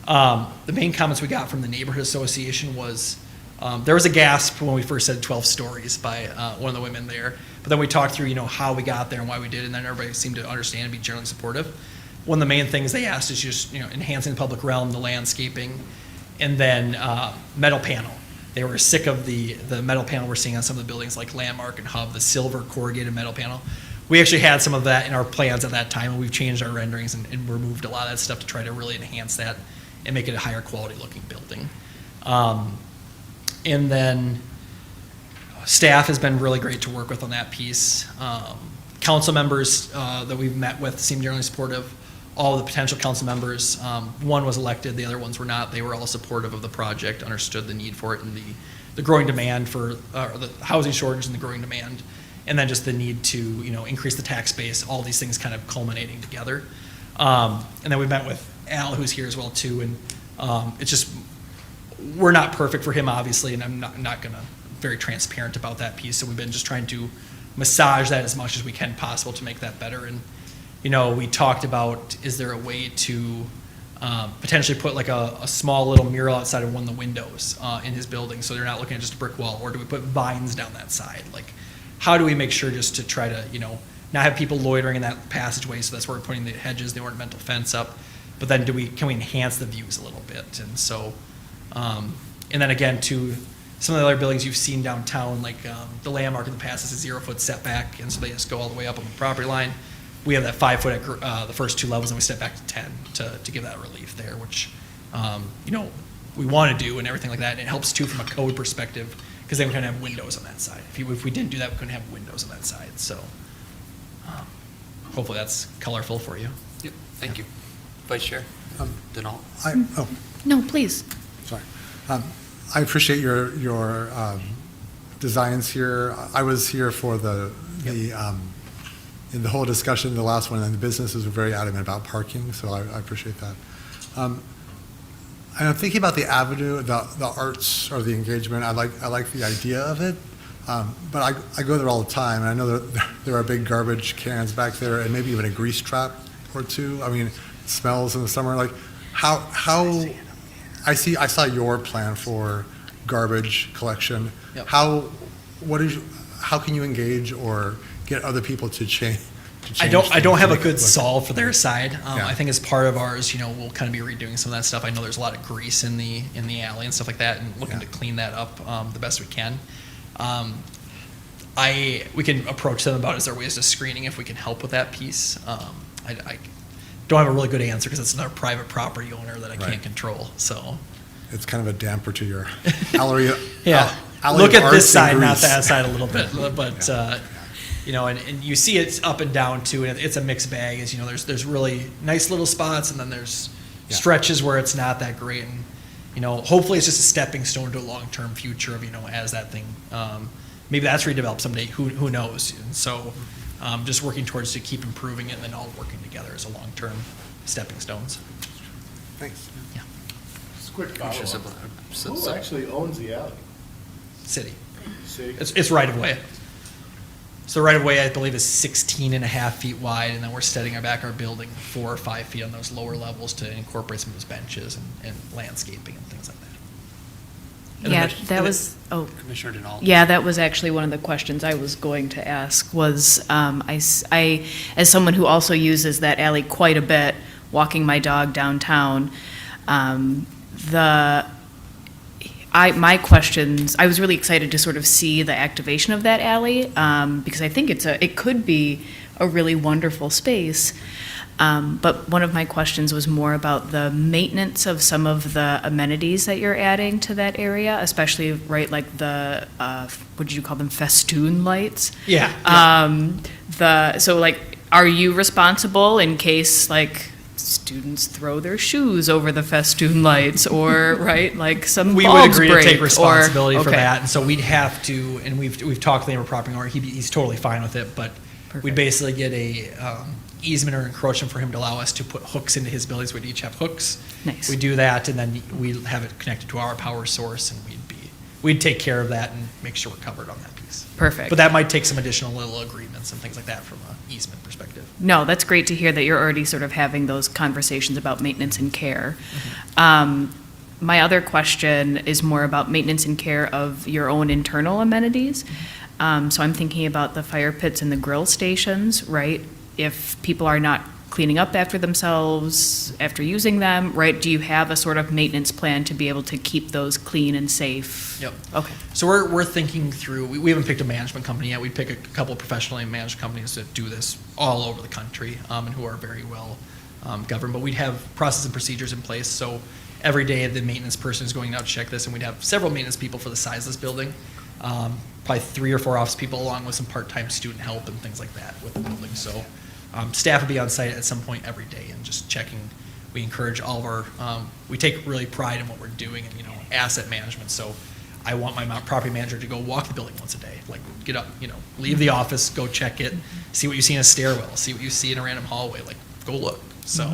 The main comments we got from the neighborhood association was there was a gasp when we first said 12 stories by one of the women there. But then we talked through, how we got there and why we did it, and then everybody seemed to understand and be generally supportive. One of the main things they asked is just, enhancing the public realm, the landscaping, and then metal panel. They were sick of the metal panel we're seeing on some of the buildings like Landmark and Hub, the silver corrugated metal panel. We actually had some of that in our plans at that time, and we've changed our renderings and removed a lot of that stuff to try to really enhance that and make it a higher quality looking building. And then staff has been really great to work with on that piece. Council members that we've met with seem generally supportive. All the potential council members, one was elected, the other ones were not. They were all supportive of the project, understood the need for it and the growing demand for the housing shortage and the growing demand, and then just the need to increase the tax base. All these things kind of culminating together. And then we met with Al, who's here as well too, and it's just we're not perfect for him, obviously, and I'm not gonna very transparent about that piece. So we've been just trying to massage that as much as we can possible to make that better. And we talked about, is there a way to potentially put like a small little mural outside of one of the windows in his building so they're not looking at just a brick wall, or do we put vines down that side? Like, how do we make sure just to try to, not have people loitering in that passageway, so that's where we're putting the hedges, the ornamental fence up, but then can we enhance the views a little bit? And so, and then again, some of the other buildings you've seen downtown, like the Landmark in the past is a 0-foot setback, and so they just go all the way up on the property line. We have that 5 foot at the first 2 levels, and we step back to 10 to give that relief there, which, we want to do and everything like that. And it helps too from a code perspective, because then we couldn't have windows on that side. If we didn't do that, we couldn't have windows on that side. So hopefully that's colorful for you.
Yep, thank you. Vice Chair Denault.
No, please.
Sorry. I appreciate your designs here. I was here for in the whole discussion, the last one, and the businesses were very adamant about parking, so I appreciate that. And I'm thinking about the avenue, the arts or the engagement. I like the idea of it, but I go there all the time, and I know that there are big garbage cans back there, and maybe even a grease trap or two. I mean, it smells in the summer. Like how I saw your plan for garbage collection.
Yep.
How can you engage or get other people to change?
I don't have a good
look.
solve for their side.
Yeah.
I think as part of ours, we'll kind of be redoing some of that stuff. I know there's a lot of grease in the alley and stuff like that, and looking to clean that up the best we can. We can approach them about, is there ways to screening if we can help with that piece. I don't have a really good answer because it's another private property owner that I can't control. So
it's kind of a damper to your alley. Alley
look
of
at this
arts
side,
and
not
grease.
that side a little bit, but. And you see it's up and down too, and it's a mixed bag. There's really nice little spots, and then there's stretches where it's not that great. And hopefully it's just a stepping stone to a long-term future of as that thing maybe that's redeveloped someday. Who knows? And so just working towards to keep improving it, and then all working together as a long-term stepping stones.
Thanks.
Yeah.
Just a quick follow-up. Who actually owns the alley?
City.
City?
It's right of way. So the right-of-way, I believe, is 16.5 feet wide, and then we're setting back our building 4 or 5 feet on those lower levels to incorporate some of those benches and landscaping and things like that. And
Yeah,
then
that was,
Commissioner Denault.
Yeah, that was actually one of the questions I was going to ask was, I, as someone who also uses that alley quite a bit, walking my dog downtown, my questions, I was really excited to sort of see the activation of that alley, because I think it could be a really wonderful space. But one of my questions was more about the maintenance of some of the amenities that you're adding to that area, especially, right, like the, what did you call them, festoon lights?
Yeah.
So like, are you responsible in case like students throw their shoes over the festoon lights, or right, like some
we
bulbs
would agree
break,
to take responsibility for
okay.
that, and so we'd have to, and we've talked to the neighbor property owner. He's totally fine with it, but we'd basically get a easement or encroachment for him to allow us to put hooks into his buildings. We'd each have hooks.
Nice.
We do that, and then we have it connected to our power source, and we'd take care of that and make sure we're covered on that piece.
Perfect.
But that might take some additional little agreements and things like that from an easement perspective.
No, that's great to hear that you're already sort of having those conversations about maintenance and care. My other question is more about maintenance and care of your own internal amenities. So I'm thinking about the fire pits and the grill stations, right? If people are not cleaning up after themselves after using them, right? Do you have a sort of maintenance plan to be able to keep those clean and safe?
Yep.
Okay.
So we're thinking through, we haven't picked a management company yet. We'd pick a couple of professionally managed companies that do this all over the country, and who are very well governed. But we'd have process and procedures in place. So every day the maintenance person is going out to check this, and we'd have several maintenance people for the size of this building. Probably 3 or 4 office people along with some part-time student help and things like that with the building. So staff would be on site at some point every day and just checking. We encourage all of our, we take really pride in what we're doing and, asset management. So I want my property manager to go walk the building once a day, like get up, leave the office, go check it, see what you see in a stairwell, see what you see in a random hallway, like go look. So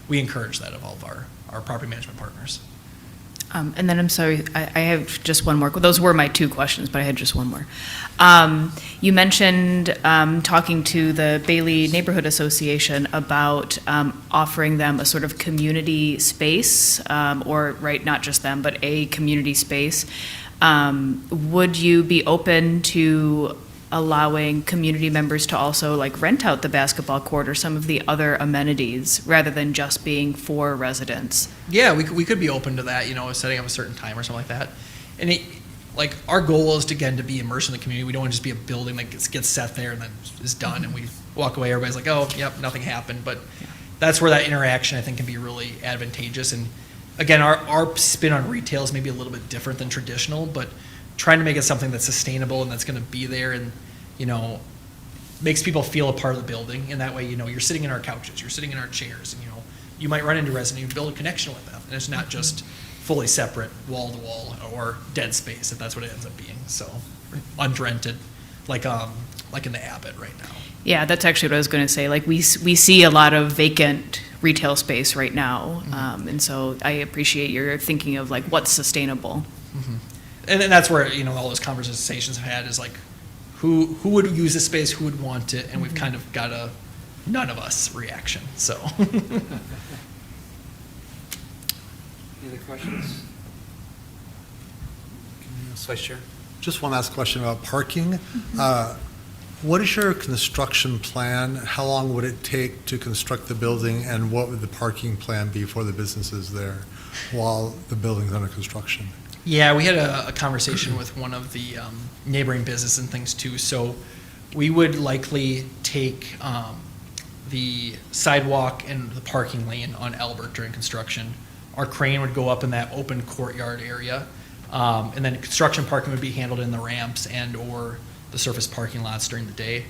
we encourage that of all of our property management partners.
And then I'm sorry, I have just one more. Those were my 2 questions, but I had just one more. You mentioned talking to the Bailey Neighborhood Association about offering them a sort of community space, or right, not just them, but a community space. Would you be open to allowing community members to also like rent out the basketball court or some of the other amenities rather than just being for residents?
Yeah, we could be open to that, setting up a certain time or something like that. And like, our goal is to, again, to be immersed in the community. We don't want to just be a building that gets set there and then is done, and we walk away, everybody's like, oh, yep, nothing happened. But that's where that interaction, I think, can be really advantageous. And again, our spin on retail is maybe a little bit different than traditional, but trying to make it something that's sustainable and that's going to be there and, you know, makes people feel a part of the building. And that way, you know, you're sitting in our couches, you're sitting in our chairs, and, you know, you might run into residents, you build a connection with them. And it's not just fully separate, wall to wall, or dead space, if that's what it ends up being. So, unrented, like in the Abbott right now.
Yeah, that's actually what I was going to say. Like, we see a lot of vacant retail space right now. And so I appreciate your thinking of, like, what's sustainable.
And then that's where, you know, all those conversations I've had is like, who would use this space, who would want it, and we've kind of got a none of us reaction, so.
Any other questions? Vice Chair?
Just one last question about parking. What is your construction plan? How long would it take to construct the building, and what would the parking plan be for the businesses there while the building's under construction?
Yeah, we had a conversation with one of the neighboring businesses and things too. So we would likely take the sidewalk and the parking lane on Albert during construction. Our crane would go up in that open courtyard area. And then construction parking would be handled in the ramps and or the surface parking lots during the day.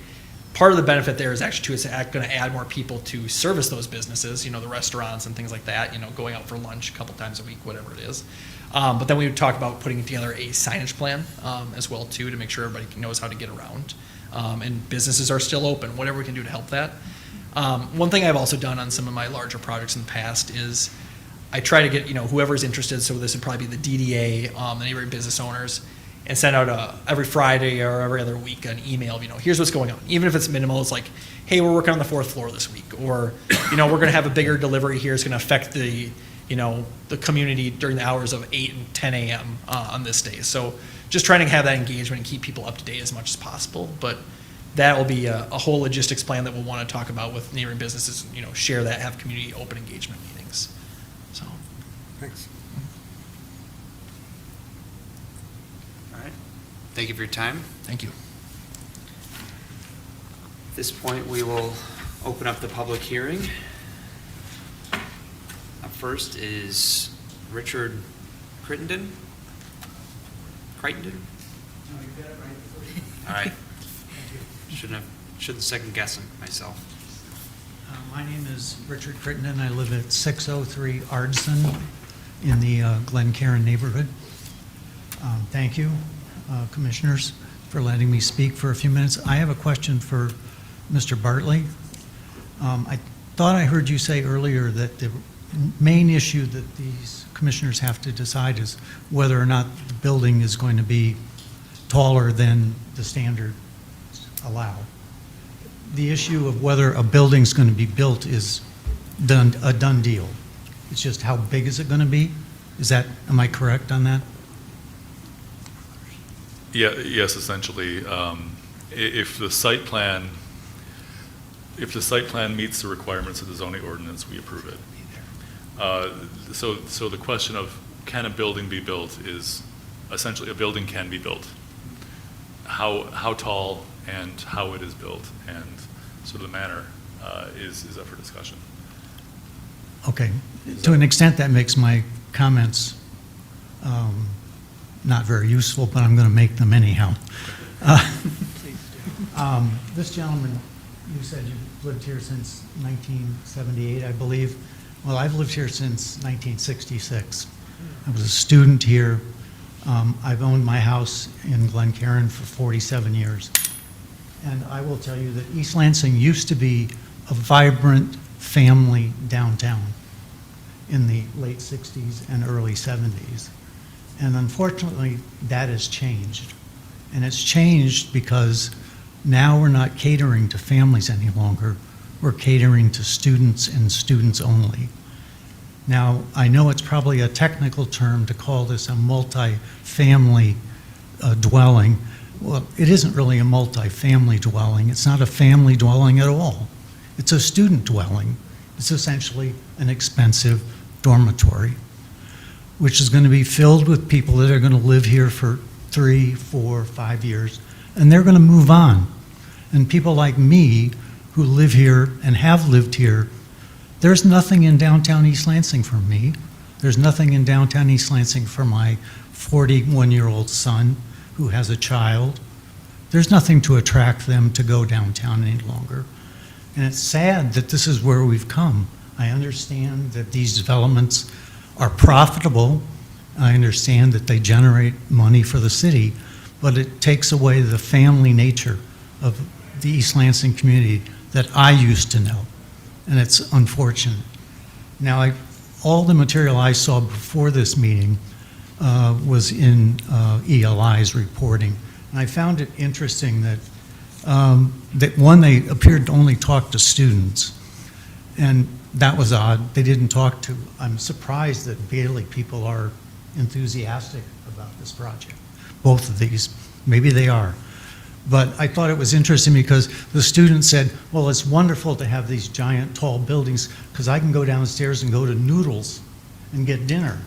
Part of the benefit there is actually too, it's going to add more people to service those businesses, you know, the restaurants and things like that, you know, going out for lunch a couple times a week, whatever it is. But then we would talk about putting together a signage plan as well too, to make sure everybody knows how to get around. And businesses are still open, whatever we can do to help that. One thing I've also done on some of my larger projects in the past is I try to get, you know, whoever's interested, so this would probably be the DDA, the neighboring business owners, and send out every Friday or every other week an email, you know, here's what's going on. Even if it's minimal, it's like, hey, we're working on the 4th floor this week, or, you know, we're going to have a bigger delivery here. It's going to affect the, you know, the community during the hours of 8 and 10 a.m. On this day. So just trying to have that engagement and keep people up to date as much as possible. But that will be a whole logistics plan that we'll want to talk about with neighboring businesses, you know, share that, have community open engagement meetings. So.
Thanks.
All right. Thank you for your time.
Thank you.
At this point, we will open up the public hearing. Up first is Richard Crittenden. Crittenden?
No, you got it right the first time.
All right.
Thank you.
Shouldn't second guess him myself.
My name is Richard Crittenden. I live at 603 Ardson in the Glen Cairn neighborhood. Thank you, commissioners, for letting me speak for a few minutes. I have a question for Mr. Bartley. I thought I heard you say earlier that the main issue that these commissioners have to decide is whether or not the building is going to be taller than the standards allow. The issue of whether a building's going to be built is a done deal. It's just how big is it going to be? Am I correct on that?
Yeah, yes, essentially. If the site plan meets the requirements of the zoning ordinance, we approve it. So the question of can a building be built is essentially a building can be built. How tall and how it is built and sort of the manner is up for discussion.
Okay. To an extent, that makes my comments not very useful, but I'm going to make them anyhow. This gentleman, you said you've lived here since 1978, I believe. Well, I've lived here since 1966. I was a student here. I've owned my house in Glen Cairn for 47 years. And I will tell you that East Lansing used to be a vibrant family downtown in the late 60s and early 70s. And unfortunately, that has changed. And it's changed because now we're not catering to families any longer. We're catering to students and students only. Now, I know it's probably a technical term to call this a multi-family dwelling. Well, it isn't really a multi-family dwelling. It's not a family dwelling at all. It's a student dwelling. It's essentially an expensive dormitory, which is going to be filled with people that are going to live here for 3, 4, 5 years, and they're going to move on. And people like me who live here and have lived here, there's nothing in downtown East Lansing for me. There's nothing in downtown East Lansing for my 41-year-old son who has a child. There's nothing to attract them to go downtown any longer. And it's sad that this is where we've come. I understand that these developments are profitable. I understand that they generate money for the city, but it takes away the family nature of the East Lansing community that I used to know, and it's unfortunate. Now, all the material I saw before this meeting was in ELI's reporting, and I found it interesting that they appeared to only talk to students, and that was odd. They didn't talk to, I'm surprised that Bailey people are enthusiastic about this project, both of these. Maybe they are. But I thought it was interesting because the student said, well, it's wonderful to have these giant tall buildings because I can go downstairs and go to Noodles and get dinner.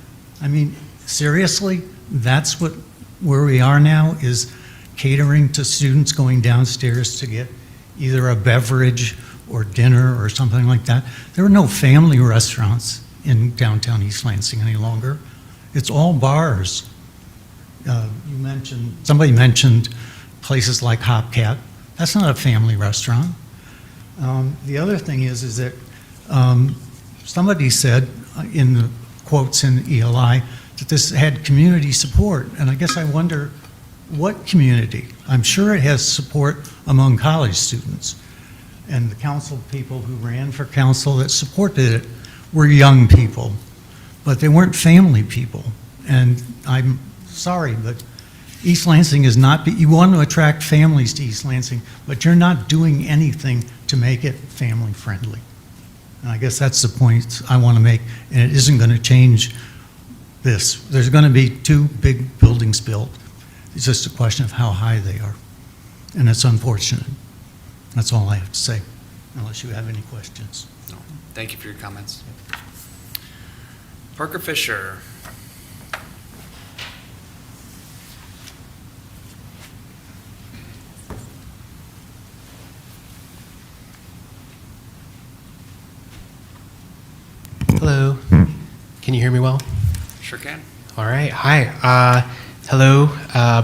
I mean, seriously? That's where we are now, is catering to students going downstairs to get either a beverage or dinner or something like that. There are no family restaurants in downtown East Lansing any longer. It's all bars. Somebody mentioned places like Hopcat. That's not a family restaurant. The other thing is that somebody said in the quotes in ELI that this had community support, and I guess I wonder what community? I'm sure it has support among college students, and the council people who ran for council that supported it were young people, but they weren't family people. And I'm sorry, but East Lansing is not, you want to attract families to East Lansing, but you're not doing anything to make it family friendly. And I guess that's the point I want to make, and it isn't going to change this. There's going to be 2 big buildings built. It's just a question of how high they are. And it's unfortunate. That's all I have to say, unless you have any questions.
No. Thank you for your comments. Parker Fisher.
Hello. Can you hear me well?
Sure can.
All right. Hi. Hello,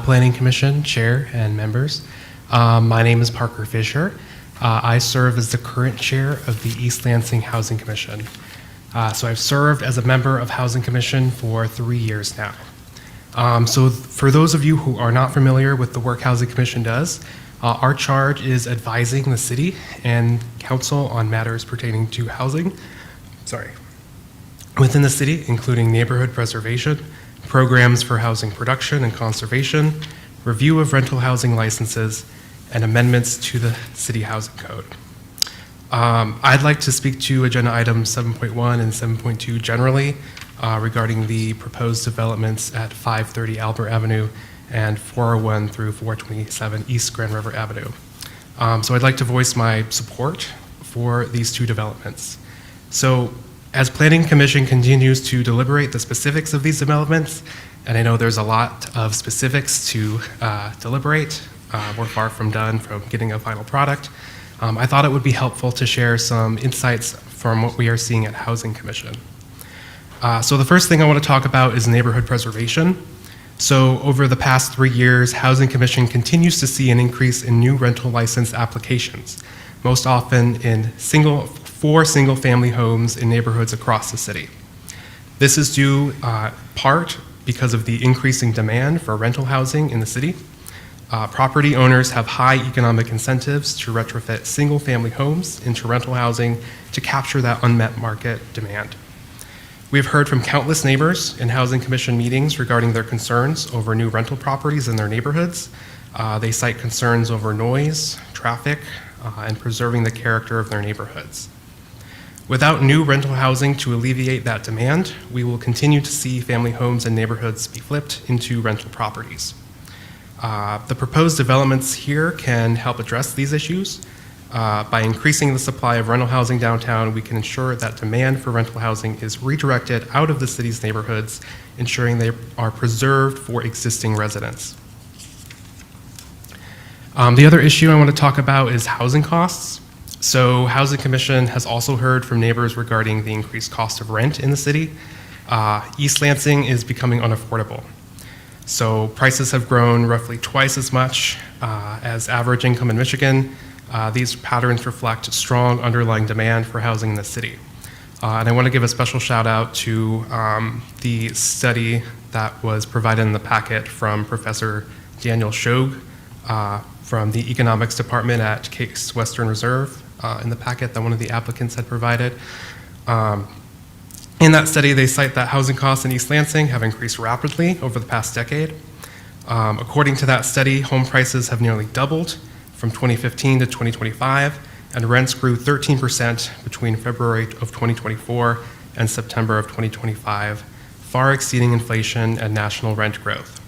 Planning Commission Chair and members. My name is Parker Fisher. I serve as the current chair of the East Lansing Housing Commission. So I've served as a member of Housing Commission for 3 years now. So for those of you who are not familiar with the work Housing Commission does, our charge is advising the city and council on matters pertaining to housing. Within the city, including neighborhood preservation, programs for housing production and conservation, review of rental housing licenses, and amendments to the city housing code. I'd like to speak to agenda items 7.1 and 7.2 generally regarding the proposed developments at 530 Albert Avenue and 401 through 427 East Grand River Avenue. So I'd like to voice my support for these 2 developments. So as Planning Commission continues to deliberate the specifics of these developments, and I know there's a lot of specifics to deliberate, we're far from done from getting a final product, I thought it would be helpful to share some insights from what we are seeing at Housing Commission. So the first thing I want to talk about is neighborhood preservation. So over the past 3 years, Housing Commission continues to see an increase in new rental license applications, most often in 4 single-family homes in neighborhoods across the city. This is due part because of the increasing demand for rental housing in the city. Property owners have high economic incentives to retrofit single-family homes into rental housing to capture that unmet market demand. We have heard from countless neighbors in Housing Commission meetings regarding their concerns over new rental properties in their neighborhoods. They cite concerns over noise, traffic, and preserving the character of their neighborhoods. Without new rental housing to alleviate that demand, we will continue to see family homes and neighborhoods be flipped into rental properties. The proposed developments here can help address these issues. By increasing the supply of rental housing downtown, we can ensure that demand for rental housing is redirected out of the city's neighborhoods, ensuring they are preserved for existing residents. The other issue I want to talk about is housing costs. So Housing Commission has also heard from neighbors regarding the increased cost of rent in the city. East Lansing is becoming unaffordable. So prices have grown roughly twice as much as average income in Michigan. These patterns reflect strong underlying demand for housing in the city. And I want to give a special shout out to the study that was provided in the packet from Professor Daniel Shog from the Economics Department at Case Western Reserve in the packet that one of the applicants had provided. In that study, they cite that housing costs in East Lansing have increased rapidly over the past decade. According to that study, home prices have nearly doubled from 2015 to 2025, and rents grew 13% between February of 2024 and September of 2025, far exceeding inflation and national rent growth.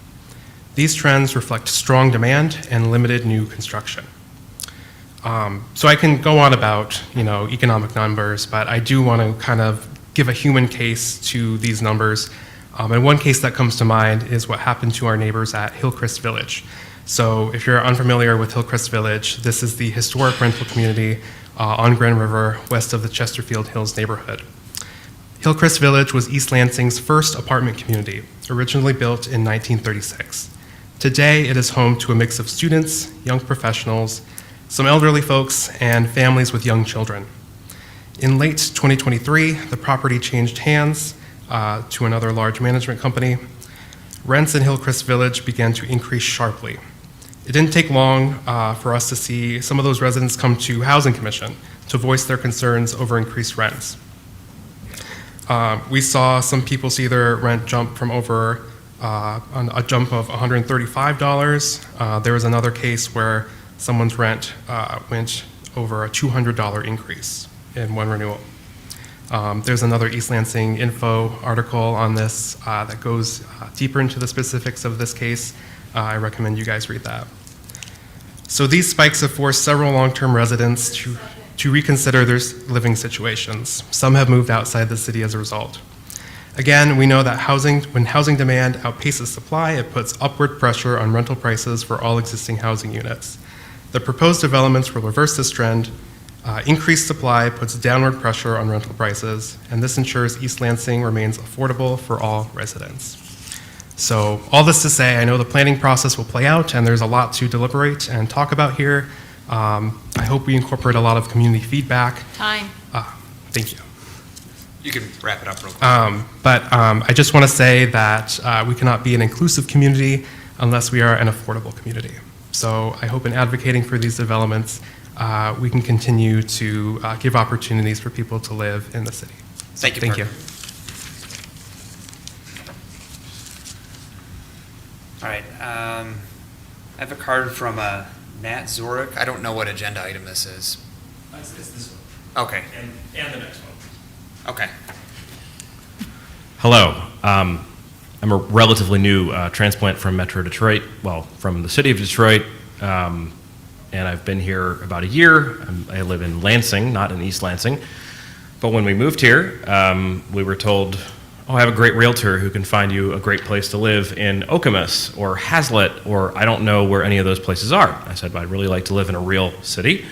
These trends reflect strong demand and limited new construction. So I can go on about, economic numbers, but I do want to kind of give a human case to these numbers. And one case that comes to mind is what happened to our neighbors at Hillcrest Village. So if you're unfamiliar with Hillcrest Village, this is the historic rental community on Grand River, west of the Chesterfield Hills neighborhood. Hillcrest Village was East Lansing's first apartment community, originally built in 1936. Today, it is home to a mix of students, young professionals, some elderly folks, and families with young children. In late 2023, the property changed hands to another large management company. Rents in Hillcrest Village began to increase sharply. It didn't take long for us to see some of those residents come to Housing Commission to voice their concerns over increased rents. We saw some people see their rent jump from over a jump of $135. There was another case where someone's rent went over a $200 increase in one renewal. There's another East Lansing Info article on this that goes deeper into the specifics of this case. I recommend you guys read that. So these spikes have forced several long-term residents to reconsider their living situations. Some have moved outside the city as a result. Again, we know that when housing demand outpaces supply, it puts upward pressure on rental prices for all existing housing units. The proposed developments will reverse this trend. Increased supply puts downward pressure on rental prices, and this ensures East Lansing remains affordable for all residents. So all this to say, I know the planning process will play out, and there's a lot to deliberate and talk about here. I hope we incorporate a lot of community feedback.
Time.
Thank you.
You can wrap it up real quick.
But I just want to say that we cannot be an inclusive community unless we are an affordable community. So I hope in advocating for these developments, we can continue to give opportunities for people to live in the city.
Thank you.
Thank you.
All right. I have a card from Nat Zurich. I don't know what agenda item this is.
It's this one.
Okay.
And the next one.
Okay.
Hello. I'm a relatively new transplant from Metro Detroit, well, from the city of Detroit, and I've been here about a year. I live in Lansing, not in East Lansing. But when we moved here, we were told, I have a great realtor who can find you a great place to live in Okemos or Hazlitt, or I don't know where any of those places are. I said, I'd really like to live in a real city,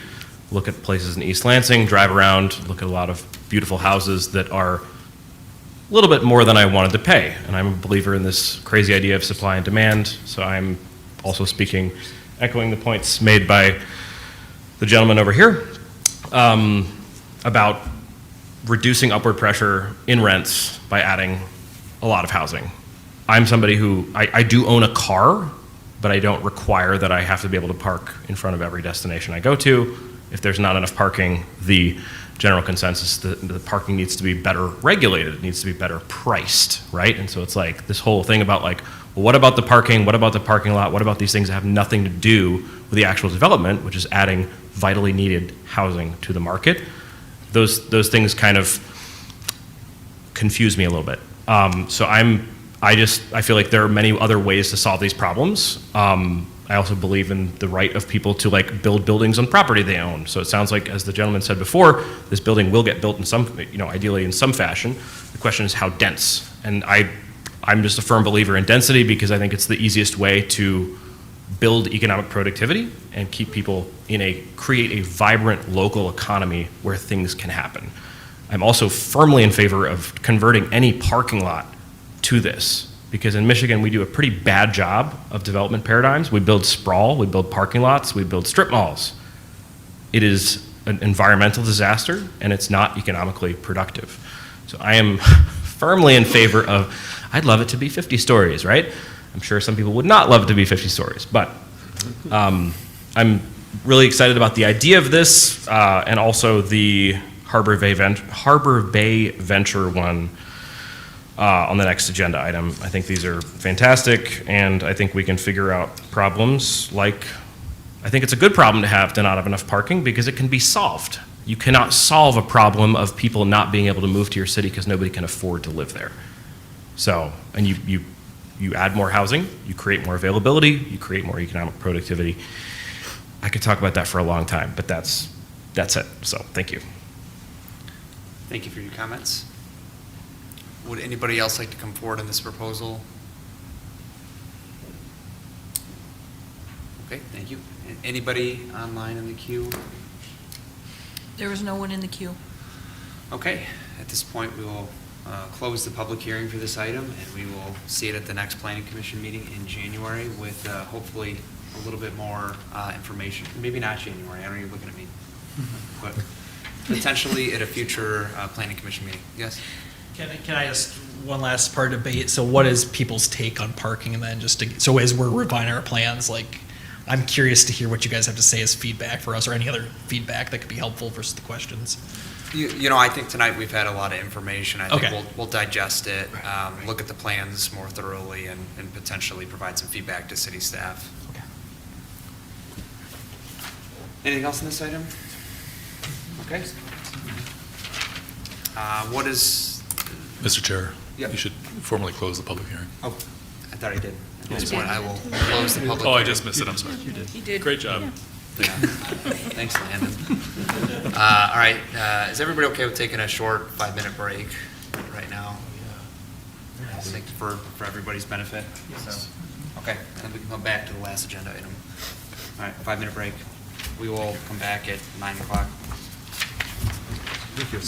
look at places in East Lansing, drive around, look at a lot of beautiful houses that are a little bit more than I wanted to pay. And I'm a believer in this crazy idea of supply and demand, so I'm also echoing the points made by the gentleman over here about reducing upward pressure in rents by adding a lot of housing. I'm somebody who, I do own a car, but I don't require that I have to be able to park in front of every destination I go to. If there's not enough parking, the general consensus, the parking needs to be better regulated, it needs to be better priced, right? And so it's like this whole thing about like, well, what about the parking? What about the parking lot? What about these things that have nothing to do with the actual development, which is adding vitally needed housing to the market? Those things kind of confuse me a little bit. So I feel like there are many other ways to solve these problems. I also believe in the right of people to like build buildings on property they own. So it sounds like, as the gentleman said before, this building will get built in some, ideally in some fashion. The question is how dense. And I'm just a firm believer in density because I think it's the easiest way to build economic productivity and keep people create a vibrant local economy where things can happen. I'm also firmly in favor of converting any parking lot to this, because in Michigan we do a pretty bad job of development paradigms. We build sprawl, we build parking lots, we build strip malls. It is an environmental disaster and it's not economically productive. So I am firmly in favor of, I'd love it to be 50 stories, right? I'm sure some people would not love it to be 50 stories, but I'm really excited about the idea of this and also the Harbor Bay Venture one on the next agenda item. I think these are fantastic, and I think we can figure out problems like, I think it's a good problem to not have enough parking because it can be solved. You cannot solve a problem of people not being able to move to your city because nobody can afford to live there. So, and you add more housing, you create more availability, you create more economic productivity. I could talk about that for a long time, but that's it. So, thank you.
Thank you for your comments. Would anybody else like to come forward on this proposal? Okay, thank you. Anybody online in the queue?
There was no one in the queue.
Okay, at this point, we will close the public hearing for this item, and we will see it at the next Planning Commission meeting in January with hopefully a little bit more information. Maybe not January, I don't know, you're looking at me. But potentially at a future Planning Commission meeting. Yes?
Can I just, one last part of debate, so what is people's take on parking, and then so as we're refining our plans, like, I'm curious to hear what you guys have to say as feedback for us, or any other feedback that could be helpful versus the questions.
You know, I think tonight we've had a lot of information. I think
Okay.
we'll digest it, look at the plans more thoroughly, and potentially provide some feedback to city staff.
Okay.
Anything else on this item? Okay. What is?
Mr. Chair,
Yep.
you should formally close the public hearing.
Oh, I thought I did. At this point, I will close the public.
Oh, I
hearing.
just missed it, I'm sorry.
You did.
He did.
Great job.
Yeah. Thanks, Landon. All right, is everybody okay with taking a short 5-minute break right now? I think for everybody's benefit. So, okay, and then we can come back to the last agenda item. All right, 5-minute break. We will come back at 9 o'clock.
Thank you.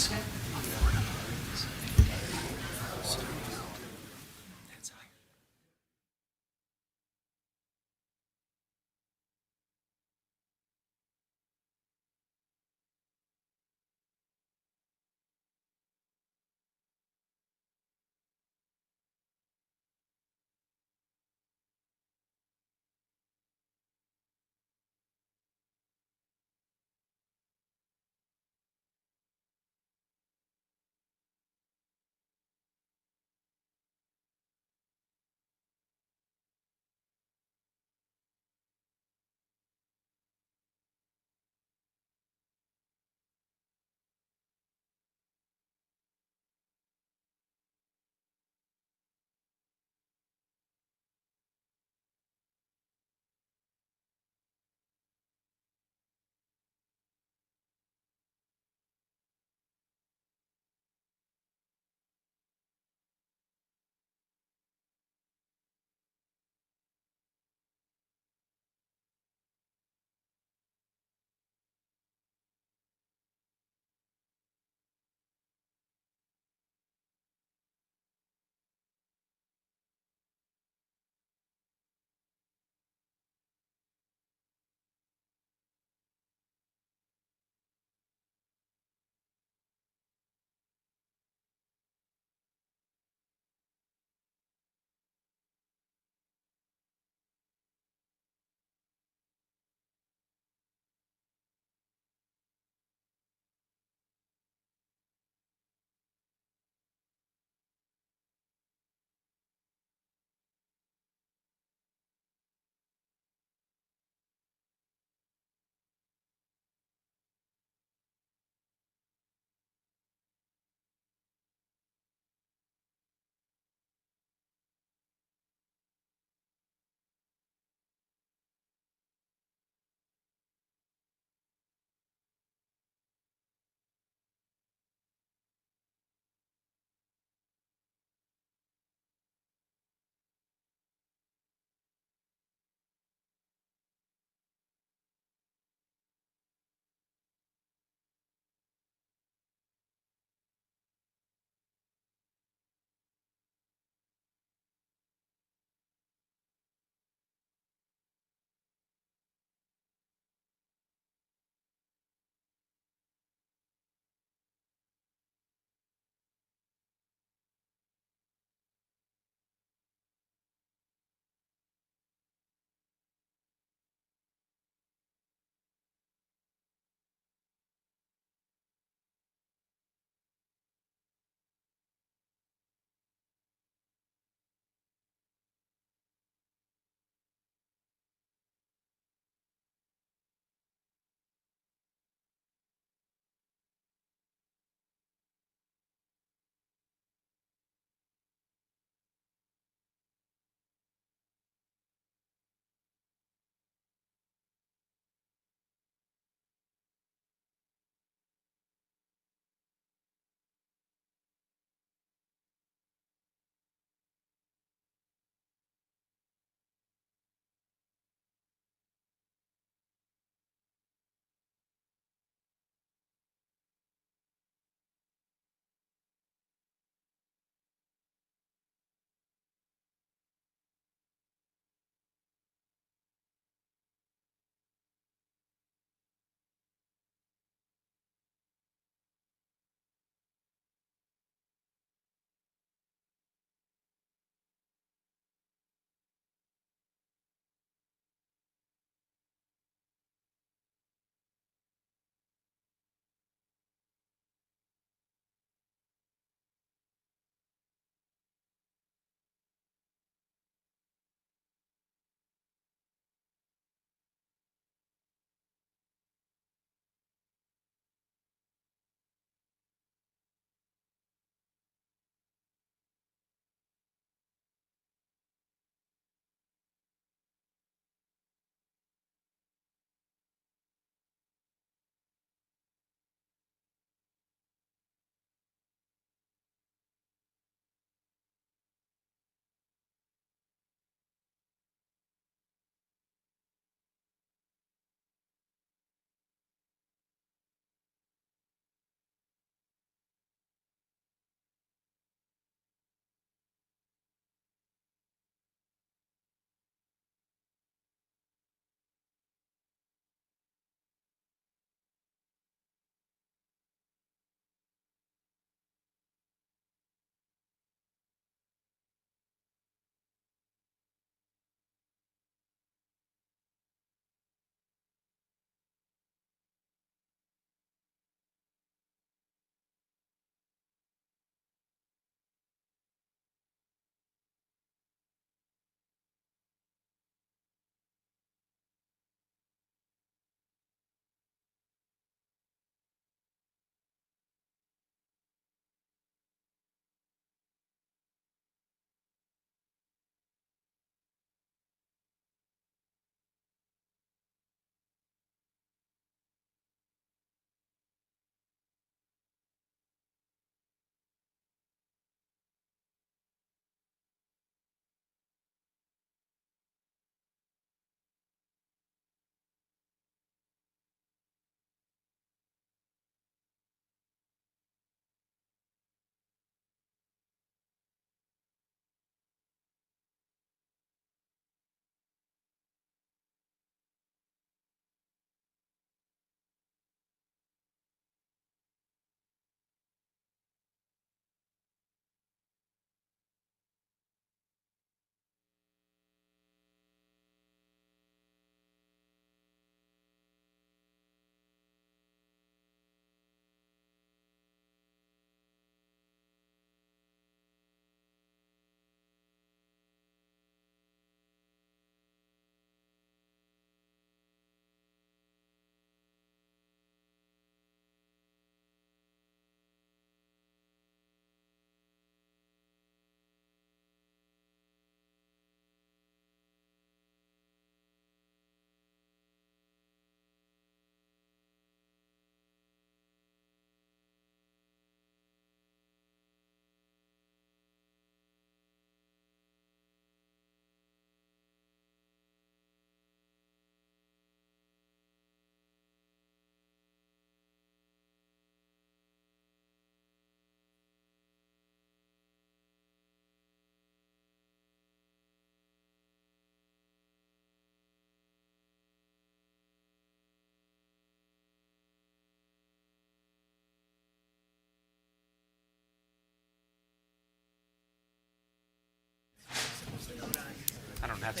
I don't have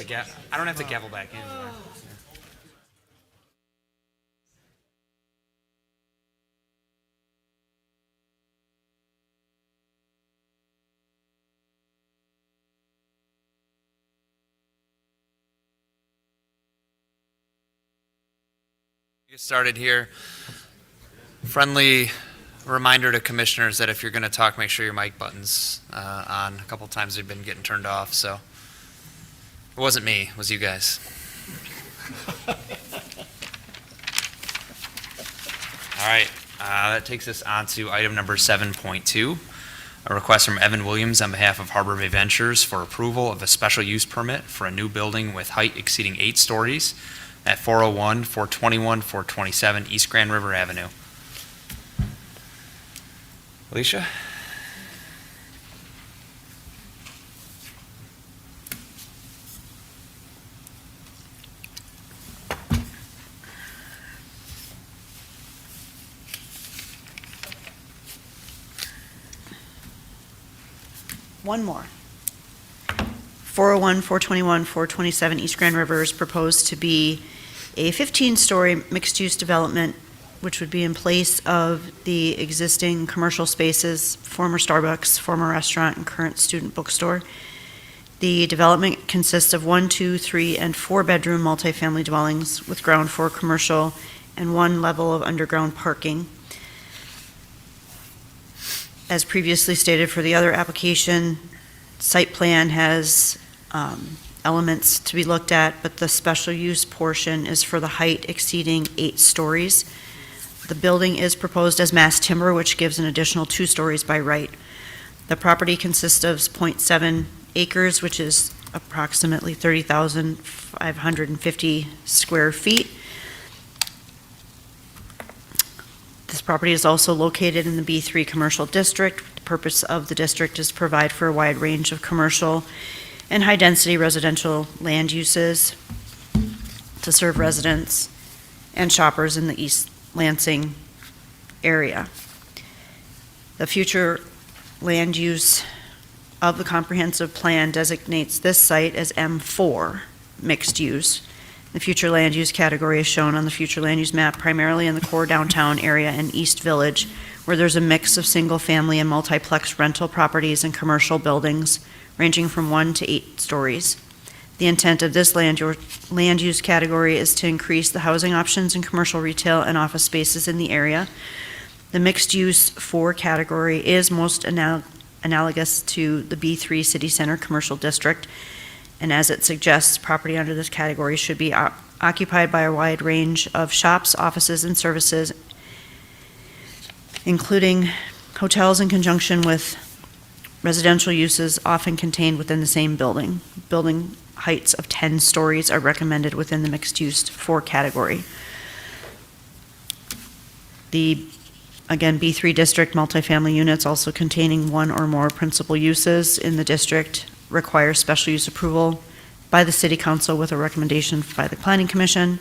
to gavel back in. do I? Get started here. Friendly reminder to commissioners that if you're going to talk, make sure your mic button's on. A couple times they've been getting turned off, so it wasn't me, it was you guys. All right, that takes us on to item number 7.2, a request from Evan Williams on behalf of Harbor Bay Ventures for approval of a special use permit for a new building with height exceeding 8 stories at 401, 421, 427 East Grand River Avenue. Alicia?
One more. 401, 421, 427 East Grand River is proposed to be a 15-story mixed-use development, which would be in place of the existing commercial spaces, former Starbucks, former restaurant, and current student bookstore. The development consists of 1, 2, 3, and 4-bedroom multifamily dwellings with ground floor commercial and 1 level of underground parking. As previously stated for the other application, site plan has elements to be looked at, but the special use portion is for the height exceeding 8 stories. The building is proposed as mass timber, which gives an additional 2 stories by right. The property consists of 0.7 acres, which is approximately 30,550 square feet. This property is also located in the B3 commercial district. The purpose of the district is to provide for a wide range of commercial and high-density residential land uses to serve residents and shoppers in the East Lansing area. The future land use of the comprehensive plan designates this site as M4, mixed use. The future land use category is shown on the future land use map primarily in the core downtown area and East Village, where there's a mix of single-family and multiplex rental properties and commercial buildings ranging from 1 to 8 stories. The intent of this land use category is to increase the housing options in commercial retail and office spaces in the area. The mixed-use 4 category is most analogous to the B3 City Center Commercial District, and as it suggests, property under this category should be occupied by a wide range of shops, offices, and services, including hotels in conjunction with residential uses often contained within the same building. Building heights of 10 stories are recommended within the mixed-use 4 category. The, again, B3 district multifamily units also containing 1 or more principal uses in the district require special use approval by the City Council with a recommendation by the Planning Commission.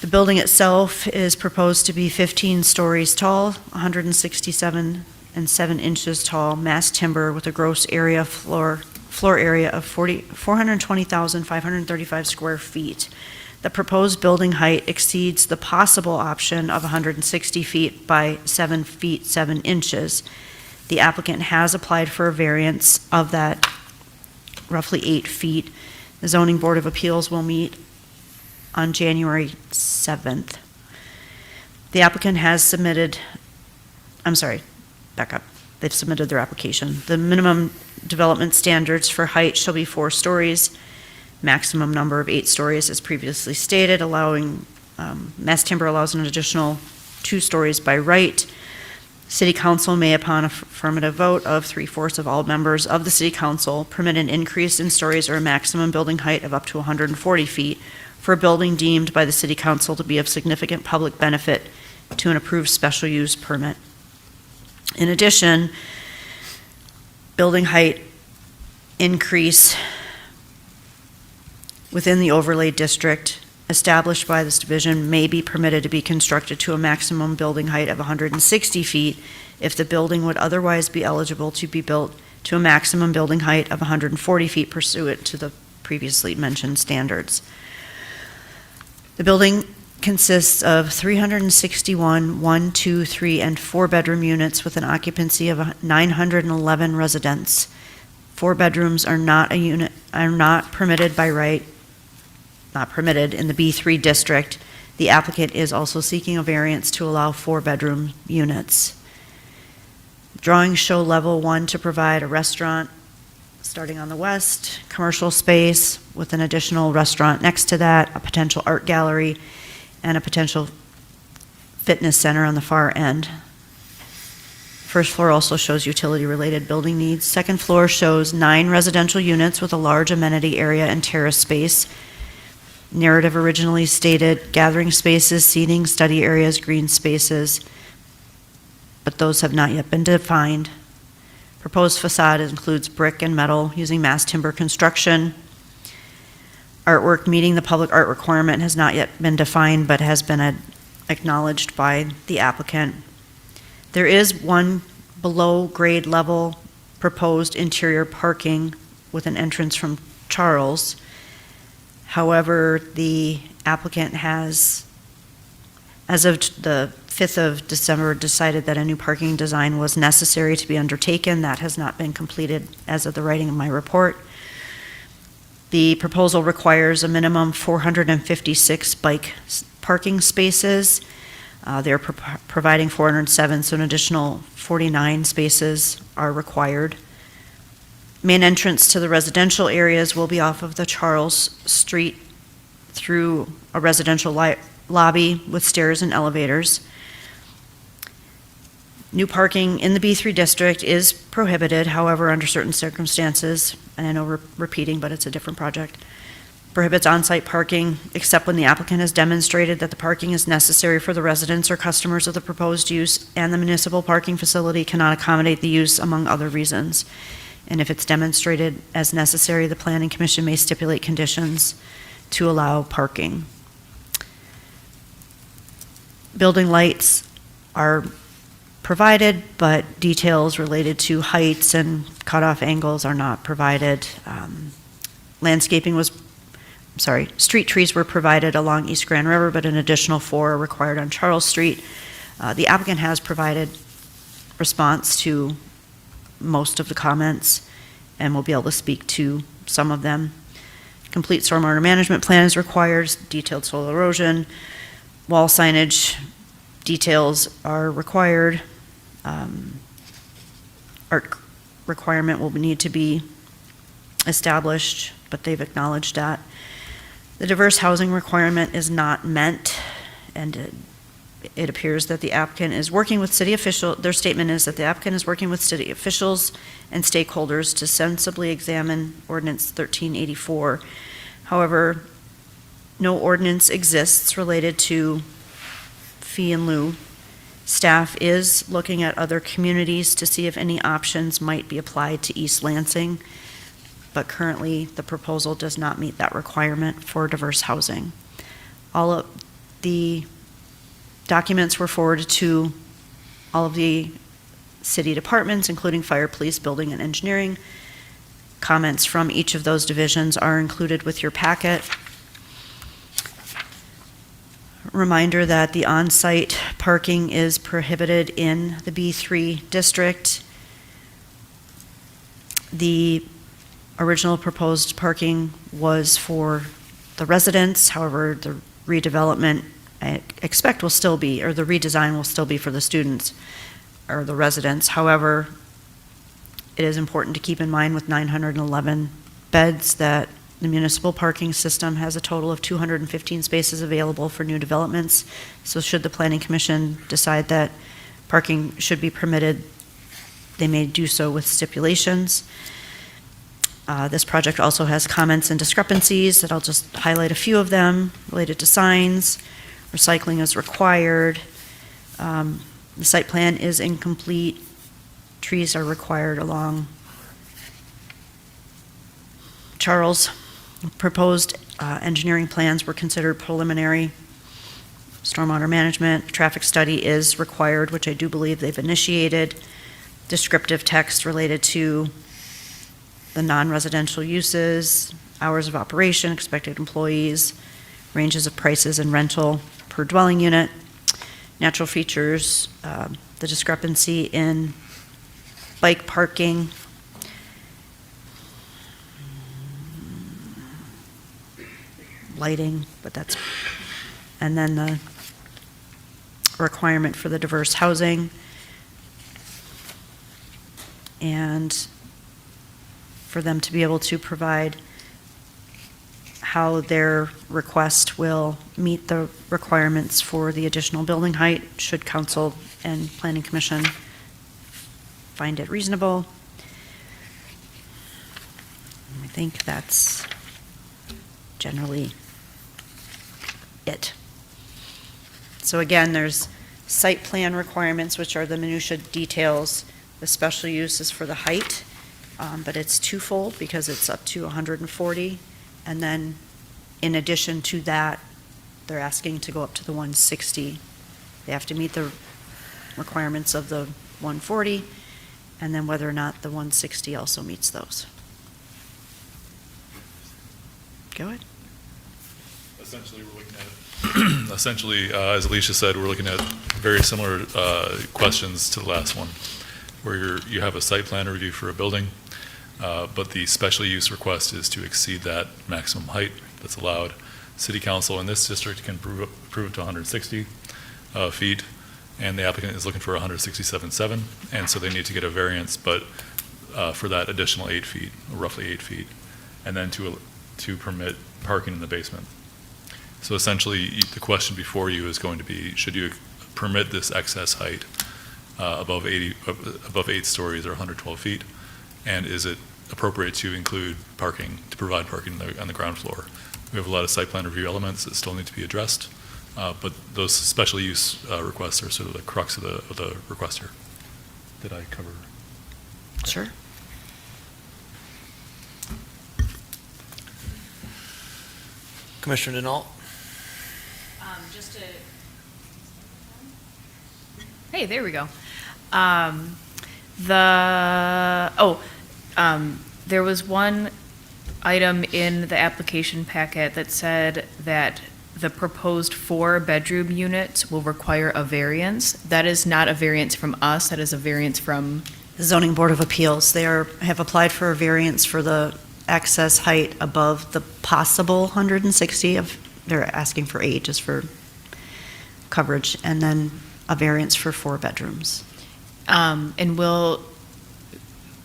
The building itself is proposed to be 15 stories tall, 167 and 7 inches tall, mass timber with a gross area floor area of 420,535 square feet. The proposed building height exceeds the possible option of 160 feet by 7 feet 7 inches. The applicant has applied for a variance of that roughly 8 feet. The Zoning Board of Appeals will meet on January 7th. The applicant has submitted, back up. They've submitted their application. The minimum development standards for height shall be 4 stories, maximum number of 8 stories as previously stated, allowing, mass timber allows an additional 2 stories by right. City Council may, upon affirmative vote of 3/4 of all members of the City Council, permit an increase in stories or a maximum building height of up to 140 feet for a building deemed by the City Council to be of significant public benefit to an approved special use permit. In addition, building height increase within the overlay district established by this division may be permitted to be constructed to a maximum building height of 160 feet if the building would otherwise be eligible to be built to a maximum building height of 140 feet pursuant to the previously mentioned standards. The building consists of 361 1, 2, 3, and 4-bedroom units with an occupancy of 911 residents. 4 bedrooms are not permitted by right, not permitted in the B3 district. The applicant is also seeking a variance to allow 4-bedroom units. Drawings show level 1 to provide a restaurant starting on the west, commercial space with an additional restaurant next to that, a potential art gallery, and a potential fitness center on the far end. First floor also shows utility-related building needs. Second floor shows 9 residential units with a large amenity area and terrace space. Narrative originally stated gathering spaces, seating, study areas, green spaces, but those have not yet been defined. Proposed facade includes brick and metal using mass timber construction. Artwork meeting the public art requirement has not yet been defined, but has been acknowledged by the applicant. There is one below grade level proposed interior parking with an entrance from Charles. However, the applicant has, as of the 5th of December, decided that a new parking design was necessary to be undertaken. That has not been completed as of the writing of my report. The proposal requires a minimum 456 bike parking spaces. They're providing 407, so an additional 49 spaces are required. Main entrance to the residential areas will be off of the Charles Street through a residential lobby with stairs and elevators. New parking in the B3 district is prohibited, however, under certain circumstances, and I know we're repeating, but it's a different project, prohibits on-site parking except when the applicant has demonstrated that the parking is necessary for the residents or customers of the proposed use and the municipal parking facility cannot accommodate the use, among other reasons. And if it's demonstrated as necessary, the Planning Commission may stipulate conditions to allow parking. Building lights are provided, but details related to heights and cutoff angles are not provided. Street trees were provided along East Grand River, but an additional 4 are required on Charles Street. The applicant has provided response to most of the comments and will be able to speak to some of them. Complete stormwater management plan is required, detailed soil erosion, wall signage details are required. Art requirement will need to be established, but they've acknowledged that. The diverse housing requirement is not met, and it appears that the applicant is working with city officials. Their statement is that the applicant is working with city officials and stakeholders to sensibly examine Ordinance 1384. However, no ordinance exists related to fee in lieu. Staff is looking at other communities to see if any options might be applied to East Lansing, but currently the proposal does not meet that requirement for diverse housing. All of the documents were forwarded to all of the city departments, including fire, police, building, and engineering. Comments from each of those divisions are included with your packet. Reminder that the on-site parking is prohibited in the B3 district. The original proposed parking was for the residents, however, the redevelopment I expect will still be, or the redesign will still be for the students or the residents. However, it is important to keep in mind with 911 beds that the municipal parking system has a total of 215 spaces available for new developments. So should the Planning Commission decide that parking should be permitted, they may do so with stipulations. This project also has comments and discrepancies that I'll just highlight a few of them related to signs. Recycling is required. The site plan is incomplete. Trees are required along Charles. Proposed engineering plans were considered preliminary. Stormwater management, traffic study is required, which I do believe they've initiated. Descriptive text related to the non-residential uses, hours of operation, expected employees, ranges of prices and rental per dwelling unit, natural features, the discrepancy in bike parking, lighting, and then the requirement for the diverse housing, and for them to be able to provide how their request will meet the requirements for the additional building height, should council and planning commission find it reasonable. I think that's generally it. So again, there's site plan requirements, which are the minutia details. The special use is for the height, but it's twofold because it's up to 140. And then in addition to that, they're asking to go up to the 160. They have to meet the requirements of the 140, and then whether or not the 160 also meets those. Go ahead.
Essentially, we're looking at, as Alicia said, we're looking at very similar questions to the last one, where you have a site plan review for a building, but the special use request is to exceed that maximum height that's allowed. City council in this district can approve it to 160 feet, and the applicant is looking for 167.7, and so they need to get a variance, but for that additional 8 feet, or roughly 8 feet, and then to permit parking in the basement. So essentially, the question before you is going to be, should you permit this excess height above 8 stories or 112 feet? And is it appropriate to include parking, to provide parking on the ground floor? We have a lot of site plan review elements that still need to be addressed, but those special use requests are sort of the crux of the request here. Did I cover?
Sure.
Commissioner Denault?
Hey, there we go. There was one item in the application packet that said that the proposed 4-bedroom units will require a variance. That is not a variance from us, that is a variance from?
The Zoning Board of Appeals. They have applied for a variance for the excess height above the possible 160 they're asking for 8 just for coverage, and then a variance for 4 bedrooms.
And will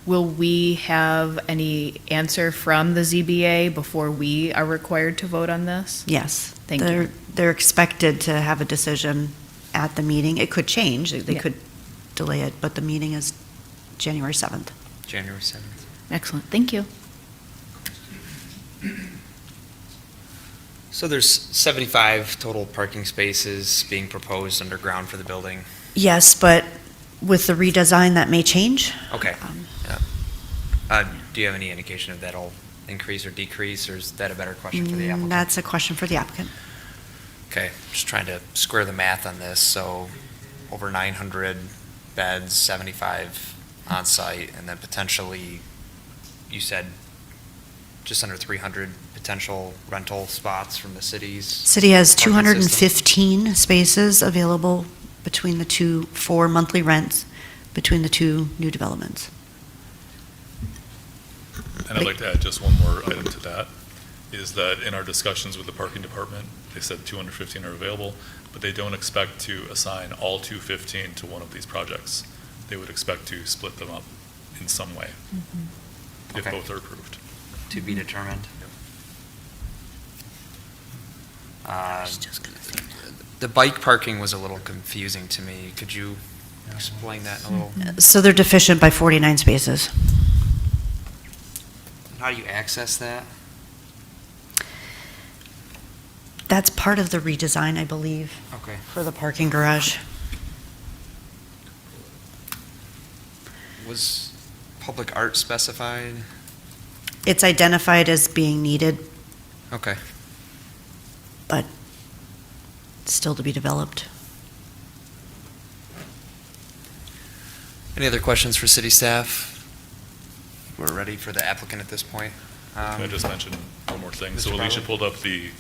we have any answer from the ZBA before we are required to vote on this?
Yes.
Thank you.
They're expected to have a decision at the meeting. It could change. They
Yeah.
could delay it, but the meeting is January 7th.
January 7th.
Excellent, thank you.
So there's 75 total parking spaces being proposed underground for the building.
Yes, but with the redesign, that may change.
Okay. Do you have any indication if that'll increase or decrease, or is that a better question for the applicant?
That's a question for the applicant.
Okay, just trying to square the math on this. So over 900 beds, 75 on site, and then potentially, you said just under 300 potential rental spots from the cities.
City has
parking system.
215 spaces available between the two, for monthly rents between the two new developments.
And I'd like to add just one more item to that, is that in our discussions with the parking department, they said 215 are available, but they don't expect to assign all 215 to one of these projects. They would expect to split them up in some way, if
Okay.
both are approved.
To be determined. The bike parking was a little confusing to me. Could you explain that in a little?
So they're deficient by 49 spaces.
How do you access that?
That's part of the redesign, I believe,
Okay.
for the parking garage.
Was public art specified?
It's identified as being needed,
Okay.
but still to be developed.
Any other questions for city staff? we're ready for the applicant at this point.
Can I just mention one more thing? So
Mr.
Alicia
Barlow?
pulled up the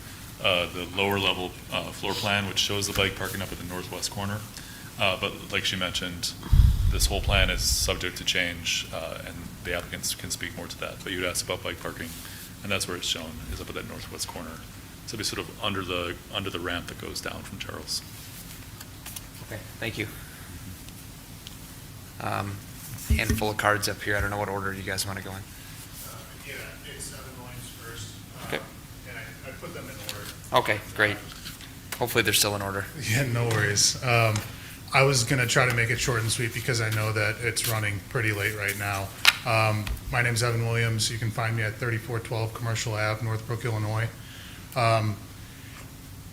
lower level floor plan, which shows the bike parking up at the northwest corner. But like she mentioned, this whole plan is subject to change, and the applicants can speak more to that. But you'd asked about bike parking, and that's where it's shown, is up at that northwest corner. So it'll be sort of under the ramp that goes down from Charles.
Okay, thank you. Handful of cards up here. I don't know what order you guys want to go in.
Yeah, it's Evan Williams first.
Okay.
And I put them in order.
Okay, great. Hopefully they're still in order.
Yeah, no worries. I was going to try to make it short and sweet because I know that it's running pretty late right now. My name's Evan Williams. You can find me at 3412 Commercial Ave, Northbrook, Illinois.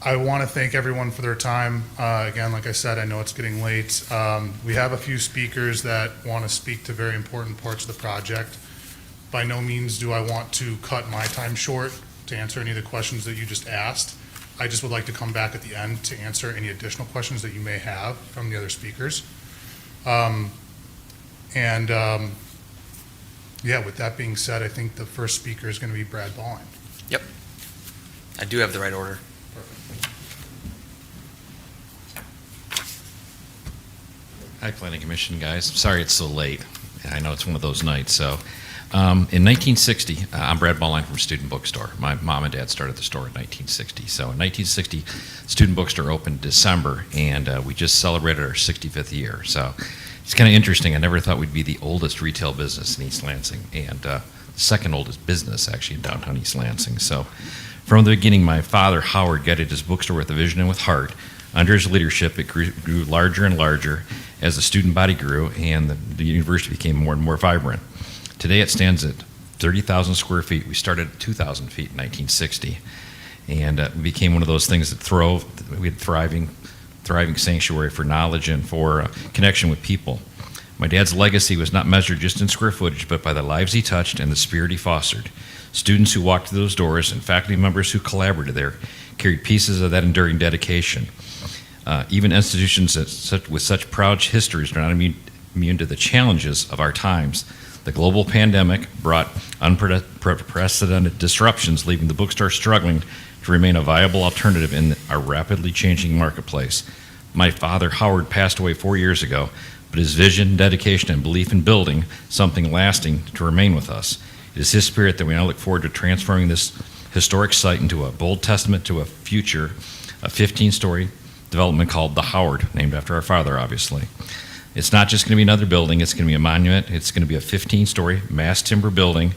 I want to thank everyone for their time. Again, like I said, I know it's getting late. We have a few speakers that want to speak to very important parts of the project. By no means do I want to cut my time short to answer any of the questions that you just asked. I just would like to come back at the end to answer any additional questions that you may have from the other speakers. Yeah, with that being said, I think the first speaker is going to be Brad Balling.
Yep. I do have the right order.
Hi, Planning Commission, guys. Sorry it's so late. I know it's one of those nights. So, in 1960, I'm Brad Balling from Student Bookstore. My mom and dad started the store in 1960. So, in 1960, Student Bookstore opened December, and we just celebrated our 65th year. So, it's kind of interesting. I never thought we'd be the oldest retail business in East Lansing, and the second oldest business, actually, in downtown East Lansing. So, from the beginning, my father, Howard, guided his bookstore with a vision and with heart. Under his leadership, it grew larger and larger as the student body grew and the university became more and more vibrant. Today it stands at 30,000 square feet. We started at 2,000 feet in 1960, and it became one of those things that throve. We had thriving sanctuary for knowledge and for connection with people. My dad's legacy was not measured just in square footage, but by the lives he touched and the spirit he fostered. Students who walked through those doors and faculty members who collaborated there carried pieces of that enduring dedication. Even institutions with such proud histories are not immune to the challenges of our times. The global pandemic brought unprecedented disruptions, leaving the bookstore struggling to remain a viable alternative in our rapidly changing marketplace. My father, Howard, passed away 4 years ago, but his vision, dedication, and belief in building something lasting to remain with us. It is his spirit that we now look forward to transforming this historic site into a bold testament to a future, a 15-story development called the Howard, named after our father, obviously. It's not just going to be another building, it's going to be a monument. It's going to be a 15-story mass timber building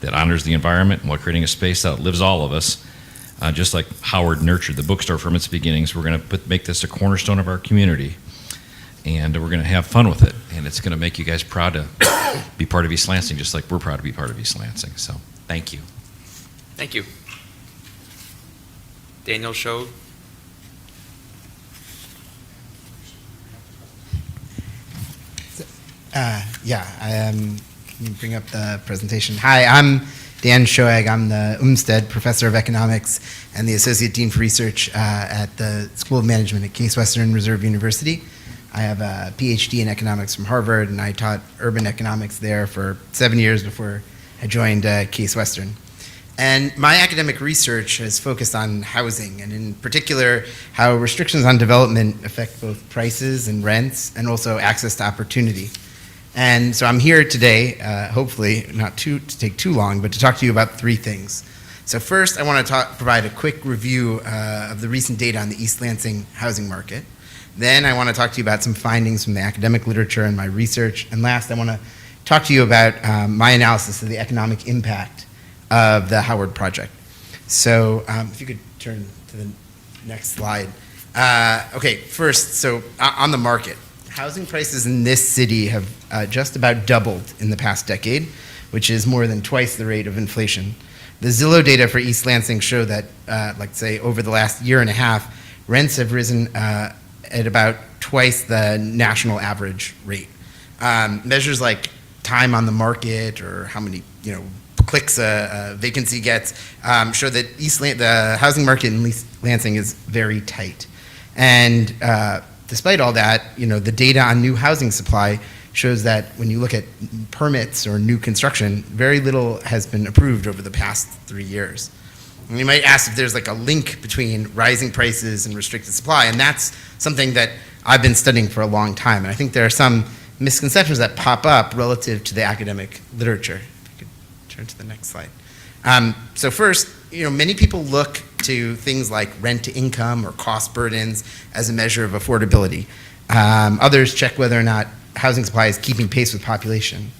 that honors the environment while creating a space that outlives all of us. Just like Howard nurtured the bookstore from its beginnings, we're going to make this a cornerstone of our community, and we're going to have fun with it, and it's going to make you guys proud to be part of East Lansing, just like we're proud to be part of East Lansing. So, thank you.
Thank you. Daniel Shode.
Can you bring up the presentation? Hi, I'm Dan Schoeg. I'm the Umstead Professor of Economics and the Associate Dean for Research at the School of Management at Case Western Reserve University. I have a PhD in economics from Harvard, and I taught urban economics there for 7 years before I joined Case Western. And my academic research has focused on housing, and in particular, how restrictions on development affect both prices and rents, and also access to opportunity. And so I'm here today, hopefully not to take too long, but to talk to you about three things. So first, I want to provide a quick review of the recent data on the East Lansing housing market. Then I want to talk to you about some findings from the academic literature and my research. And last, I want to talk to you about my analysis of the economic impact of the Howard project. So if you could turn to the next slide. Okay, first, so on the market. Housing prices in this city have just about doubled in the past decade, which is more than twice the rate of inflation. The Zillow data for East Lansing show that, say, over the last year and a half, rents have risen at about twice the national average rate. Measures like time on the market or how many, clicks a vacancy gets show that the housing market in East Lansing is very tight. And despite all that, the data on new housing supply shows that when you look at permits or new construction, very little has been approved over the past 3 years. And you might ask if there's like a link between rising prices and restricted supply, and that's something that I've been studying for a long time. And I think there are some misconceptions that pop up relative to the academic literature. If you could turn to the next slide. So first, many people look to things like rent to income or cost burdens as a measure of affordability. Others check whether or not housing supply is keeping pace with population.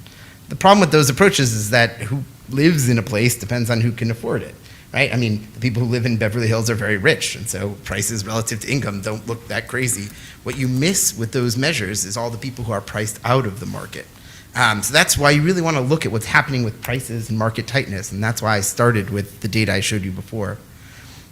The problem with those approaches is that who lives in a place depends on who can afford it, right? I mean, the people who live in Beverly Hills are very rich, and so prices relative to income don't look that crazy. What you miss with those measures is all the people who are priced out of the market. So that's why you really want to look at what's happening with prices and market tightness, and that's why I started with the data I showed you before.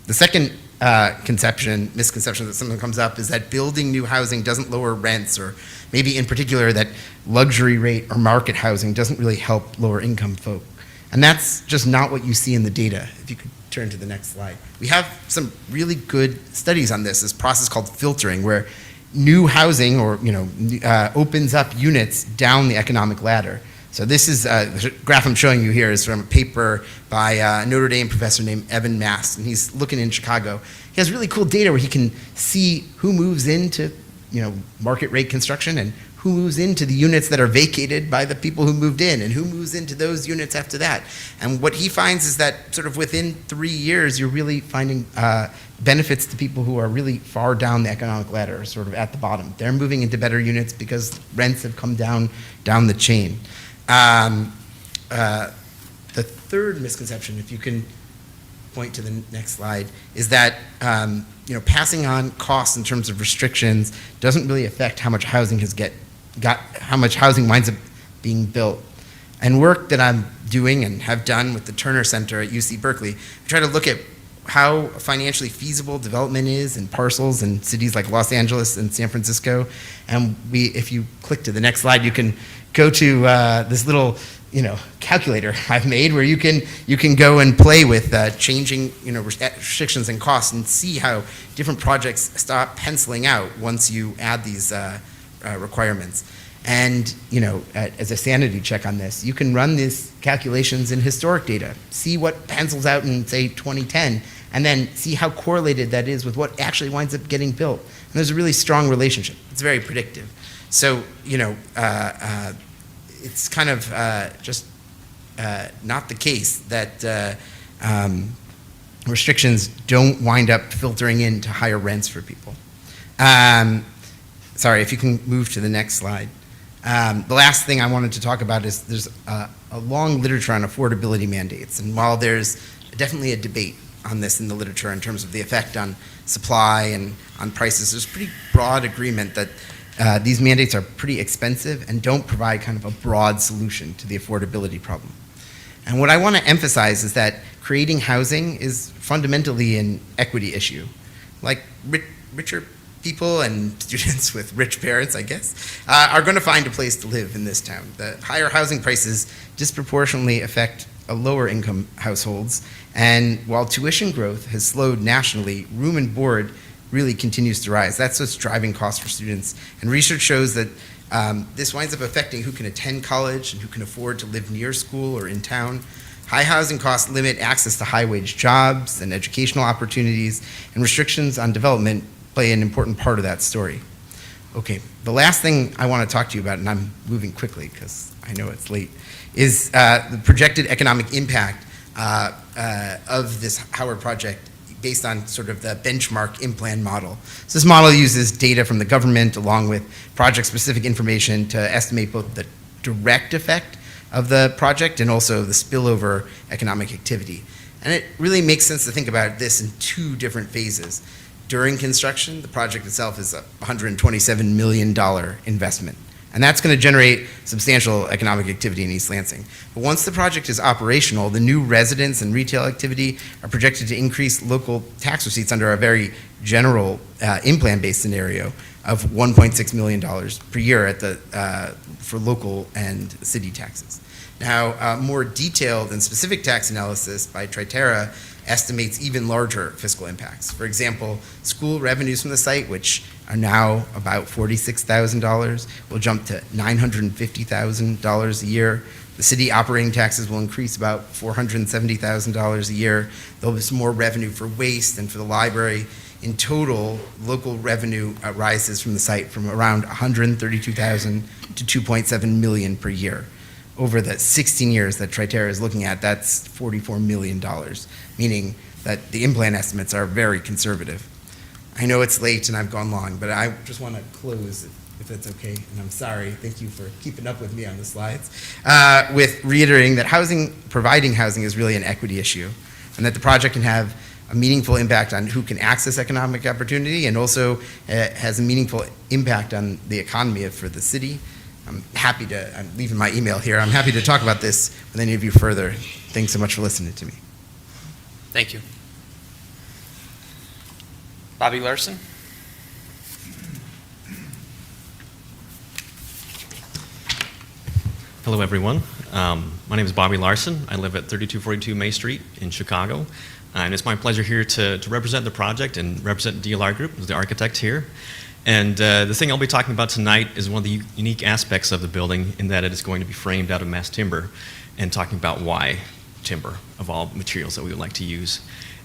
The second misconception that sometimes comes up is that building new housing doesn't lower rents, or maybe in particular that luxury rate or market housing doesn't really help lower income folk. And that's just not what you see in the data. If you could turn to the next slide. We have some really good studies on this process called filtering, where new housing opens up units down the economic ladder. So this is the graph I'm showing you here is from a paper by a Notre Dame professor named Evan Mast, and he's looking in Chicago. He has really cool data where he can see who moves into market rate construction and who moves into the units that are vacated by the people who moved in, and who moves into those units after that. And what he finds is that sort of within 3 years, you're really finding benefits to people who are really far down the economic ladder, sort of at the bottom. They're moving into better units because rents have come down the chain. The third misconception, if you can point to the next slide, is that passing on costs in terms of restrictions doesn't really affect how much housing how much housing winds up being built. And work that I'm doing and have done with the Turner Center at UC Berkeley, I try to look at how financially feasible development is in parcels in cities like Los Angeles and San Francisco. And if you click to the next slide, you can go to this little calculator I've made where you can go and play with changing restrictions and costs and see how different projects stop penciling out once you add these requirements. And as a sanity check on this, you can run these calculations in historic data, see what pencils out in, say, 2010, and then see how correlated that is with what actually winds up getting built. And there's a really strong relationship. It's very predictive. So it's kind of just not the case that restrictions don't wind up filtering into higher rents for people. Sorry, if you can move to the next slide. The last thing I wanted to talk about is there's a long literature on affordability mandates. And while there's definitely a debate on this in the literature in terms of the effect on supply and on prices, there's pretty broad agreement that these mandates are pretty expensive and don't provide kind of a broad solution to the affordability problem. And what I want to emphasize is that creating housing is fundamentally an equity issue. Like richer people and students with rich parents, I guess, are going to find a place to live in this town. The higher housing prices disproportionately affect lower income households. And while tuition growth has slowed nationally, room and board really continues to rise. That's what's driving costs for students. And research shows that this winds up affecting who can attend college and who can afford to live near school or in town. High housing costs limit access to high-wage jobs and educational opportunities, and restrictions on development play an important part of that story. Okay, the last thing I want to talk to you about, and I'm moving quickly because I know it's late, is the projected economic impact of this Howard project based on sort of the benchmark in-plan model. So this model uses data from the government along with project-specific information to estimate both the direct effect of the project and also the spillover economic activity. And it really makes sense to think about this in two different phases. During construction, the project itself is a $127 million investment. And that's going to generate substantial economic activity in East Lansing. But once the project is operational, the new residence and retail activity are projected to increase local tax receipts under a very general in-plan-based scenario of $1.6 million per year for local and city taxes. Now, more detailed and specific tax analysis by Tritera estimates even larger fiscal impacts. For example, school revenues from the site, which are now about $46,000, will jump to $950,000 a year. The city operating taxes will increase about $470,000 a year. There'll be some more revenue for waste and for the library. In total, local revenue rises from the site from around $132,000 to $2.7 million per year. Over the 16 years that Triterra is looking at, that's $44 million, meaning that the in-plan estimates are very conservative. I know it's late and I've gone long, but I just want to close, if that's okay, and I'm sorry, thank you for keeping up with me on the slides, with reiterating that providing housing is really an equity issue, and that the project can have a meaningful impact on who can access economic opportunity, and also has a meaningful impact on the economy for the city. I'm leaving my email here, I'm happy to talk about this with any of you further. Thanks so much for listening to me.
Thank you. Bobby Larson?
Hello, everyone. My name is Bobby Larson. I live at 3242 May Street in Chicago. And it's my pleasure here to represent the project and represent DLR Group, as the architect here. And the thing I'll be talking about tonight is one of the unique aspects of the building in that it is going to be framed out of mass timber, and talking about why timber of all materials that we would like to use.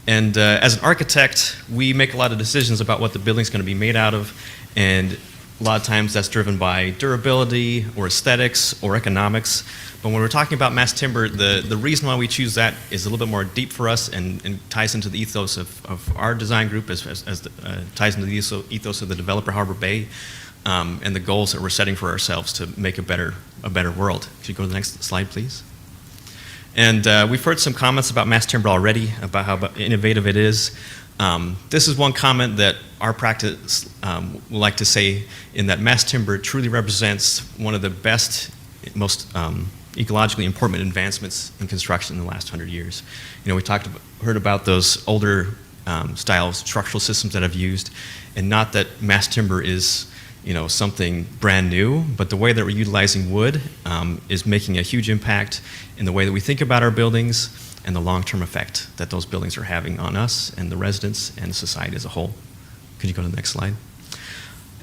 And as an architect, we make a lot of decisions about what the building's going to be made out of, and a lot of times that's driven by durability or aesthetics or economics. But when we're talking about mass timber, the reason why we choose that is a little bit more deep for us, and ties into the ethos of our design group, ties into the ethos of the developer Overbey, and the goals that we're setting for ourselves to make a better world. If you go to the next slide, please. And we've heard some comments about mass timber already, about how innovative it is. This is one comment that our practice would like to say, in that mass timber truly represents one of the best, most ecologically important advancements in construction in the last 100 years. You know, we heard about those older style structural systems that I've used, and not that mass timber is, you know, something brand new, but the way that we're utilizing wood is making a huge impact in the way that we think about our buildings and the long-term effect that those buildings are having on us and the residents and society as a whole. Could you go to the next slide?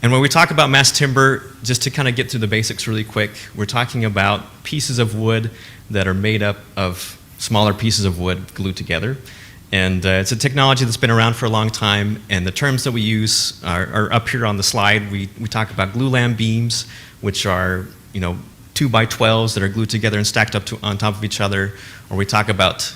And when we talk about mass timber, just to kind of get through the basics really quick, we're talking about pieces of wood that are made up of smaller pieces of wood glued together. And it's a technology that's been around for a long time, and the terms that we use are up here on the slide. We talk about glulam beams, which are, you know, 2x12s that are glued together and stacked up on top of each other, or we talk about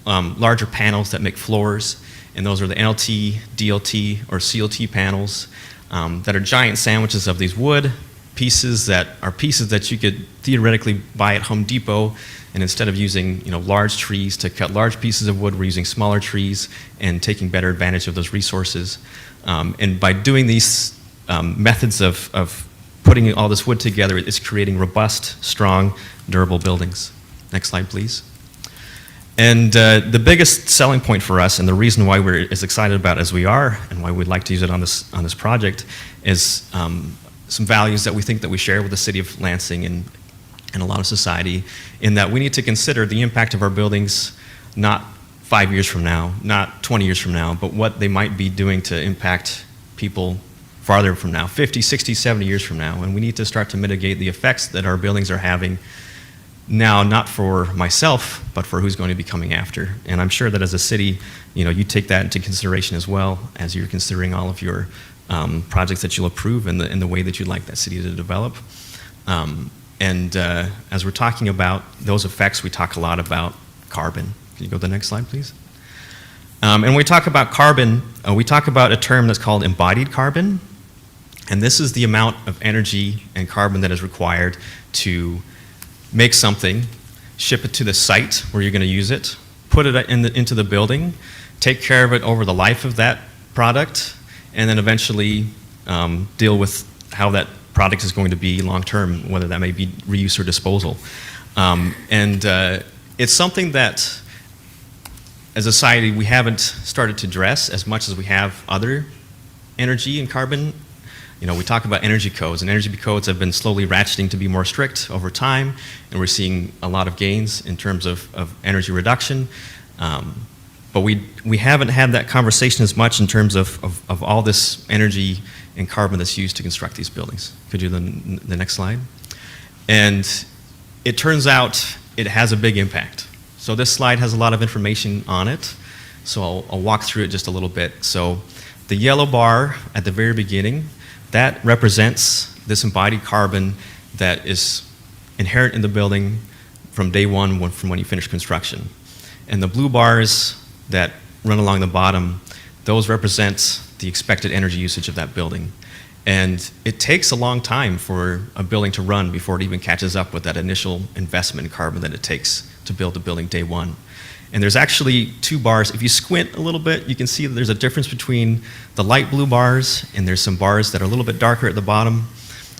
larger panels that make floors, and those are the NLT, DLT, or CLT panels that are giant sandwiches of these wood pieces that you could theoretically buy at Home Depot, and instead of using, you know, large trees to cut large pieces of wood, we're using smaller trees and taking better advantage of those resources. And by doing these methods of putting all this wood together, it's creating robust, strong, durable buildings. Next slide, please. And the biggest selling point for us, and the reason why we're as excited about it as we are, and why we'd like to use it on this project, is some values that we think that we share with the city of Lansing and a lot of society, in that we need to consider the impact of our buildings not 5 years from now, not 20 years from now, but what they might be doing to impact people farther from now, 50, 60, 70 years from now. And we need to start to mitigate the effects that our buildings are having now, not for myself, but for who's going to be coming after. And I'm sure that as a city, you know, you take that into consideration as well as you're considering all of your projects that you'll approve and the way that you'd like that city to develop. As we're talking about those effects, we talk a lot about carbon. Can you go to the next slide, please? And when we talk about carbon, we talk about a term that's called embodied carbon. And this is the amount of energy and carbon that is required to make something, ship it to the site where you're going to use it, put it into the building, take care of it over the life of that product, and then eventually deal with how that product is going to be long-term, whether that may be reuse or disposal. It's something that, as a society, we haven't started to address as much as we have other energy and carbon. You know, we talk about energy codes, and energy codes have been slowly ratcheting to be more strict over time, and we're seeing a lot of gains in terms of energy reduction. But we haven't had that conversation as much in terms of all this energy and carbon that's used to construct these buildings. Could you do the next slide? And it turns out it has a big impact. So this slide has a lot of information on it. So I'll walk through it just a little bit. So the yellow bar at the very beginning, that represents this embodied carbon that is inherent in the building from day one, from when you finish construction. And the blue bars that run along the bottom, those represent the expected energy usage of that building. And it takes a long time for a building to run before it even catches up with that initial investment in carbon that it takes to build the building day one. And there's actually two bars. If you squint a little bit, you can see that there's a difference between the light blue bars, and there's some bars that are a little bit darker at the bottom.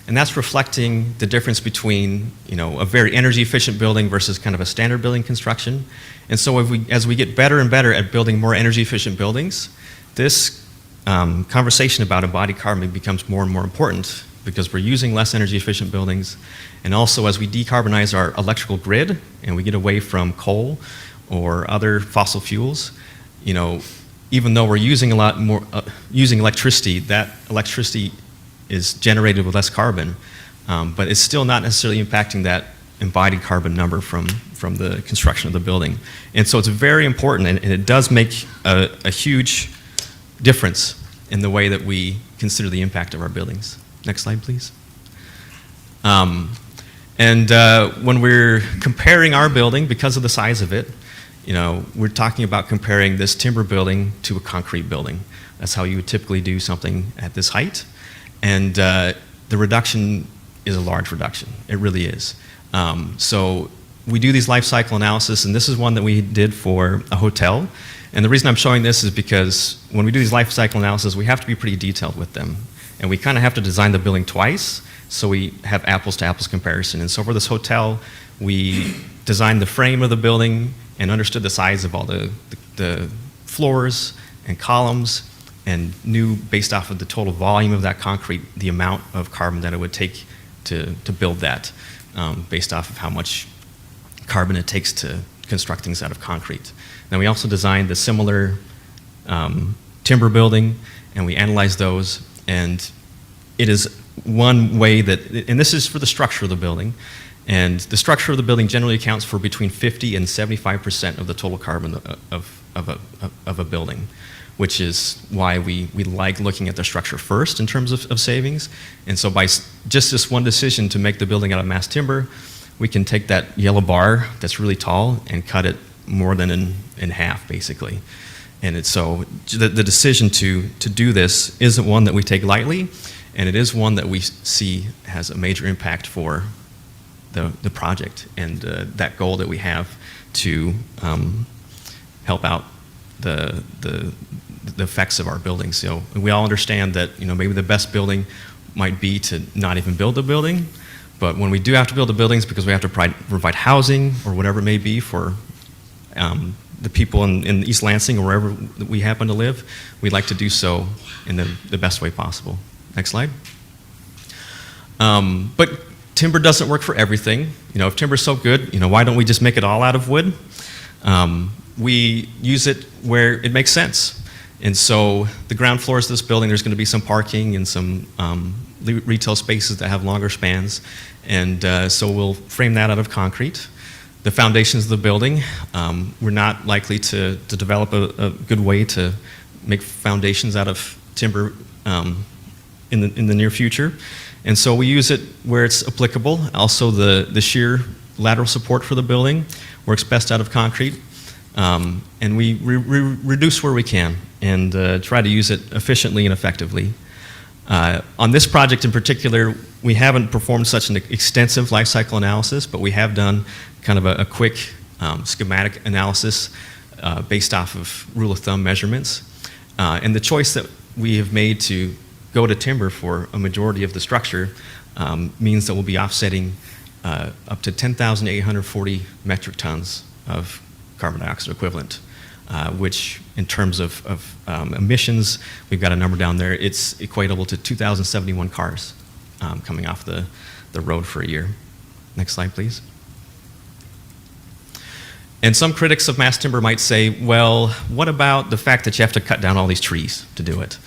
And that's reflecting the difference between, a very energy efficient building versus kind of a standard building construction. And so as we get better and better at building more energy efficient buildings, this conversation about embodied carbon becomes more and more important because we're using less energy efficient buildings. And also as we decarbonize our electrical grid and we get away from coal or other fossil fuels, even though we're using a lot more, using electricity, that electricity is generated with less carbon, but it's still not necessarily impacting that embodied carbon number from the construction of the building. And so it's very important, and it does make a huge difference in the way that we consider the impact of our buildings. Next slide, please. When we're comparing our building, because of the size of it, we're talking about comparing this timber building to a concrete building. That's how you would typically do something at this height. And the reduction is a large reduction. It really is. So we do these life cycle analysis, and this is one that we did for a hotel. And the reason I'm showing this is because when we do these life cycle analysis, we have to be pretty detailed with them. And we kind of have to design the building twice, so we have apples to apples comparison. And so for this hotel, we designed the frame of the building and understood the size of all the floors and columns, and knew based off of the total volume of that concrete, the amount of carbon that it would take to build that, based off of how much carbon it takes to construct things out of concrete. Then we also designed the similar timber building, and we analyzed those, and it is one way that, and this is for the structure of the building, and the structure of the building generally accounts for between 50 and 75% of the total carbon of a building, which is why we like looking at the structure first in terms of savings. And so by just this one decision to make the building out of mass timber, we can take that yellow bar that's really tall and cut it more than in half, basically. And it's so the decision to do this isn't one that we take lightly, and it is one that we see has a major impact for the project and that goal that we have to help out the effects of our buildings. So we all understand that maybe the best building might be to not even build the building, but when we do have to build the buildings because we have to provide housing or whatever it may be for the people in East Lansing or wherever we happen to live, we'd like to do so in the best way possible. Next slide. But timber doesn't work for everything. If timber's so good, why don't we just make it all out of wood? We use it where it makes sense. And so the ground floors of this building, there's going to be some parking and some retail spaces that have longer spans. And so we'll frame that out of concrete. The foundations of the building, we're not likely to develop a good way to make foundations out of timber in the near future. And so we use it where it's applicable. Also, the shear lateral support for the building works best out of concrete. And we reduce where we can and try to use it efficiently and effectively. On this project in particular, we haven't performed such an extensive life cycle analysis, but we have done kind of a quick schematic analysis based off of rule of thumb measurements. And the choice that we have made to go to timber for a majority of the structure means that we'll be offsetting up to 10,840 metric tons of carbon dioxide equivalent, which in terms of emissions, we've got a number down there, it's equatable to 2,071 cars coming off the road for a year. Next slide, please. And some critics of mass timber might say, well, what about the fact that you have to cut down all these trees to do it?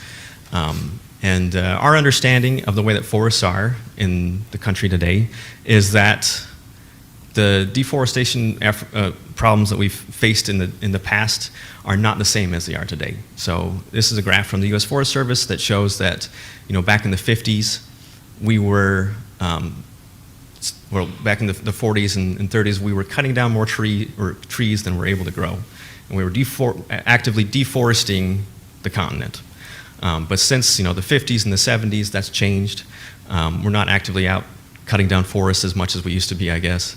Our understanding of the way that forests are in the country today is that the deforestation problems that we've faced in the past are not the same as they are today. So this is a graph from the U.S. Forest Service that shows that, back in the 50s, we were, back in the 40s and 30s, we were cutting down more trees than we're able to grow. And we were actively deforesting the continent. But since, the 50s and the 70s, that's changed. We're not actively out cutting down forests as much as we used to be, I guess.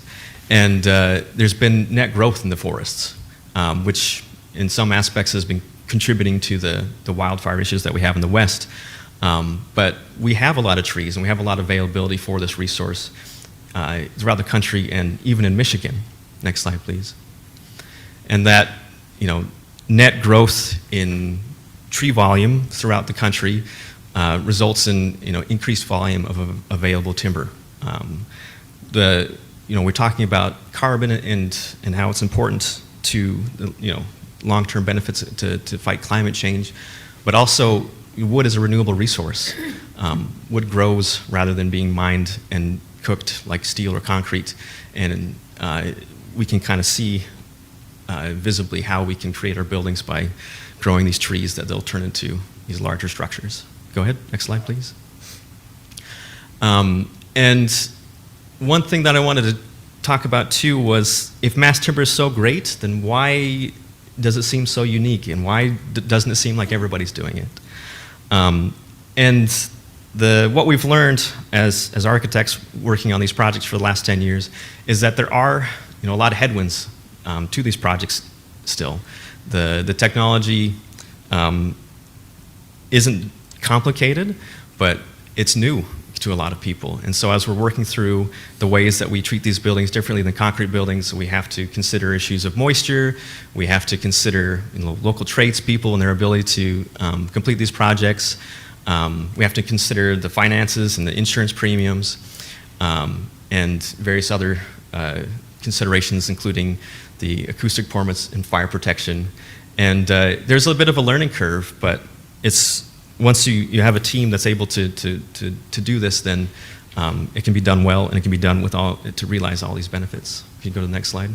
And there's been net growth in the forests, which in some aspects has been contributing to the wildfire issues that we have in the West. But we have a lot of trees, and we have a lot of availability for this resource throughout the country and even in Michigan. Next slide, please. And that, net growth in tree volume throughout the country results in, increased volume of available timber. We're talking about carbon and how it's important to, long-term benefits to fight climate change, but also wood is a renewable resource. Wood grows rather than being mined and cooked like steel or concrete, and we can kind of see visibly how we can create our buildings by growing these trees that they'll turn into these larger structures. Go ahead, next slide, please. And one thing that I wanted to talk about too was, if mass timber is so great, then why does it seem so unique, and why doesn't it seem like everybody's doing it? And what we've learned as architects working on these projects for the last 10 years is that there are a lot of headwinds to these projects still. The technology isn't complicated, but it's new to a lot of people. And so as we're working through the ways that we treat these buildings differently than concrete buildings, we have to consider issues of moisture, we have to consider local tradespeople and their ability to complete these projects. We have to consider the finances and the insurance premiums, and various other considerations, including the acoustic performance and fire protection. And there's a bit of a learning curve, but once you have a team that's able to do this, then it can be done well, and it can be done to realize all these benefits. If you go to the next slide.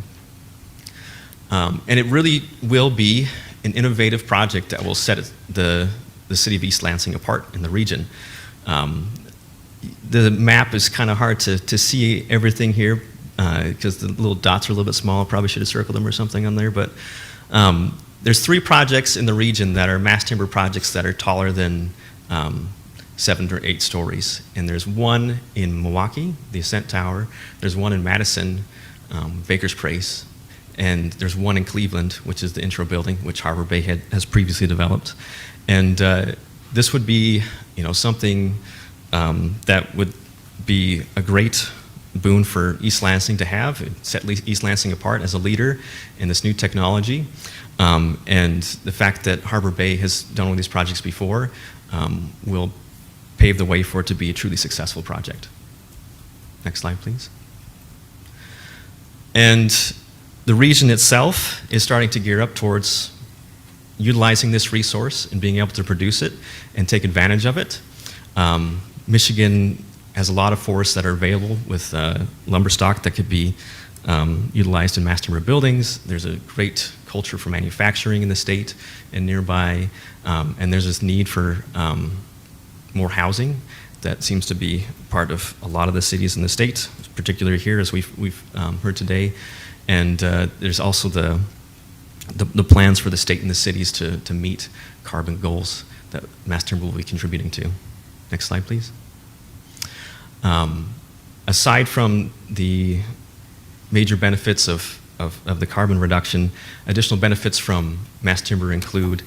And it really will be an innovative project that will set the city of East Lansing apart in the region. The map is kind of hard to see everything here because the little dots are a little bit small. Probably should have circled them or something on there, but there's 3 projects in the region that are mass timber projects that are taller than 7 or 8 stories. And there's one in Milwaukee, the Ascent Tower. There's one in Madison, Baker's Place. And there's one in Cleveland, which is the intro building, which Overbey has previously developed. And this would be, something that would be a great boon for East Lansing to have, set East Lansing apart as a leader in this new technology. And the fact that Overbey has done one of these projects before will pave the way for it to be a truly successful project. Next slide, please. And the region itself is starting to gear up towards utilizing this resource and being able to produce it and take advantage of it. Michigan has a lot of forests that are available with lumber stock that could be utilized in mass timber buildings. There's a great culture for manufacturing in the state and nearby, and there's this need for more housing that seems to be part of a lot of the cities in the state, particularly here, as we've heard today. And there's also the plans for the state and the cities to meet carbon goals that mass timber will be contributing to. Next slide, please. Aside from the major benefits of the carbon reduction, additional benefits from mass timber include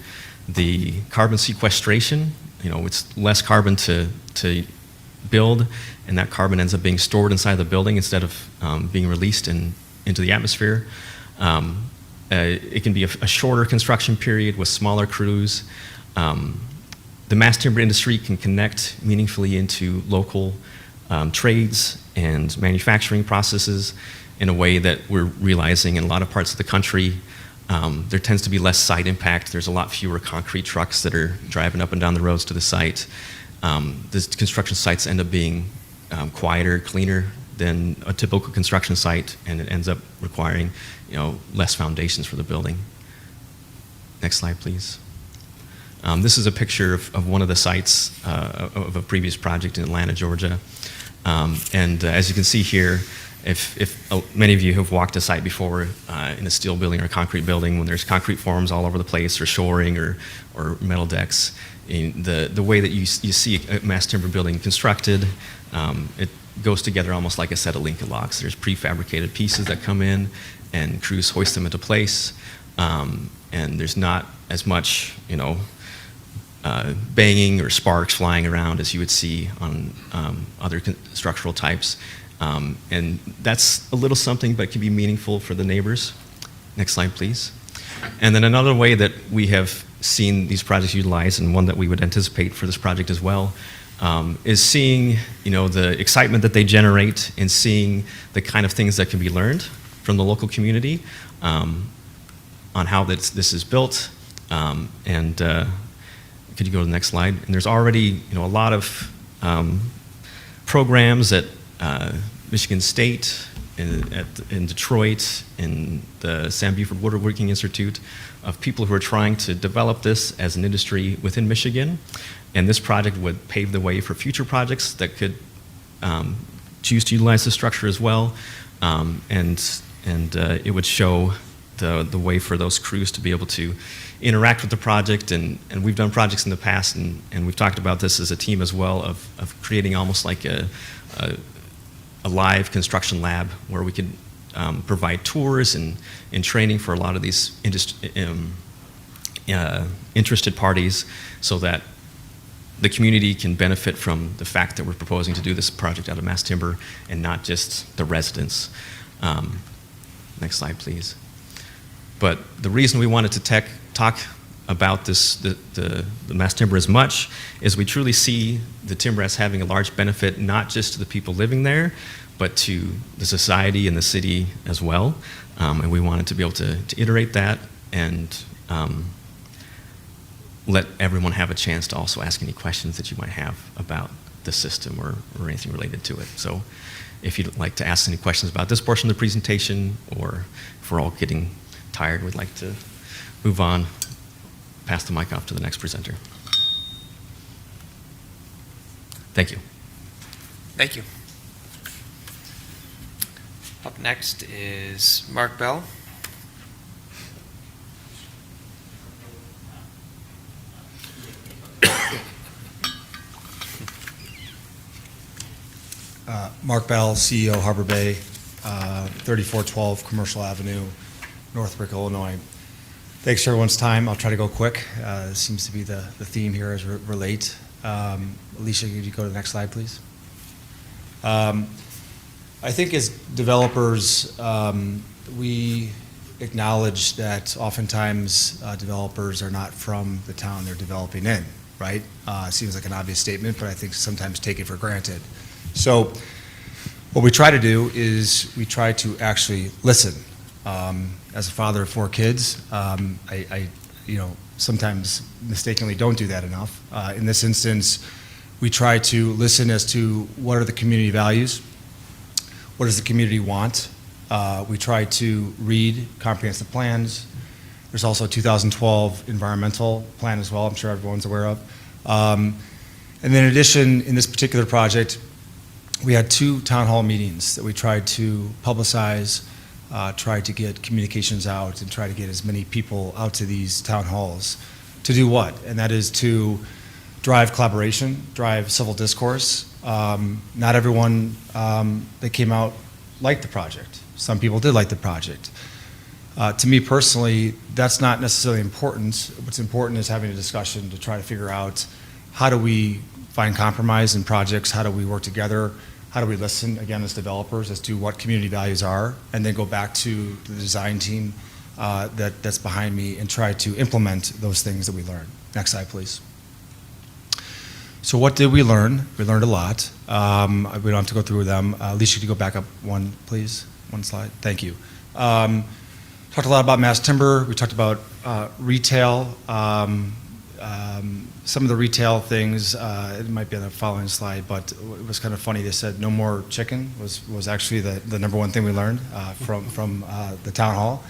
the carbon sequestration. It's less carbon to build, and that carbon ends up being stored inside the building instead of being released into the atmosphere. It can be a shorter construction period with smaller crews. The mass timber industry can connect meaningfully into local trades and manufacturing processes, in a way that we're realizing in a lot of parts of the country. There tends to be less site impact. There's a lot fewer concrete trucks that are driving up and down the roads to the site. The construction sites end up being quieter, cleaner than a typical construction site, and it ends up requiring, less foundations for the building. Next slide, please. This is a picture of one of the sites of a previous project in Atlanta, Georgia. As you can see here, if many of you have walked a site before in a steel building or a concrete building, when there's concrete forms all over the place, or shoring, or metal decks, the way that you see a mass timber building constructed, it goes together almost like a set of Lincoln logs. There's prefabricated pieces that come in, and crews hoist them into place, and there's not as much, banging or sparks flying around as you would see on other structural types. And that's a little something, but can be meaningful for the neighbors. Next slide, please. And then another way that we have seen these projects utilized, and one that we would anticipate for this project as well, is seeing, the excitement that they generate, and seeing the kind of things that can be learned from the local community on how this is built. Could you go to the next slide? And there's already, a lot of programs at Michigan State, in Detroit, in the Sam Buford Woodworking Institute, of people who are trying to develop this as an industry within Michigan. And this project would pave the way for future projects that could choose to utilize this structure as well. It would show the way for those crews to be able to interact with the project. And we've done projects in the past, and we've talked about this as a team as well, of creating almost like a live construction lab where we could provide tours and training for a lot of these interested parties, so that the community can benefit from the fact that we're proposing to do this project out of mass timber, and not just the residents. Next slide, please. But the reason we wanted to talk about the mass timber as much is we truly see the timber as having a large benefit, not just to the people living there, but to the society and the city as well. And we wanted to be able to iterate that, and let everyone have a chance to also ask any questions that you might have about the system or anything related to it. So if you'd like to ask any questions about this portion of the presentation, or if we're all getting tired, we'd like to move on, pass the mic off to the next presenter. Thank you.
Thank you. Up next is Mark Bell.
Mark Bell, CEO, Harbor Bay, 3412 Commercial Avenue, Northbrook, Illinois. Thanks for everyone's time. I'll try to go quick. This seems to be the theme here as we're late. Alicia, could you go to the next slide, please? I think as developers, we acknowledge that oftentimes developers are not from the town they're developing in, right? Seems like an obvious statement, but I think sometimes take it for granted. So what we try to do is we try to actually listen. As a father of 4 kids, I sometimes mistakenly don't do that enough. In this instance, we try to listen as to what are the community values, what does the community want. We try to read comprehensive plans. There's also a 2012 environmental plan as well, I'm sure everyone's aware of. And then in addition, in this particular project, we had 2 town hall meetings that we tried to publicize, tried to get communications out, and try to get as many people out to these town halls. To do what? And that is to drive collaboration, drive civil discourse. Not everyone that came out liked the project. Some people did like the project. To me personally, that's not necessarily important. What's important is having a discussion to try to figure out how do we find compromise in projects, how do we work together, how do we listen, again, as developers, as to what community values are, and then go back to the design team that's behind me and try to implement those things that we learned. Next slide, please. So what did we learn? We learned a lot. We don't have to go through them. Alicia, could you go back up one, please? One slide. Thank you. Talked a lot about mass timber. We talked about retail. Some of the retail things, it might be on the following slide, but it was kind of funny. They said no more chicken was actually the number one thing we learned from the town hall.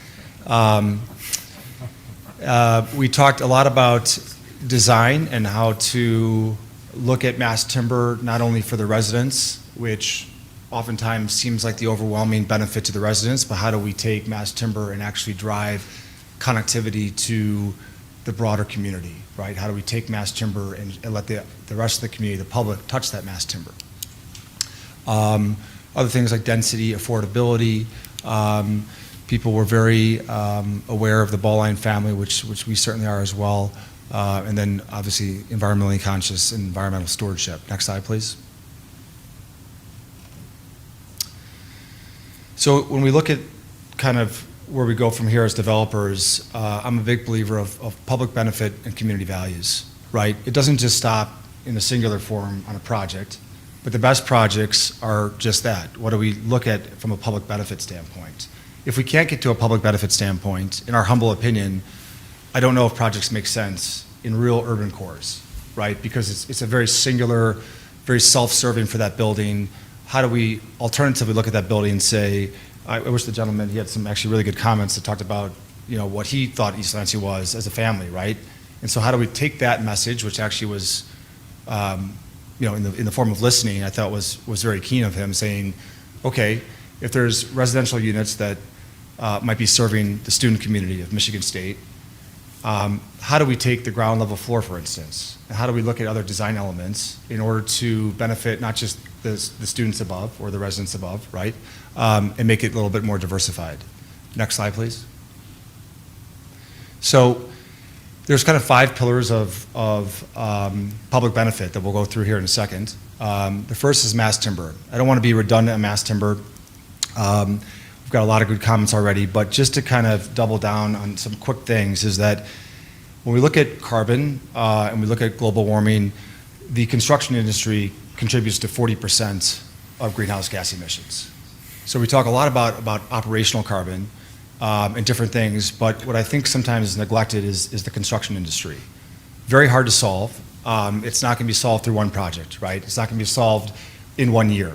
We talked a lot about design and how to look at mass timber not only for the residents, which oftentimes seems like the overwhelming benefit to the residents, but how do we take mass timber and actually drive connectivity to the broader community, right? How do we take mass timber and let the rest of the community, the public, touch that mass timber? Other things like density, affordability. People were very aware of the Ballline family, which we certainly are as well. And then obviously environmentally conscious and environmental stewardship. Next slide, please. So when we look at kind of where we go from here as developers, I'm a big believer of public benefit and community values, right? It doesn't just stop in a singular form on a project, but the best projects are just that. What do we look at from a public benefit standpoint? If we can't get to a public benefit standpoint, in our humble opinion, I don't know if projects make sense in real urban cores, right? Because it's a very singular, very self-serving for that building. How do we alternatively look at that building and say, I wish the gentleman, he had some actually really good comments that talked about, what he thought East Lansing was as a family, right? And so how do we take that message, which actually was, in the form of listening, I thought was very keen of him, saying, okay, if there's residential units that might be serving the student community of Michigan State, how do we take the ground level floor, for instance, and how do we look at other design elements in order to benefit not just the students above or the residents above, right, and make it a little bit more diversified. Next slide, please. So there's kind of 5 pillars of public benefit that we'll go through here in a second. The first is mass timber. I don't want to be redundant on mass timber. We've got a lot of good comments already, but just to kind of double down on some quick things is that when we look at carbon and we look at global warming, the construction industry contributes to 40% of greenhouse gas emissions. So we talk a lot about operational carbon and different things, but what I think sometimes is neglected is the construction industry. Very hard to solve. It's not going to be solved through one project, right? It's not going to be solved in 1 year.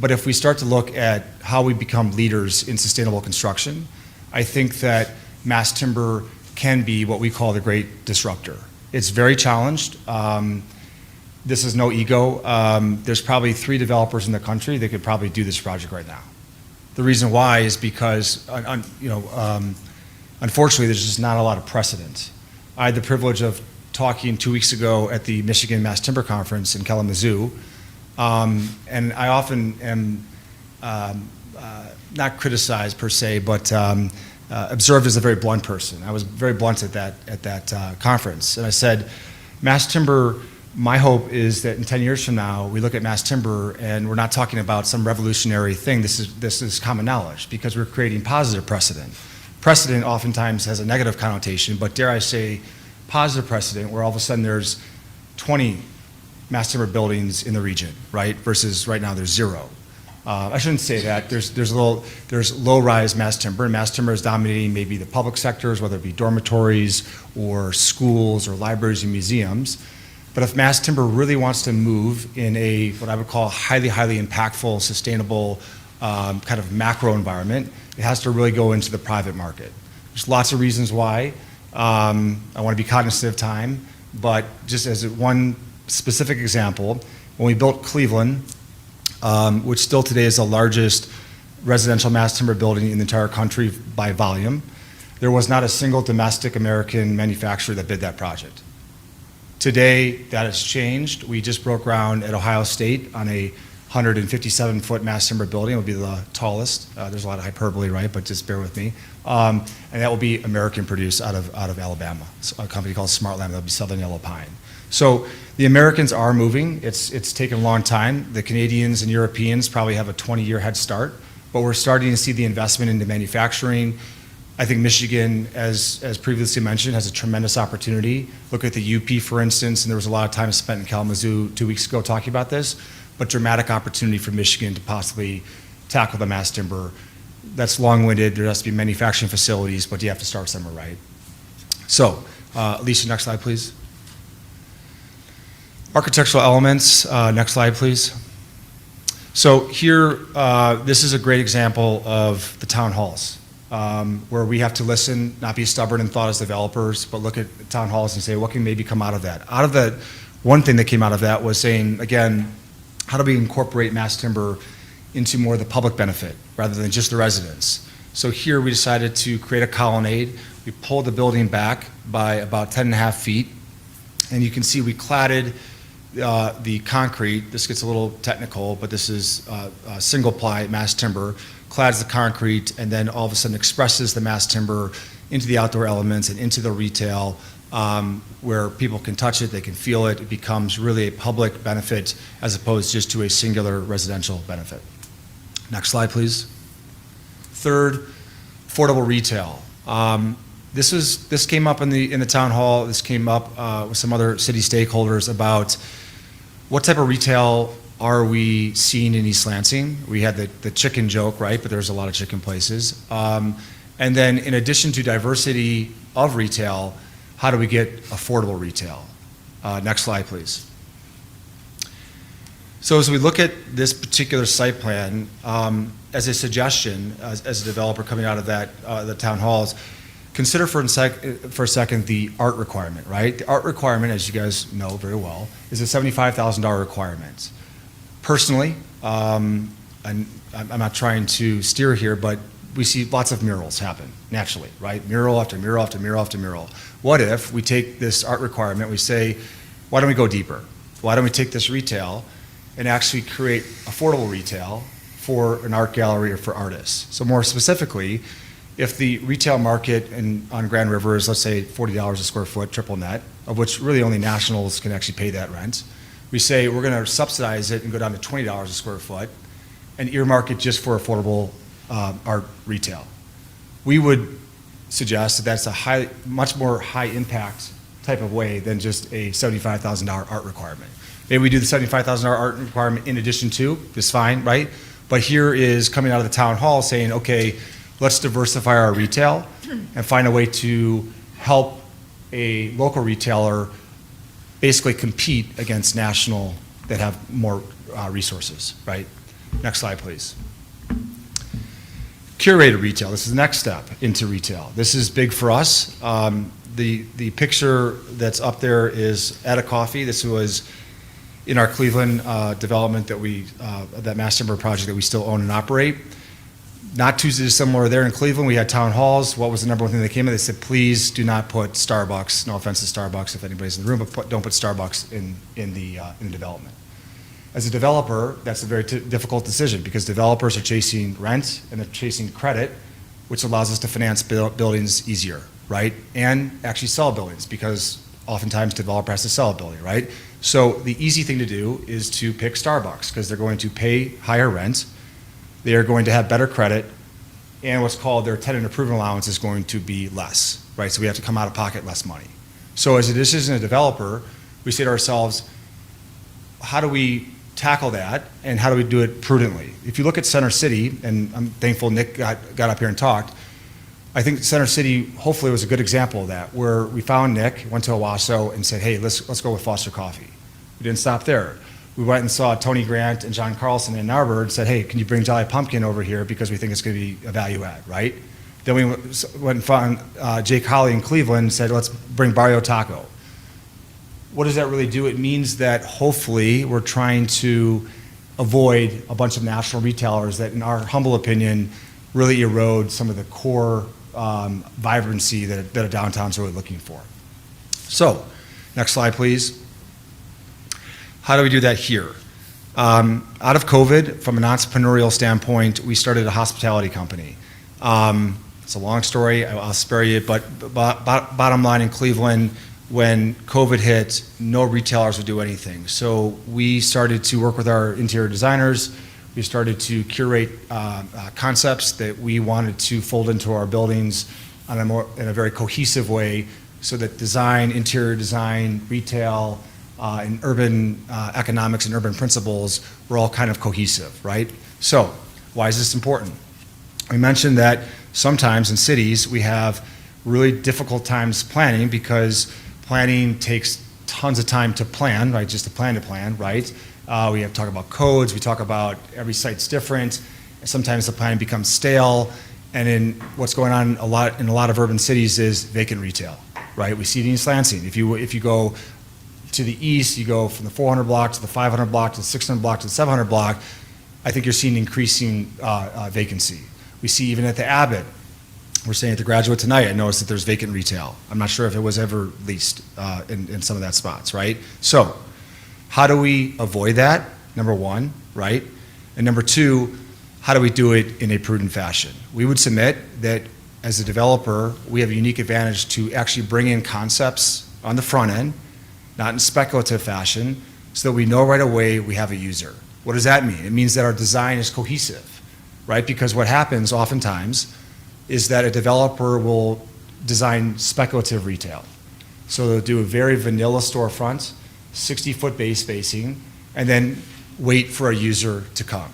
But if we start to look at how we become leaders in sustainable construction, I think that mass timber can be what we call the great disruptor. It's very challenged. This is no ego. There's probably 3 developers in the country that could probably do this project right now. The reason why is because, unfortunately, there's just not a lot of precedent. I had the privilege of talking 2 weeks ago at the Michigan Mass Timber Conference in Kalamazoo, and I often am not criticized per se, but observed as a very blunt person. I was very blunt at that conference, and I said, mass timber. My hope is that in 10 years from now, we look at mass timber and we're not talking about some revolutionary thing. This is common knowledge because we're creating positive precedent. Precedent oftentimes has a negative connotation, but dare I say positive precedent where all of a sudden there's 20 mass timber buildings in the region, right? Versus right now there's 0. I shouldn't say that. There's low-rise mass timber, and mass timber is dominating maybe the public sectors, whether it be dormitories or schools or libraries and museums. But if mass timber really wants to move in a, what I would call highly, highly impactful, sustainable kind of macro environment, it has to really go into the private market. There's lots of reasons why. I want to be cognizant of time, but just as one specific example, when we built Cleveland, which still today is the largest residential mass timber building in the entire country by volume, there was not a single domestic American manufacturer that bid that project. Today, that has changed. We just broke ground at Ohio State on a 157-foot mass timber building. It will be the tallest. There's a lot of hyperbole, right? But just bear with me. And that will be American produced out of Alabama. It's a company called Smartland. That'll be Southern Yellow Pine. So the Americans are moving. It's taken a long time. The Canadians and Europeans probably have a 20-year head start, but we're starting to see the investment into manufacturing. I think Michigan, as previously mentioned, has a tremendous opportunity. Look at the UP, for instance, and there was a lot of time spent in Kalamazoo 2 weeks ago talking about this, but dramatic opportunity for Michigan to possibly tackle the mass timber that's long-winded. There has to be manufacturing facilities, but you have to start somewhere, right? So, Alicia, next slide, please. Architectural elements, next slide, please. So here, this is a great example of the town halls, where we have to listen, not be stubborn in thought as developers, but look at town halls and say, what can maybe come out of that? Out of that, one thing that came out of that was saying, again, how do we incorporate mass timber into more of the public benefit rather than just the residents? So here we decided to create a colonnade. We pulled the building back by about 10.5 feet, and you can see we cladded the concrete. This gets a little technical, but this is single ply mass timber, clads the concrete, and then all of a sudden expresses the mass timber into the outdoor elements and into the retail, where people can touch it, they can feel it. It becomes really a public benefit as opposed just to a singular residential benefit. Next slide, please. Third, affordable retail. This came up in the town hall. This came up with some other city stakeholders about what type of retail are we seeing in East Lansing. We had the chicken joke, right? But there's a lot of chicken places. And then in addition to diversity of retail, how do we get affordable retail? Next slide, please. So as we look at this particular site plan, as a suggestion, as a developer coming out of that, the town halls, consider for a second the art requirement, right? The art requirement, as you guys know very well, is a $75,000 requirement. Personally, and I'm not trying to steer here, but we see lots of murals happen naturally, right? Mural after mural after mural after mural. What if we take this art requirement, we say, why don't we go deeper? Why don't we take this retail and actually create affordable retail for an art gallery or for artists? So more specifically, if the retail market on Grand River is, let's say, $40 a square foot, triple net, of which really only nationals can actually pay that rent, we say we're going to subsidize it and go down to $20 a square foot and earmark it just for affordable art retail. We would suggest that that's a much more high impact type of way than just a $75,000 art requirement. Maybe we do the $75,000 art requirement in addition to, it's fine, right? But here is coming out of the town hall saying, okay, let's diversify our retail and find a way to help a local retailer basically compete against national that have more resources, right? Next slide, please. Curated retail, this is the next step into retail. This is big for us. The picture that's up there is at a coffee. This was in our Cleveland development that mass timber project that we still own and operate. Not too dissimilar there in Cleveland. We had town halls. What was the number one thing that came in? They said, please do not put Starbucks, no offense to Starbucks if anybody's in the room, but don't put Starbucks in the development. As a developer, that's a very difficult decision because developers are chasing rent and they're chasing credit, which allows us to finance buildings easier, right? And actually sell buildings because oftentimes the developer has to sell a building, right? So the easy thing to do is to pick Starbucks because they're going to pay higher rent. They are going to have better credit, and what's called their tenant improvement allowance is going to be less, right? So we have to come out of pocket less money. So as a decision as a developer, we say to ourselves, how do we tackle that, and how do we do it prudently? If you look at Center City, and I'm thankful Nick got up here and talked, I think Center City hopefully was a good example of that, where we found Nick, went to Owasso, and said, hey, let's go with Foster Coffee. We didn't stop there. We went and saw Tony Grant and John Carlson in Ann Arbor and said, hey, can you bring Jolly Pumpkin over here because we think it's going to be a value add, right? Then we went and found Jake Holly in Cleveland and said, let's bring Barrio Taco. What does that really do? It means that hopefully we're trying to avoid a bunch of national retailers that, in our humble opinion, really erode some of the core vibrancy that a downtown's really looking for. So, next slide, please. How do we do that here? Out of COVID, from an entrepreneurial standpoint, we started a hospitality company. It's a long story, I'll spare you, but bottom line in Cleveland, when COVID hit, no retailers would do anything. So we started to work with our interior designers. We started to curate concepts that we wanted to fold into our buildings in a very cohesive way so that design, interior design, retail, and urban economics and urban principles were all kind of cohesive, right? So why is this important? We mentioned that sometimes in cities, we have really difficult times planning because planning takes tons of time to plan, right? Just to plan, right? We have to talk about codes, we talk about every site's different. Sometimes the planning becomes stale. And in what's going on in a lot of urban cities is vacant retail, right? We see it in East Lansing. If you go to the east, you go from the 400 block to the 500 block to the 600 block to the 700 block, I think you're seeing increasing vacancy. We see even at the Abbott, we're saying at the Graduate tonight, I noticed that there's vacant retail. I'm not sure if it was ever leased in some of that spots, right? So how do we avoid that? Number one, right? And number two, how do we do it in a prudent fashion? We would submit that as a developer, we have a unique advantage to actually bring in concepts on the front end, not in speculative fashion, so that we know right away we have a user. What does that mean? It means that our design is cohesive, right? Because what happens oftentimes is that a developer will design speculative retail. So they'll do a very vanilla storefront, 60-foot base spacing, and then wait for a user to come.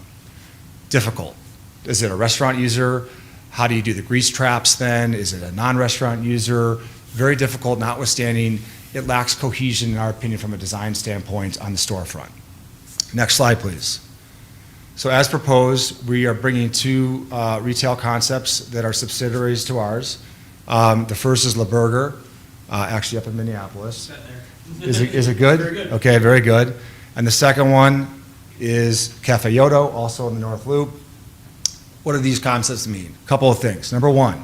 Difficult. Is it a restaurant user? How do you do the grease traps then? Is it a non-restaurant user? Very difficult, notwithstanding it lacks cohesion, in our opinion, from a design standpoint on the storefront. Next slide, please. So as proposed, we are bringing two retail concepts that are subsidiaries to ours. The first is La Burger, actually up in Minneapolis. Is it good?
Very good.
Okay, very good. And the second one is Cafe Yodo, also in the North Loop. What do these concepts mean? A couple of things. Number one,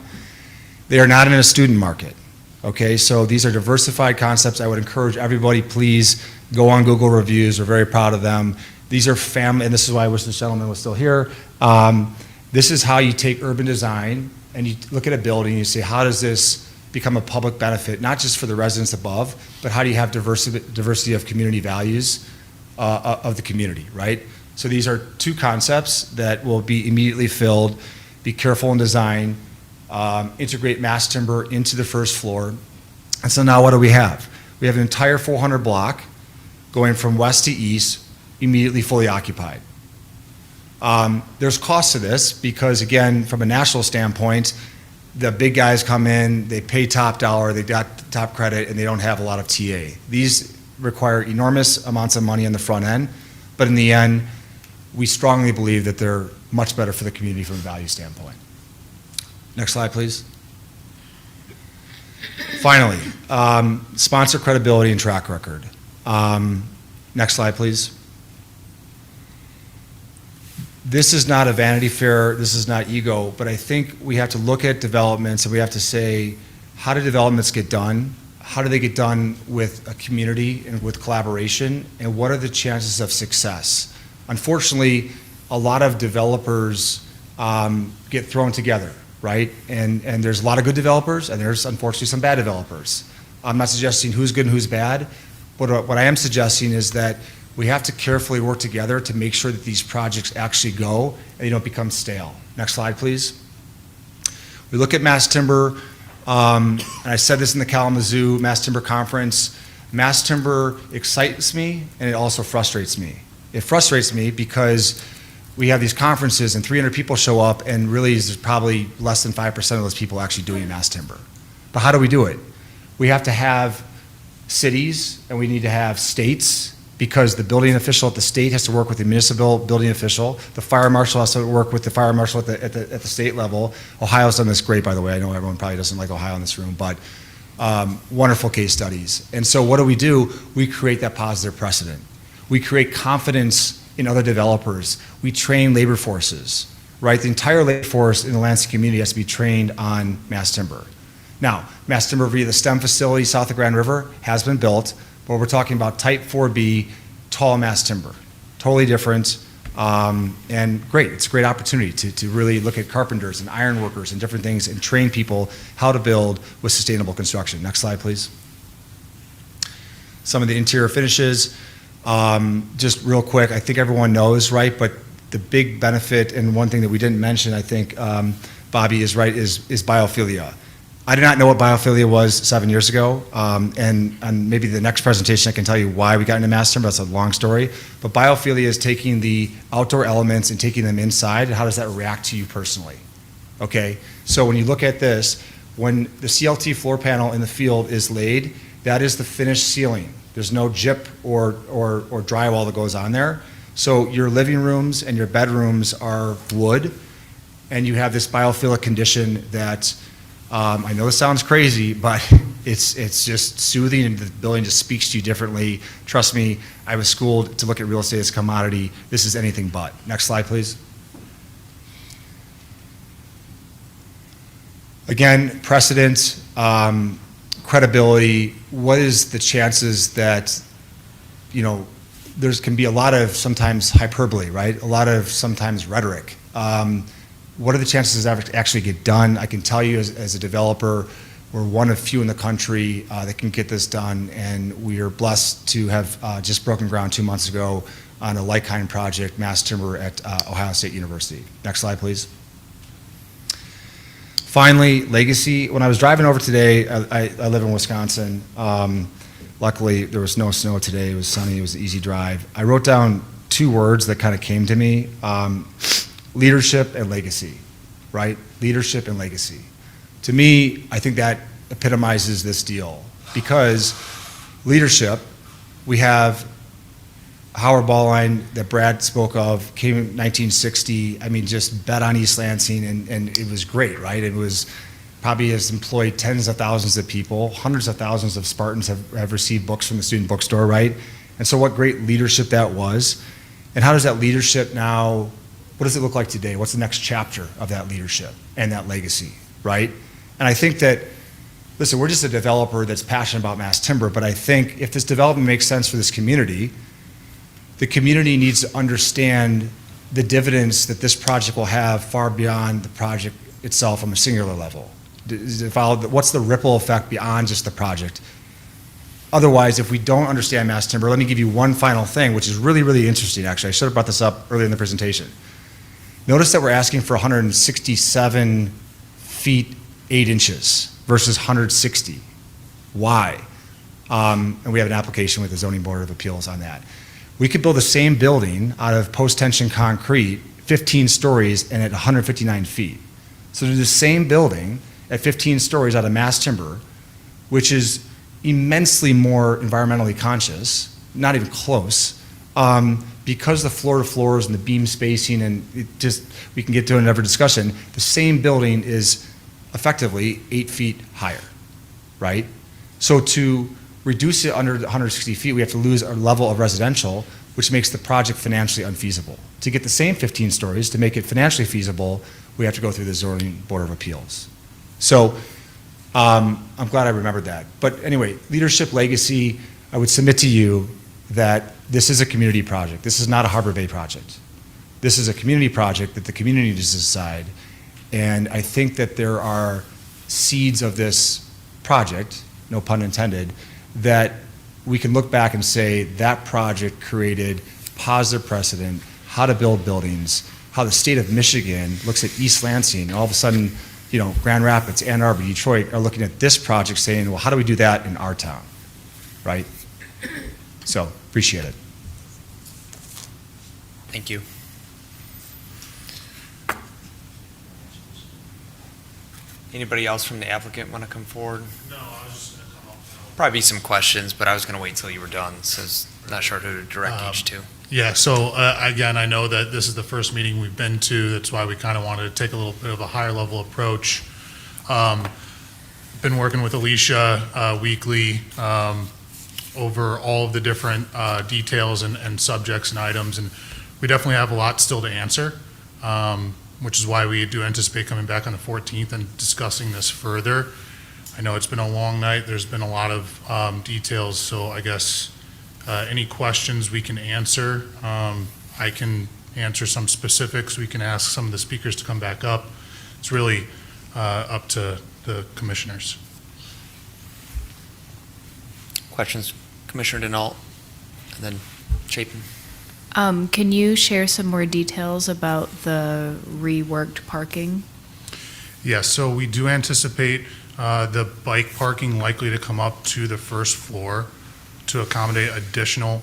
they are not in a student market. Okay, so these are diversified concepts. I would encourage everybody, please go on Google reviews. We're very proud of them. These are family, and this is why I wish this gentleman was still here. This is how you take urban design and you look at a building and you say, how does this become a public benefit, not just for the residents above, but how do you have diversity of community values of the community, right? So these are two concepts that will be immediately filled. Be careful in design, integrate mass timber into the first floor. And so now what do we have? We have an entire 400 block going from west to east, immediately fully occupied. There's cost to this because, again, from a national standpoint, the big guys come in, they pay top dollar, they got top credit, and they don't have a lot of TA. These require enormous amounts of money on the front end, but in the end, we strongly believe that they're much better for the community from a value standpoint. Next slide, please. Finally, sponsor credibility and track record. Next slide, please. This is not a Vanity Fair, this is not ego, but I think we have to look at developments and we have to say, how do developments get done? How do they get done with a community and with collaboration? And what are the chances of success? Unfortunately, a lot of developers get thrown together, right? And there's a lot of good developers and there's unfortunately some bad developers. I'm not suggesting who's good and who's bad, but what I am suggesting is that we have to carefully work together to make sure that these projects actually go and they don't become stale. Next slide, please. We look at mass timber, and I said this in the Kalamazoo Mass Timber Conference. Mass timber excites me and it also frustrates me. It frustrates me because we have these conferences and 300 people show up and really there's probably less than 5% of those people actually doing mass timber. But how do we do it? We have to have cities and we need to have states, because the building official at the state has to work with the municipal building official. The fire marshal has to work with the fire marshal at the state level. Ohio's done this great, by the way. I know everyone probably doesn't like Ohio in this room, but wonderful case studies. And so what do? We create that positive precedent. We create confidence in other developers. We train labor forces, right? The entire labor force in the Lansing community has to be trained on mass timber. Now, mass timber via the STEM facility south of Grand River has been built, but we're talking about type 4B, tall mass timber. Totally different, and great. It's a great opportunity to really look at carpenters and iron workers and different things and train people how to build with sustainable construction. Next slide, please. Some of the interior finishes, just real quick, I think everyone knows, right, but the big benefit, and one thing that we didn't mention, I think Bobby is right, is biophilia. I did not know what biophilia was 7 years ago, and maybe the next presentation I can tell you why we got into mass timber. That's a long story. But biophilia is taking the outdoor elements and taking them inside, and how does that react to you personally? okay? So when you look at this, when the CLT floor panel in the field is laid, that is the finished ceiling. There's no gyp or drywall that goes on there. So your living rooms and your bedrooms are wood, and you have this biophilic condition that, I know this sounds crazy, but it's just soothing, and the building just speaks to you differently. Trust me, I was schooled to look at real estate as a commodity. This is anything but. Next slide, please. Again, precedent, credibility. What is the chances that, you know, there can be a lot of sometimes hyperbole, right? A lot of sometimes rhetoric. What are the chances that actually get done? I can tell you as a developer, we're one of few in the country that can get this done, and we are blessed to have just broken ground 2 months ago on a like-kind project, mass timber at Ohio State University. Next slide, please. Finally, legacy. When I was driving over today, I live in Wisconsin. Luckily, there was no snow today. It was sunny. It was an easy drive. I wrote down 2 words that kind of came to me. Leadership and legacy, right? Leadership and legacy. To me, I think that epitomizes this deal, because leadership, we have Howard Ballline that Brad spoke of, came in 1960, I mean, just bet on East Lansing, and it was great, right? It was probably has employed tens of thousands of people, hundreds of thousands of Spartans have received books from the student bookstore, right? And so what great leadership that was. And how does that leadership now, what does it look like today? What's the next chapter of that leadership and that legacy, right? And I think that, listen, we're just a developer that's passionate about mass timber, but I think if this development makes sense for this community, the community needs to understand the dividends that this project will have far beyond the project itself from a singular level. What's the ripple effect beyond just the project? Otherwise, if we don't understand mass timber, let me give you one final thing, which is really, really interesting, actually. I should have brought this up earlier in the presentation. Notice that we're asking for 167 feet 8 inches versus 160. Why? And we have an application with the Zoning Board of Appeals on that. We could build the same building out of post-tension concrete, 15 stories, and at 159 feet. So do the same building at 15 stories out of mass timber, which is immensely more environmentally conscious, not even close, because the floor-to-floors and the beam spacing, and it just, we can get to another discussion, the same building is effectively 8 feet higher, right? So to reduce it under 160 feet, we have to lose our level of residential, which makes the project financially unfeasible. To get the same 15 stories, to make it financially feasible, we have to go through the Zoning Board of Appeals. So I'm glad I remembered that. But anyway, leadership, legacy, I would submit to you that this is a community project. This is not a Harbor Bay project. This is a community project that the community needs to decide. And I think that there are seeds of this project, no pun intended, that we can look back and say that project created positive precedent, how to build buildings, how the state of Michigan looks at East Lansing, and all of a sudden, you know, Grand Rapids, Ann Arbor, Detroit are looking at this project saying, well, how do we do that in our town, right? So, appreciate it.
Thank you. Anybody else from the applicant want to come forward?
No, I was just going to come up.
Probably be some questions, but I was going to wait till you were done, so I'm not sure who to direct each to.
Yeah, so again, I know that this is the first meeting we've been to. That's why we kind of wanted to take a little bit of a higher level approach. Been working with Alicia weekly over all of the different details and subjects and items, and we definitely have a lot still to answer, which is why we do anticipate coming back on the 14th and discussing this further. I know it's been a long night. There's been a lot of details, so I guess any questions we can answer. I can answer some specifics. We can ask some of the speakers to come back up. It's really up to the commissioners.
Questions? Commissioner Denault, and then Chapin.
Can you share some more details about the reworked parking?
Yes, so we do anticipate the bike parking likely to come up to the first floor to accommodate additional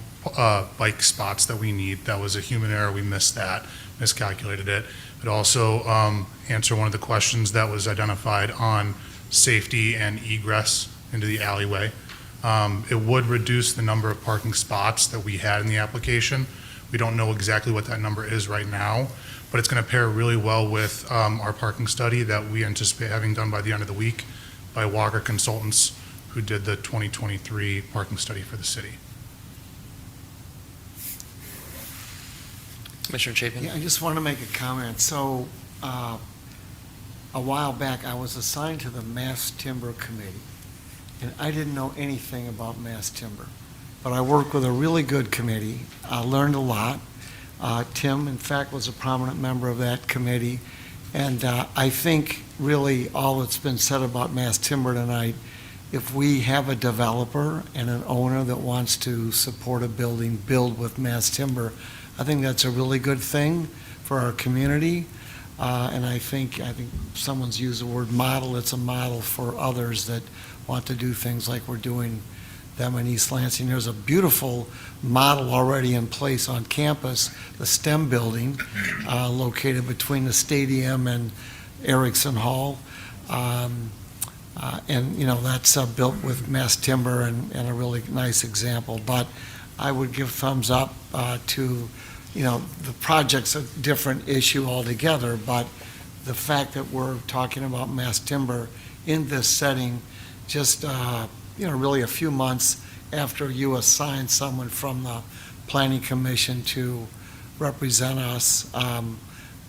bike spots that we need. That was a human error. We missed that, miscalculated it. It also answer one of the questions that was identified on safety and egress into the alleyway. It would reduce the number of parking spots that we had in the application. We don't know exactly what that number is right now, but it's going to pair really well with our parking study that we anticipate having done by the end of the week by Walker Consultants, who did the 2023 parking study for the city.
Commissioner Chapin?
Yeah, I just want to make a comment. So, a while back, I was assigned to the Mass Timber Committee, and I didn't know anything about mass timber. But I worked with a really good committee. I learned a lot. Tim, in fact, was a prominent member of that committee. And I think really all that's been said about mass timber tonight, if we have a developer and an owner that wants to support a building, build with mass timber, I think that's a really good thing for our community. And I think someone's used the word model. It's a model for others that want to do things like we're doing them in East Lansing. There's a beautiful model already in place on campus, the STEM building, located between the stadium and Erickson Hall. And, you know, that's built with mass timber and a really nice example. But I would give thumbs up to, you know, the project's a different issue altogether, but the fact that we're talking about mass timber in this setting, just, you know, really a few months after you assign someone from the Planning Commission to represent us,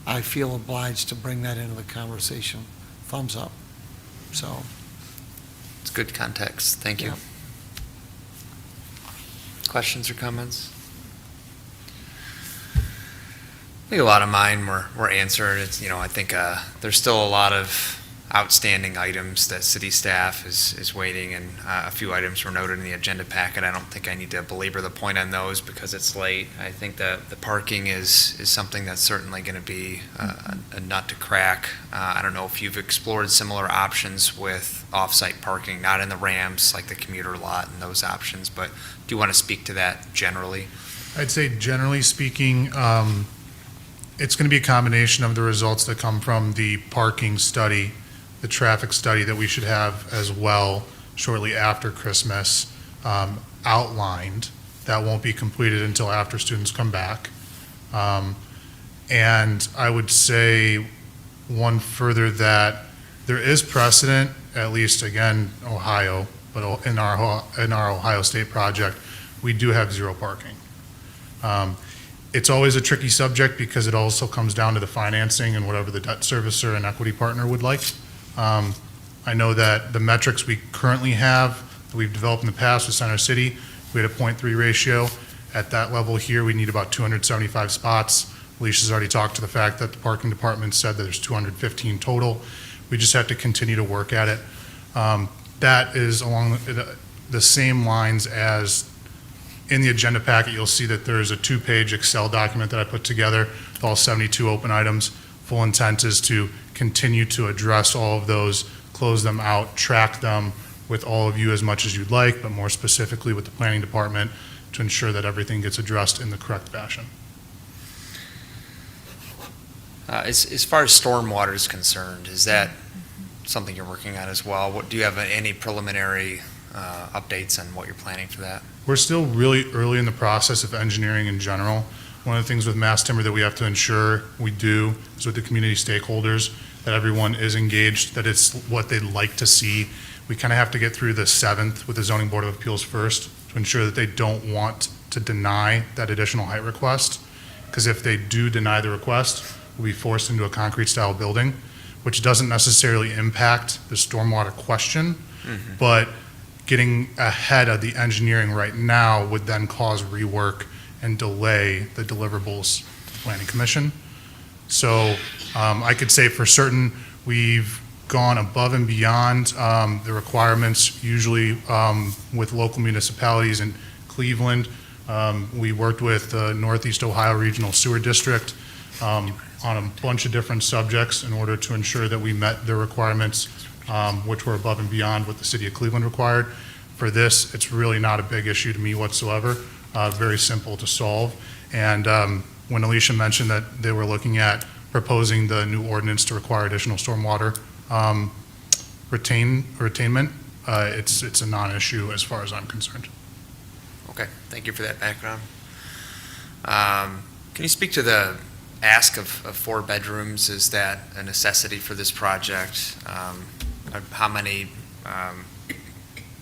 I feel obliged to bring that into the conversation. Thumbs up. So.
It's good context. Thank you.
Yeah.
Questions or comments? I think a lot of mine were answered. It's, you know, I think there's still a lot of outstanding items that city staff is waiting, and a few items were noted in the agenda packet. I don't think I need to belabor the point on those because it's late. I think that the parking is something that's certainly going to be a nut to crack. I don't know if you've explored similar options with off-site parking, not in the ramps like the commuter lot and those options, but do you want to speak to that generally?
I'd say generally speaking, it's going to be a combination of the results that come from the parking study, the traffic study that we should have as well shortly after Christmas outlined. That won't be completed until after students come back. And I would say one further that there is precedent, at least again, Ohio, but in our Ohio State project, we do have zero parking. It's always a tricky subject because it also comes down to the financing and whatever the debt servicer and equity partner would like. I know that the metrics we currently have that we've developed in the past with Center City, we had a 0.3 ratio. At that level here, we need about 275 spots. Alicia's already talked to the fact that the parking department said that there's 215 total. We just have to continue to work at it. That is along the same lines as in the agenda packet. You'll see that there's a 2-page Excel document that I put together with all 72 open items. Full intent is to continue to address all of those, close them out, track them with all of you as much as you'd like, but more specifically with the planning department to ensure that everything gets addressed in the correct fashion.
As far as stormwater is concerned, is that something you're working on as well? Do you have any preliminary updates on what you're planning for that?
We're still really early in the process of engineering in general. One of the things with mass timber that we have to ensure we do is with the community stakeholders, that everyone is engaged, that it's what they'd like to see. We kind of have to get through the 7th with the Zoning Board of Appeals first to ensure that they don't want to deny that additional height request. Because if they do deny the request, we'll be forced into a concrete style building, which doesn't necessarily impact the stormwater question, but getting ahead of the engineering right now would then cause rework and delay the deliverables to the Planning Commission. So I could say for certain we've gone above and beyond the requirements. Usually with local municipalities in Cleveland, we worked with the Northeast Ohio Regional Sewer District on a bunch of different subjects in order to ensure that we met their requirements, which were above and beyond what the city of Cleveland required. For this, it's really not a big issue to me whatsoever. Very simple to solve. And when Alicia mentioned that they were looking at proposing the new ordinance to require additional stormwater retainment, it's a non-issue as far as I'm concerned.
Okay, thank you for that background. Can you speak to the ask of 4 bedrooms? Is that a necessity for this project? How many,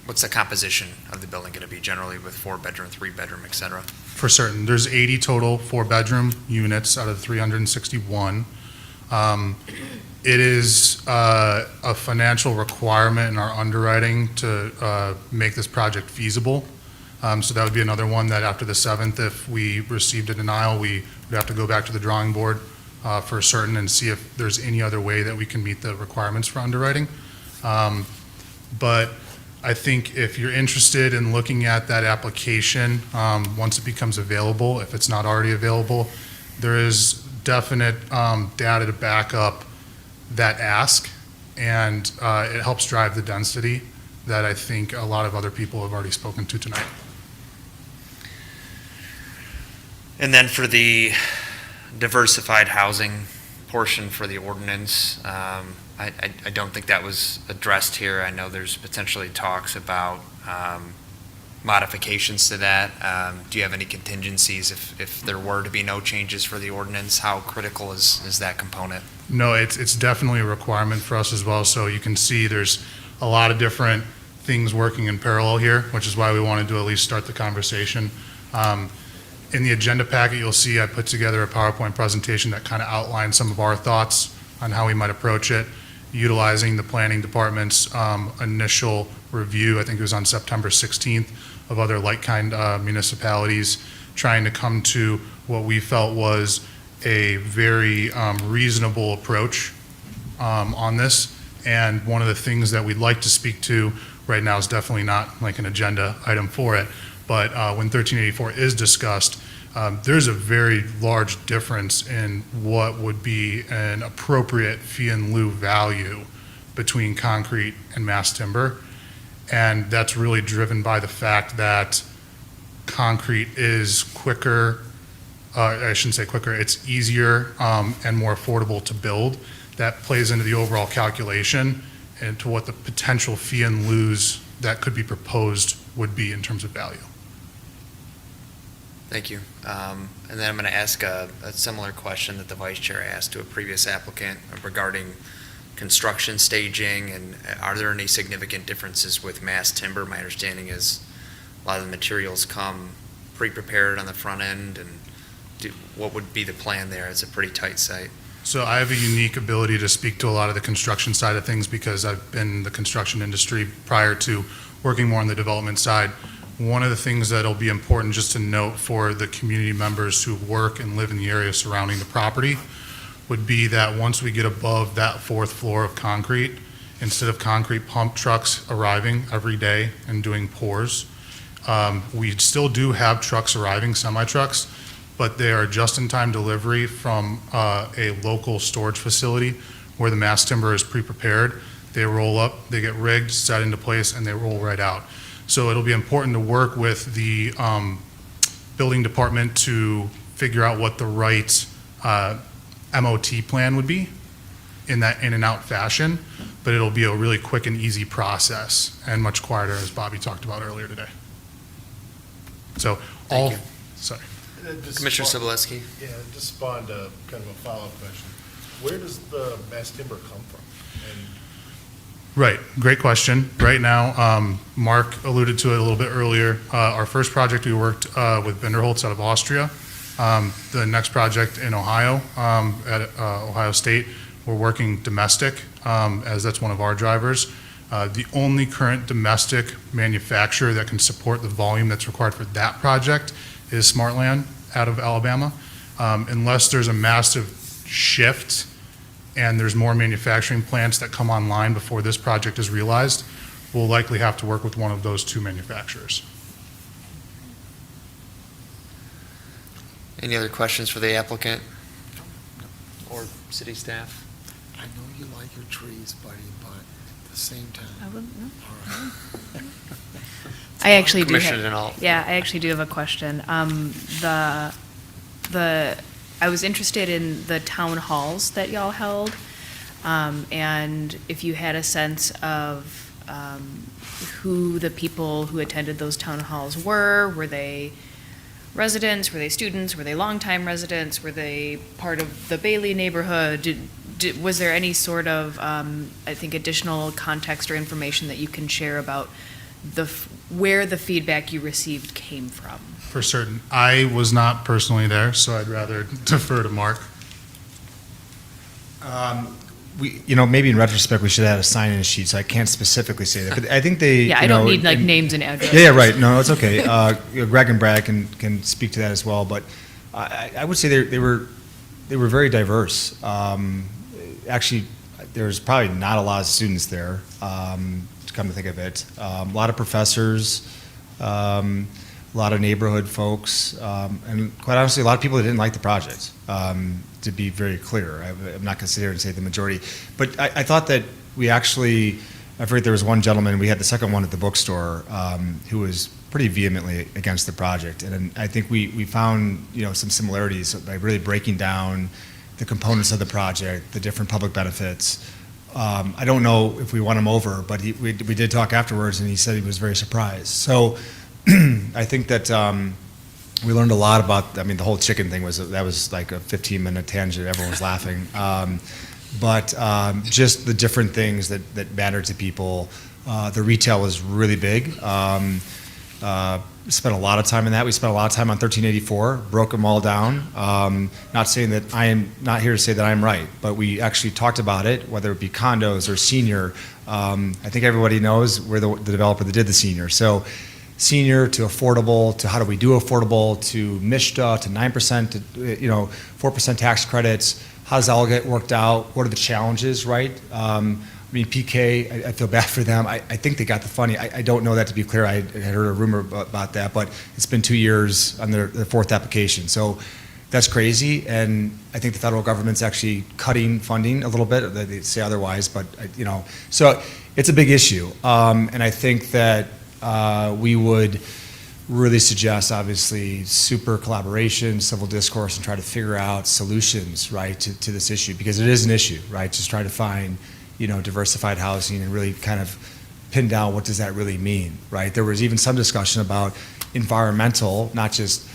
what's the composition of the building going to be generally with 4-bedroom, 3-bedroom, et cetera?
For certain, there's 80 total 4-bedroom units out of 361. It is a financial requirement in our underwriting to make this project feasible. So that would be another one that after the 7th, if we received a denial, we would have to go back to the drawing board for certain and see if there's any other way that we can meet the requirements for underwriting. But I think if you're interested in looking at that application, once it becomes available, if it's not already available, there is definite data to back up that ask, and it helps drive the density that I think a lot of other people have already spoken to tonight.
And then for the diversified housing portion for the ordinance, I don't think that was addressed here. I know there's potentially talks about modifications to that. Do you have any contingencies if there were to be no changes for the ordinance? How critical is that component?
No, it's definitely a requirement for us as well. So you can see there's a lot of different things working in parallel here, which is why we wanted to at least start the conversation. In the agenda packet, you'll see I put together a PowerPoint presentation that kind of outlines some of our thoughts on how we might approach it, utilizing the planning department's initial review, I think it was on September 16th, of other like-kind municipalities, trying to come to what we felt was a very reasonable approach on this. And one of the things that we'd like to speak to right now is definitely not like an agenda item for it, but when 1384 is discussed, there's a very large difference in what would be an appropriate fee in lieu value between concrete and mass timber. And that's really driven by the fact that concrete is quicker, I shouldn't say quicker, it's easier and more affordable to build. That plays into the overall calculation and to what the potential fee in lieus that could be proposed would be in terms of value.
Thank you. And then I'm going to ask a similar question that the vice chair asked to a previous applicant regarding construction staging, and are there any significant differences with mass timber? My understanding is a lot of the materials come pre-prepared on the front end, and what would be the plan there? It's a pretty tight site.
So I have a unique ability to speak to a lot of the construction side of things because I've been in the construction industry prior to working more on the development side. One of the things that'll be important just to note for the community members who work and live in the area surrounding the property would be that once we get above that 4th floor of concrete, instead of concrete pump trucks arriving every day and doing pours, we still do have trucks arriving, semi-trucks, but they are just-in-time delivery from a local storage facility where the mass timber is pre-prepared. They roll up, they get rigged, set into place, and they roll right out. So it'll be important to work with the building department to figure out what the right MOT plan would be in that in and out fashion, but it'll be a really quick and easy process and much quieter, as Bobby talked about earlier today. So
Thank you.
Sorry.
Commissioner Sobolewski.
Yeah, it just spawned a kind of a follow-up question. Where does the mass timber come from? And
Right, great question. Right now, Mark alluded to it a little bit earlier. Our first project, we worked with Binderholz out of Austria. The next project in Ohio, at Ohio State, we're working domestic, as that's one of our drivers. The only current domestic manufacturer that can support the volume that's required for that project is Smartland out of Alabama. Unless there's a massive shift and there's more manufacturing plants that come online before this project is realized, we'll likely have to work with one of those 2 manufacturers.
Any other questions for the applicant or city staff?
I know you like your trees, buddy, but at the same time.
I wouldn't know.
All right.
I actually do
Commissioner
have,
Denault.
yeah, I actually do have a question. The I was interested in the town halls that y'all held, and if you had a sense of who the people who attended those town halls were. Were they residents? Were they students? Were they longtime residents? Were they part of the Bailey neighborhood? Was there any sort of, I think, additional context or information that you can share about where the feedback you received came from?
For certain. I was not personally there, so I'd rather defer to Mark.
Maybe in retrospect, we should have had a sign-in sheet, so I can't specifically say that. But I think they,
Yeah, I don't need like names and addresses.
Yeah, right. No, it's okay. Greg and Brad can speak to that as well. But I would say they were very diverse. Actually, there's probably not a lot of students there, to come to think of it. A lot of professors, a lot of neighborhood folks, and quite honestly, a lot of people that didn't like the project. To be very clear, I'm not going to sit here and say the majority, but I thought that we actually, I forget, there was one gentleman, we had the second one at the bookstore, who was pretty vehemently against the project, and I think we found some similarities by really breaking down the components of the project, the different public benefits. I don't know if we won him over, but we did talk afterwards, and he said he was very surprised. So I think that we learned a lot about, the whole chicken thing was like a 15-minute tangent. Everyone was laughing. But just the different things that matter to people. The retail was really big. Spent a lot of time in that. We spent a lot of time on 1384, broke them all down. Not saying that I am not here to say that I'm right, but we actually talked about it, whether it be condos or senior. I think everybody knows we're the developer that did the senior. So senior to affordable to how do we do affordable to MISHDA to 9% to 4% tax credits. How does that all get worked out? What are the challenges, right? PK, I feel bad for them. I think they got the funding. I don't know that, to be clear. I had heard a rumor about that, but it's been 2 years on their fourth application. So that's crazy, and I think the federal government's actually cutting funding a little bit. They say otherwise, but so it's a big issue. And I think that we would really suggest, obviously, super collaboration, civil discourse, and try to figure out solutions, right, to this issue, because it is an issue, right? Just try to find, diversified housing and really kind of pin down what does that really mean, right? There was even some discussion about environmental, not just,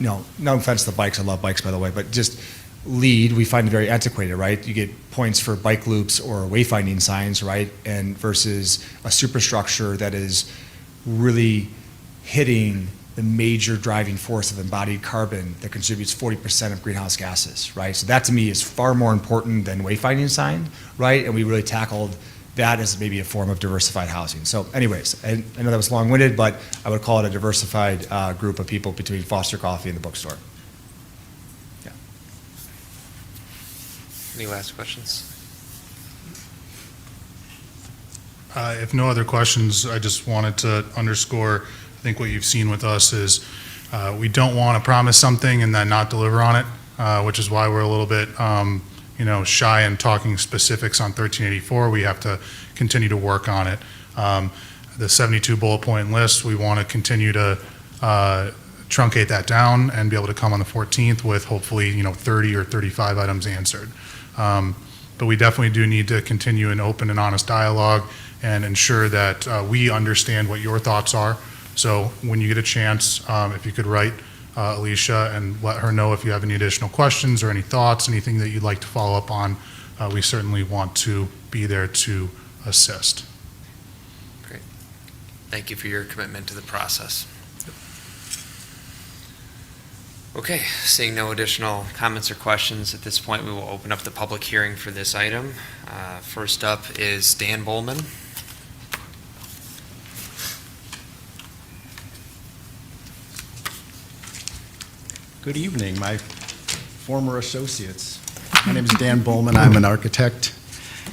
no offense to the bikes, I love bikes, by the way, but just LEED, we find it very antiquated, right? You get points for bike loops or wayfinding signs, right? And versus a superstructure that is really hitting the major driving force of embodied carbon that contributes 40% of greenhouse gases, right? So that to me is far more important than wayfinding sign, right? And we really tackled that as maybe a form of diversified housing. So anyways, I know that was long-winded, but I would call it a diversified group of people between Foster Coffee and the bookstore. Yeah.
Any last questions?
If no other questions, I just wanted to underscore, I think what you've seen with us is we don't want to promise something and then not deliver on it, which is why we're a little bit shy in talking specifics on 1384. We have to continue to work on it. The 72 bullet point list, we want to continue to truncate that down and be able to come on the 14th with hopefully 30 or 35 items answered. But we definitely do need to continue an open and honest dialogue and ensure that we understand what your thoughts are. So when you get a chance, if you could write Alicia and let her know if you have any additional questions or any thoughts, anything that you'd like to follow up on, we certainly want to be there to assist.
Great. Thank you for your commitment to the process. Okay, seeing no additional comments or questions at this point, we will open up the public hearing for this item. First up is Dan Bowman.
Good evening, my former associates. My name is Dan Bowman. I'm an architect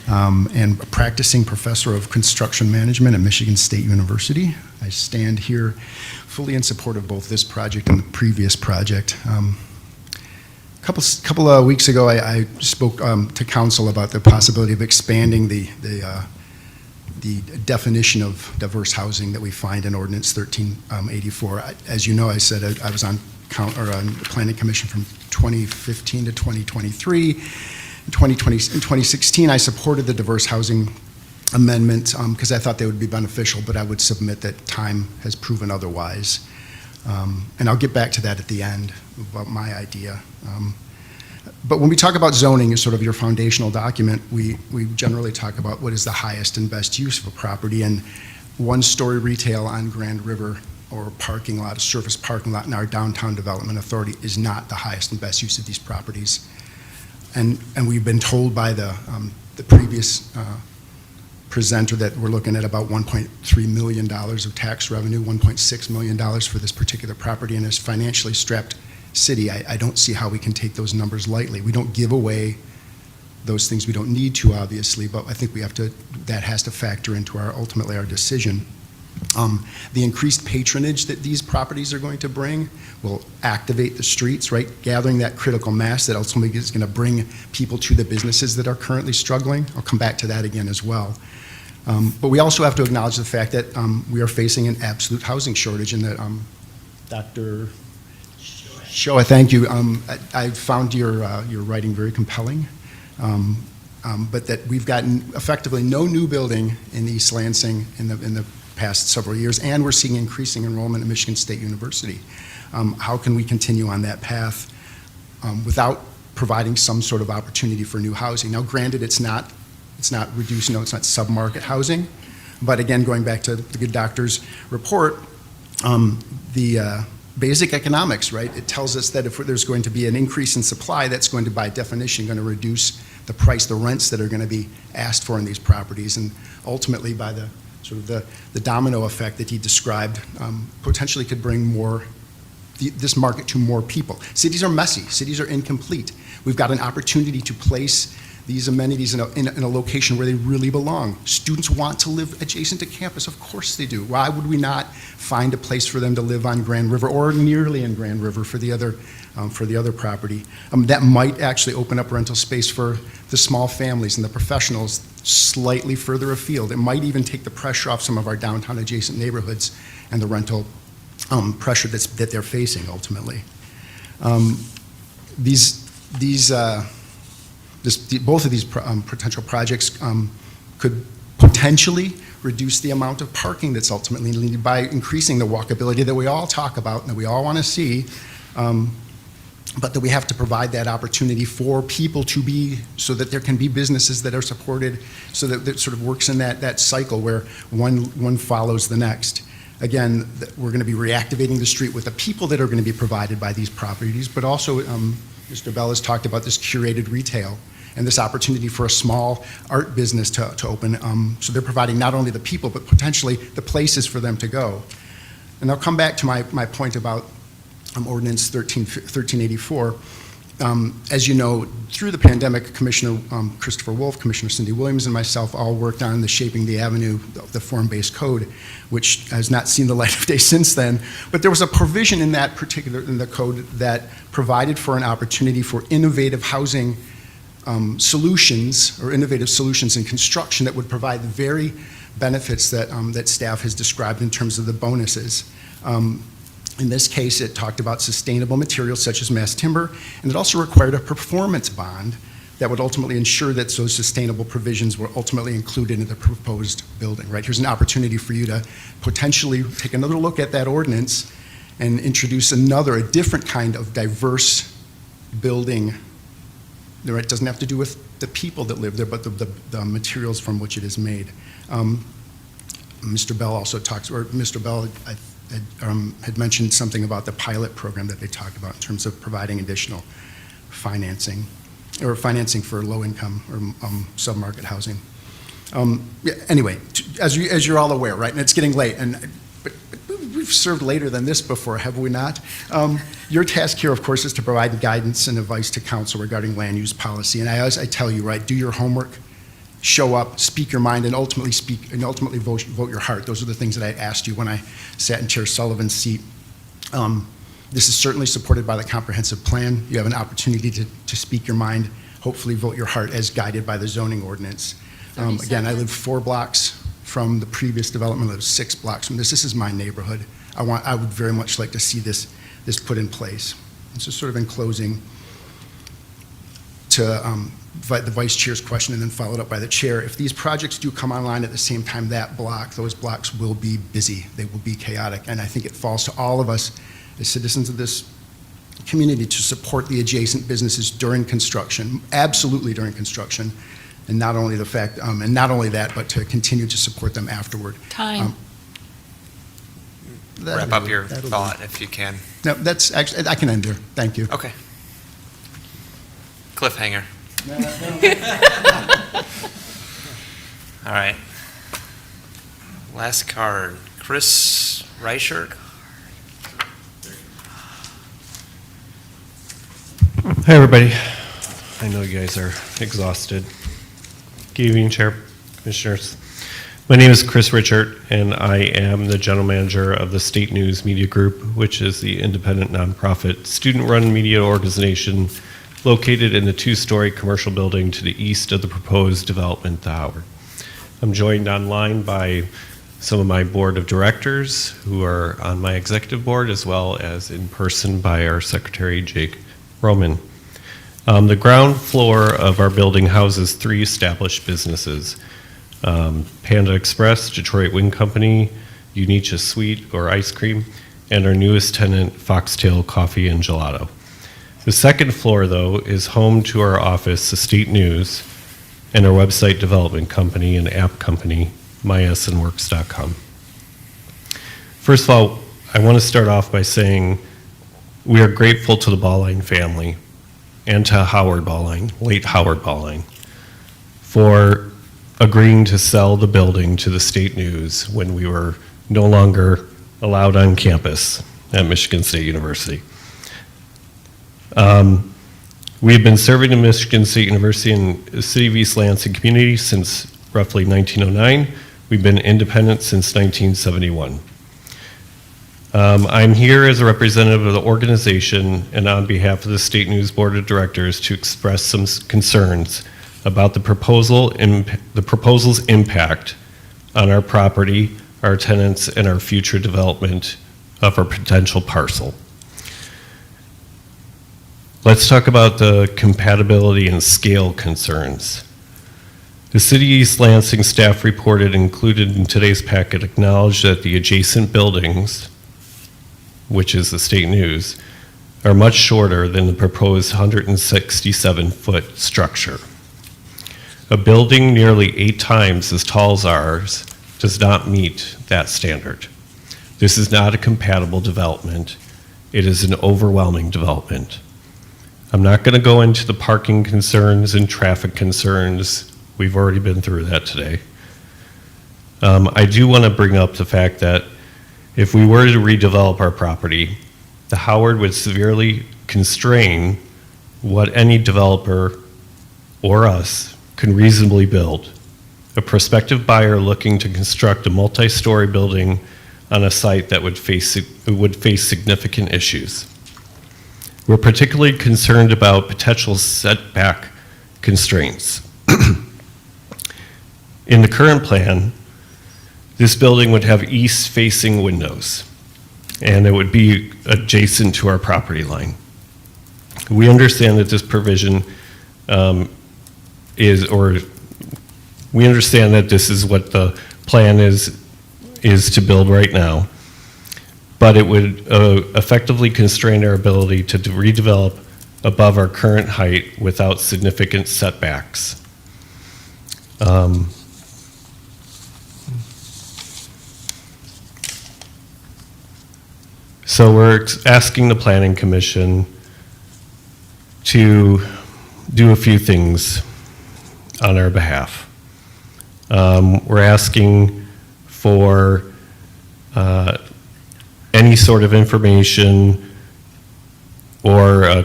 and a practicing professor of construction management at Michigan State University. I stand here fully in support of both this project and the previous project. A couple of weeks ago, I spoke to council about the possibility of expanding the definition of diverse housing that we find in Ordinance 1384. As you know, I said I was on Planning Commission from 2015 to 2023. In 2016, I supported the diverse housing amendment because I thought they would be beneficial, but I would submit that time has proven otherwise. And I'll get back to that at the end about my idea. But when we talk about zoning as sort of your foundational document, we generally talk about what is the highest and best use of a property, and one-story retail on Grand River or parking lot, a surface parking lot in our downtown development authority is not the highest and best use of these properties. And we've been told by the previous presenter that we're looking at about $1.3 million of tax revenue, $1.6 million for this particular property, and as financially strapped city, I don't see how we can take those numbers lightly. We don't give away those things we don't need to, obviously, but I think we have to, that has to factor into ultimately our decision. The increased patronage that these properties are going to bring will activate the streets, right? Gathering that critical mass that ultimately is going to bring people to the businesses that are currently struggling. I'll come back to that again as well. But we also have to acknowledge the fact that we are facing an absolute housing shortage, and that Dr. Shoa, thank you. I found your writing very compelling, but that we've gotten effectively no new building in East Lansing in the past several years, and we're seeing increasing enrollment at Michigan State University. How can we continue on that path without providing some sort of opportunity for new housing? Now, granted, it's not reduced, it's not sub-market housing, but again, going back to the good doctor's report, the basic economics, right? It tells us that if there's going to be an increase in supply, that's going to, by definition, going to reduce the price, the rents that are going to be asked for in these properties, and ultimately, by the sort of the domino effect that he described, potentially could bring this market to more people. Cities are messy. Cities are incomplete. We've got an opportunity to place these amenities in a location where they really belong. Students want to live adjacent to campus. Of course they do. Why would we not find a place for them to live on Grand River or nearly in Grand River for the other property? That might actually open up rental space for the small families and the professionals slightly further afield. It might even take the pressure off some of our downtown adjacent neighborhoods and the rental pressure that they're facing ultimately. Both of these potential projects could potentially reduce the amount of parking that's ultimately needed by increasing the walkability that we all talk about and that we all want to see, but that we have to provide that opportunity for people to be, so that there can be businesses that are supported, so that it sort of works in that cycle where one follows the next. Again, we're going to be reactivating the street with the people that are going to be provided by these properties, but also Mr. Bell has talked about this curated retail and this opportunity for a small art business to open. So they're providing not only the people, but potentially the places for them to go. And I'll come back to my point about Ordinance 1384. As you know, through the pandemic, Commissioner Christopher Wolf, Commissioner Cindy Williams, and myself all worked on the Shaping the Avenue, the form-based code, which has not seen the light of day since then. But there was a provision in the code that provided for an opportunity for innovative housing solutions, or innovative solutions in construction that would provide the very benefits that staff has described in terms of the bonuses. In this case, it talked about sustainable materials such as mass timber, and it also required a performance bond that would ultimately ensure that those sustainable provisions were ultimately included in the proposed building, right? Here's an opportunity for you to potentially take another look at that ordinance and introduce a different kind of diverse building. Right? It doesn't have to do with the people that live there, but the materials from which it is made. Mr. Bell also talks, or Mr. Bell had mentioned something about the pilot program that they talked about in terms of providing additional financing, or financing for low-income or sub-market housing. Anyway, as you're all aware, right, and it's getting late, but we've served later than this before, have we not? Your task here, of course, is to provide guidance and advice to council regarding land use policy. And as I tell you, right, do your homework, show up, speak your mind, and ultimately vote your heart. Those are the things that I asked you when I sat in Chair Sullivan's seat. This is certainly supported by the comprehensive plan. You have an opportunity to speak your mind, hopefully vote your heart as guided by the zoning ordinance. Again, I live 4 blocks from the previous development. I live 6 blocks from this. This is my neighborhood. I would very much like to see this put in place. And so sort of in closing, to the vice chair's question and then followed up by the chair, if these projects do come online at the same time, those blocks will be busy. They will be chaotic. And I think it falls to all of us as citizens of this community to support the adjacent businesses during construction, absolutely during construction, and not only that, but to continue to support them afterward.
Time.
Wrap up your thought if you can.
No, that's actually, I can end there. Thank you.
Okay. Cliffhanger. All right. Last card, Chris Reichert.
Hi, everybody. I know you guys are exhausted. Good evening, Chair, Commissioners. My name is Chris Richard, and I am the General Manager of the State News Media Group, which is the independent nonprofit student-run media organization located in the two-story commercial building to the east of the proposed development to Howard. I'm joined online by some of my board of directors who are on my executive board, as well as in person by our secretary, Jake Roman. The ground floor of our building houses 3 established businesses, Panda Express, Detroit Wing Company, Unicha Sweet or Ice Cream, and our newest tenant, Foxtail Coffee and Gelato. The second floor, though, is home to our office, the State News, and our website development company and app company, mysnworks.com. First of all, I want to start off by saying we are grateful to the Bauline family and to Howard Bauline, late Howard Bauline, for agreeing to sell the building to the State News when we were no longer allowed on campus at Michigan State University. We have been serving the Michigan State University and the City of East Lansing community since roughly 1909. We've been independent since 1971. I'm here as a representative of the organization and on behalf of the State News Board of Directors to express some concerns about the proposal's impact on our property, our tenants, and our future development of our potential parcel. Let's talk about the compatibility and scale concerns. The City of East Lansing staff reported included in today's packet acknowledged that the adjacent buildings, which is the State News, are much shorter than the proposed 167-foot structure. A building nearly 8 times as tall as ours does not meet that standard. This is not a compatible development. It is an overwhelming development. I'm not going to go into the parking concerns and traffic concerns. We've already been through that today. I do want to bring up the fact that if we were to redevelop our property, the Howard would severely constrain what any developer or us can reasonably build. A prospective buyer looking to construct a multi-story building on a site that would face significant issues. We're particularly concerned about potential setback constraints. In the current plan, this building would have east-facing windows, and it would be adjacent to our property line. We understand that this provision we understand that this is what the plan is to build right now, but it would effectively constrain our ability to redevelop above our current height without significant setbacks. So we're asking the Planning Commission to do a few things on our behalf. We're asking for any sort of information or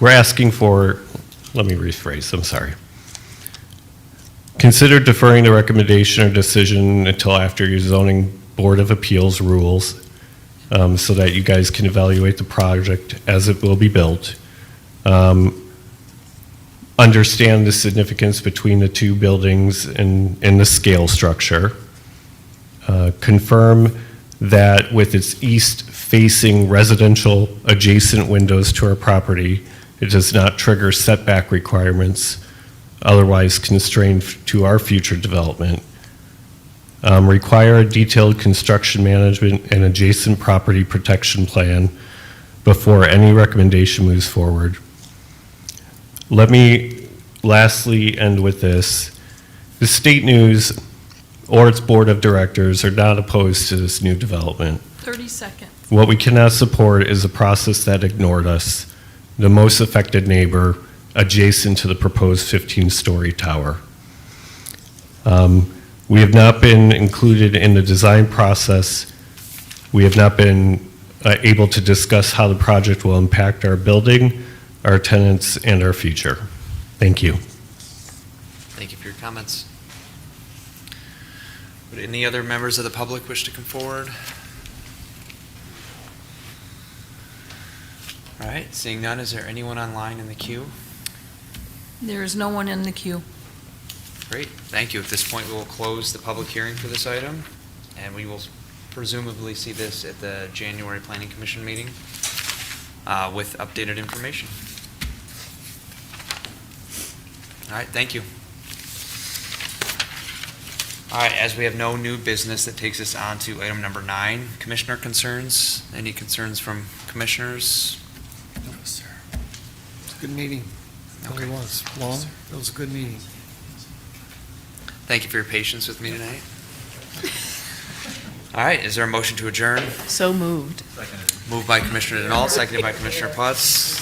we're asking for, let me rephrase, I'm sorry. Consider deferring the recommendation or decision until after your zoning Board of Appeals rules so that you guys can evaluate the project as it will be built. Understand the significance between the 2 buildings and the scale structure. confirm that with its east-facing residential adjacent windows to our property, it does not trigger setback requirements otherwise constrained to our future development. Require a detailed construction management and adjacent property protection plan before any recommendation moves forward. Let me lastly end with this. The State News or its board of directors are not opposed to this new development.
30 seconds.
What we cannot support is a process that ignored us, the most affected neighbor adjacent to the proposed 15-story tower. We have not been included in the design process. We have not been able to discuss how the project will impact our building, our tenants, and our future. Thank you.
Thank you for your comments. Would any other members of the public wish to come forward? All right, seeing none, is there anyone online in the queue?
There is no one in the queue.
Great, thank you. At this point, we will close the public hearing for this item, and we will presumably see this at the January Planning Commission meeting with updated information. All right, thank you. All right, as we have no new business, that takes us on to item number 9, commissioner concerns. Any concerns from commissioners?
No, sir. It's a good meeting. It really was. Long. It was a good meeting.
Thank you for your patience with me tonight. All right, is there a motion to adjourn?
So moved.
Moved by Commissioner Denault, seconded by Commissioner Putz.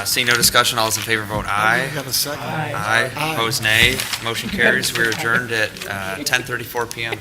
Seeing no discussion, all those in favor vote aye.
You have a second.
Aye. Opposed, nay. Motion carries. We're adjourned at 10:34 PM.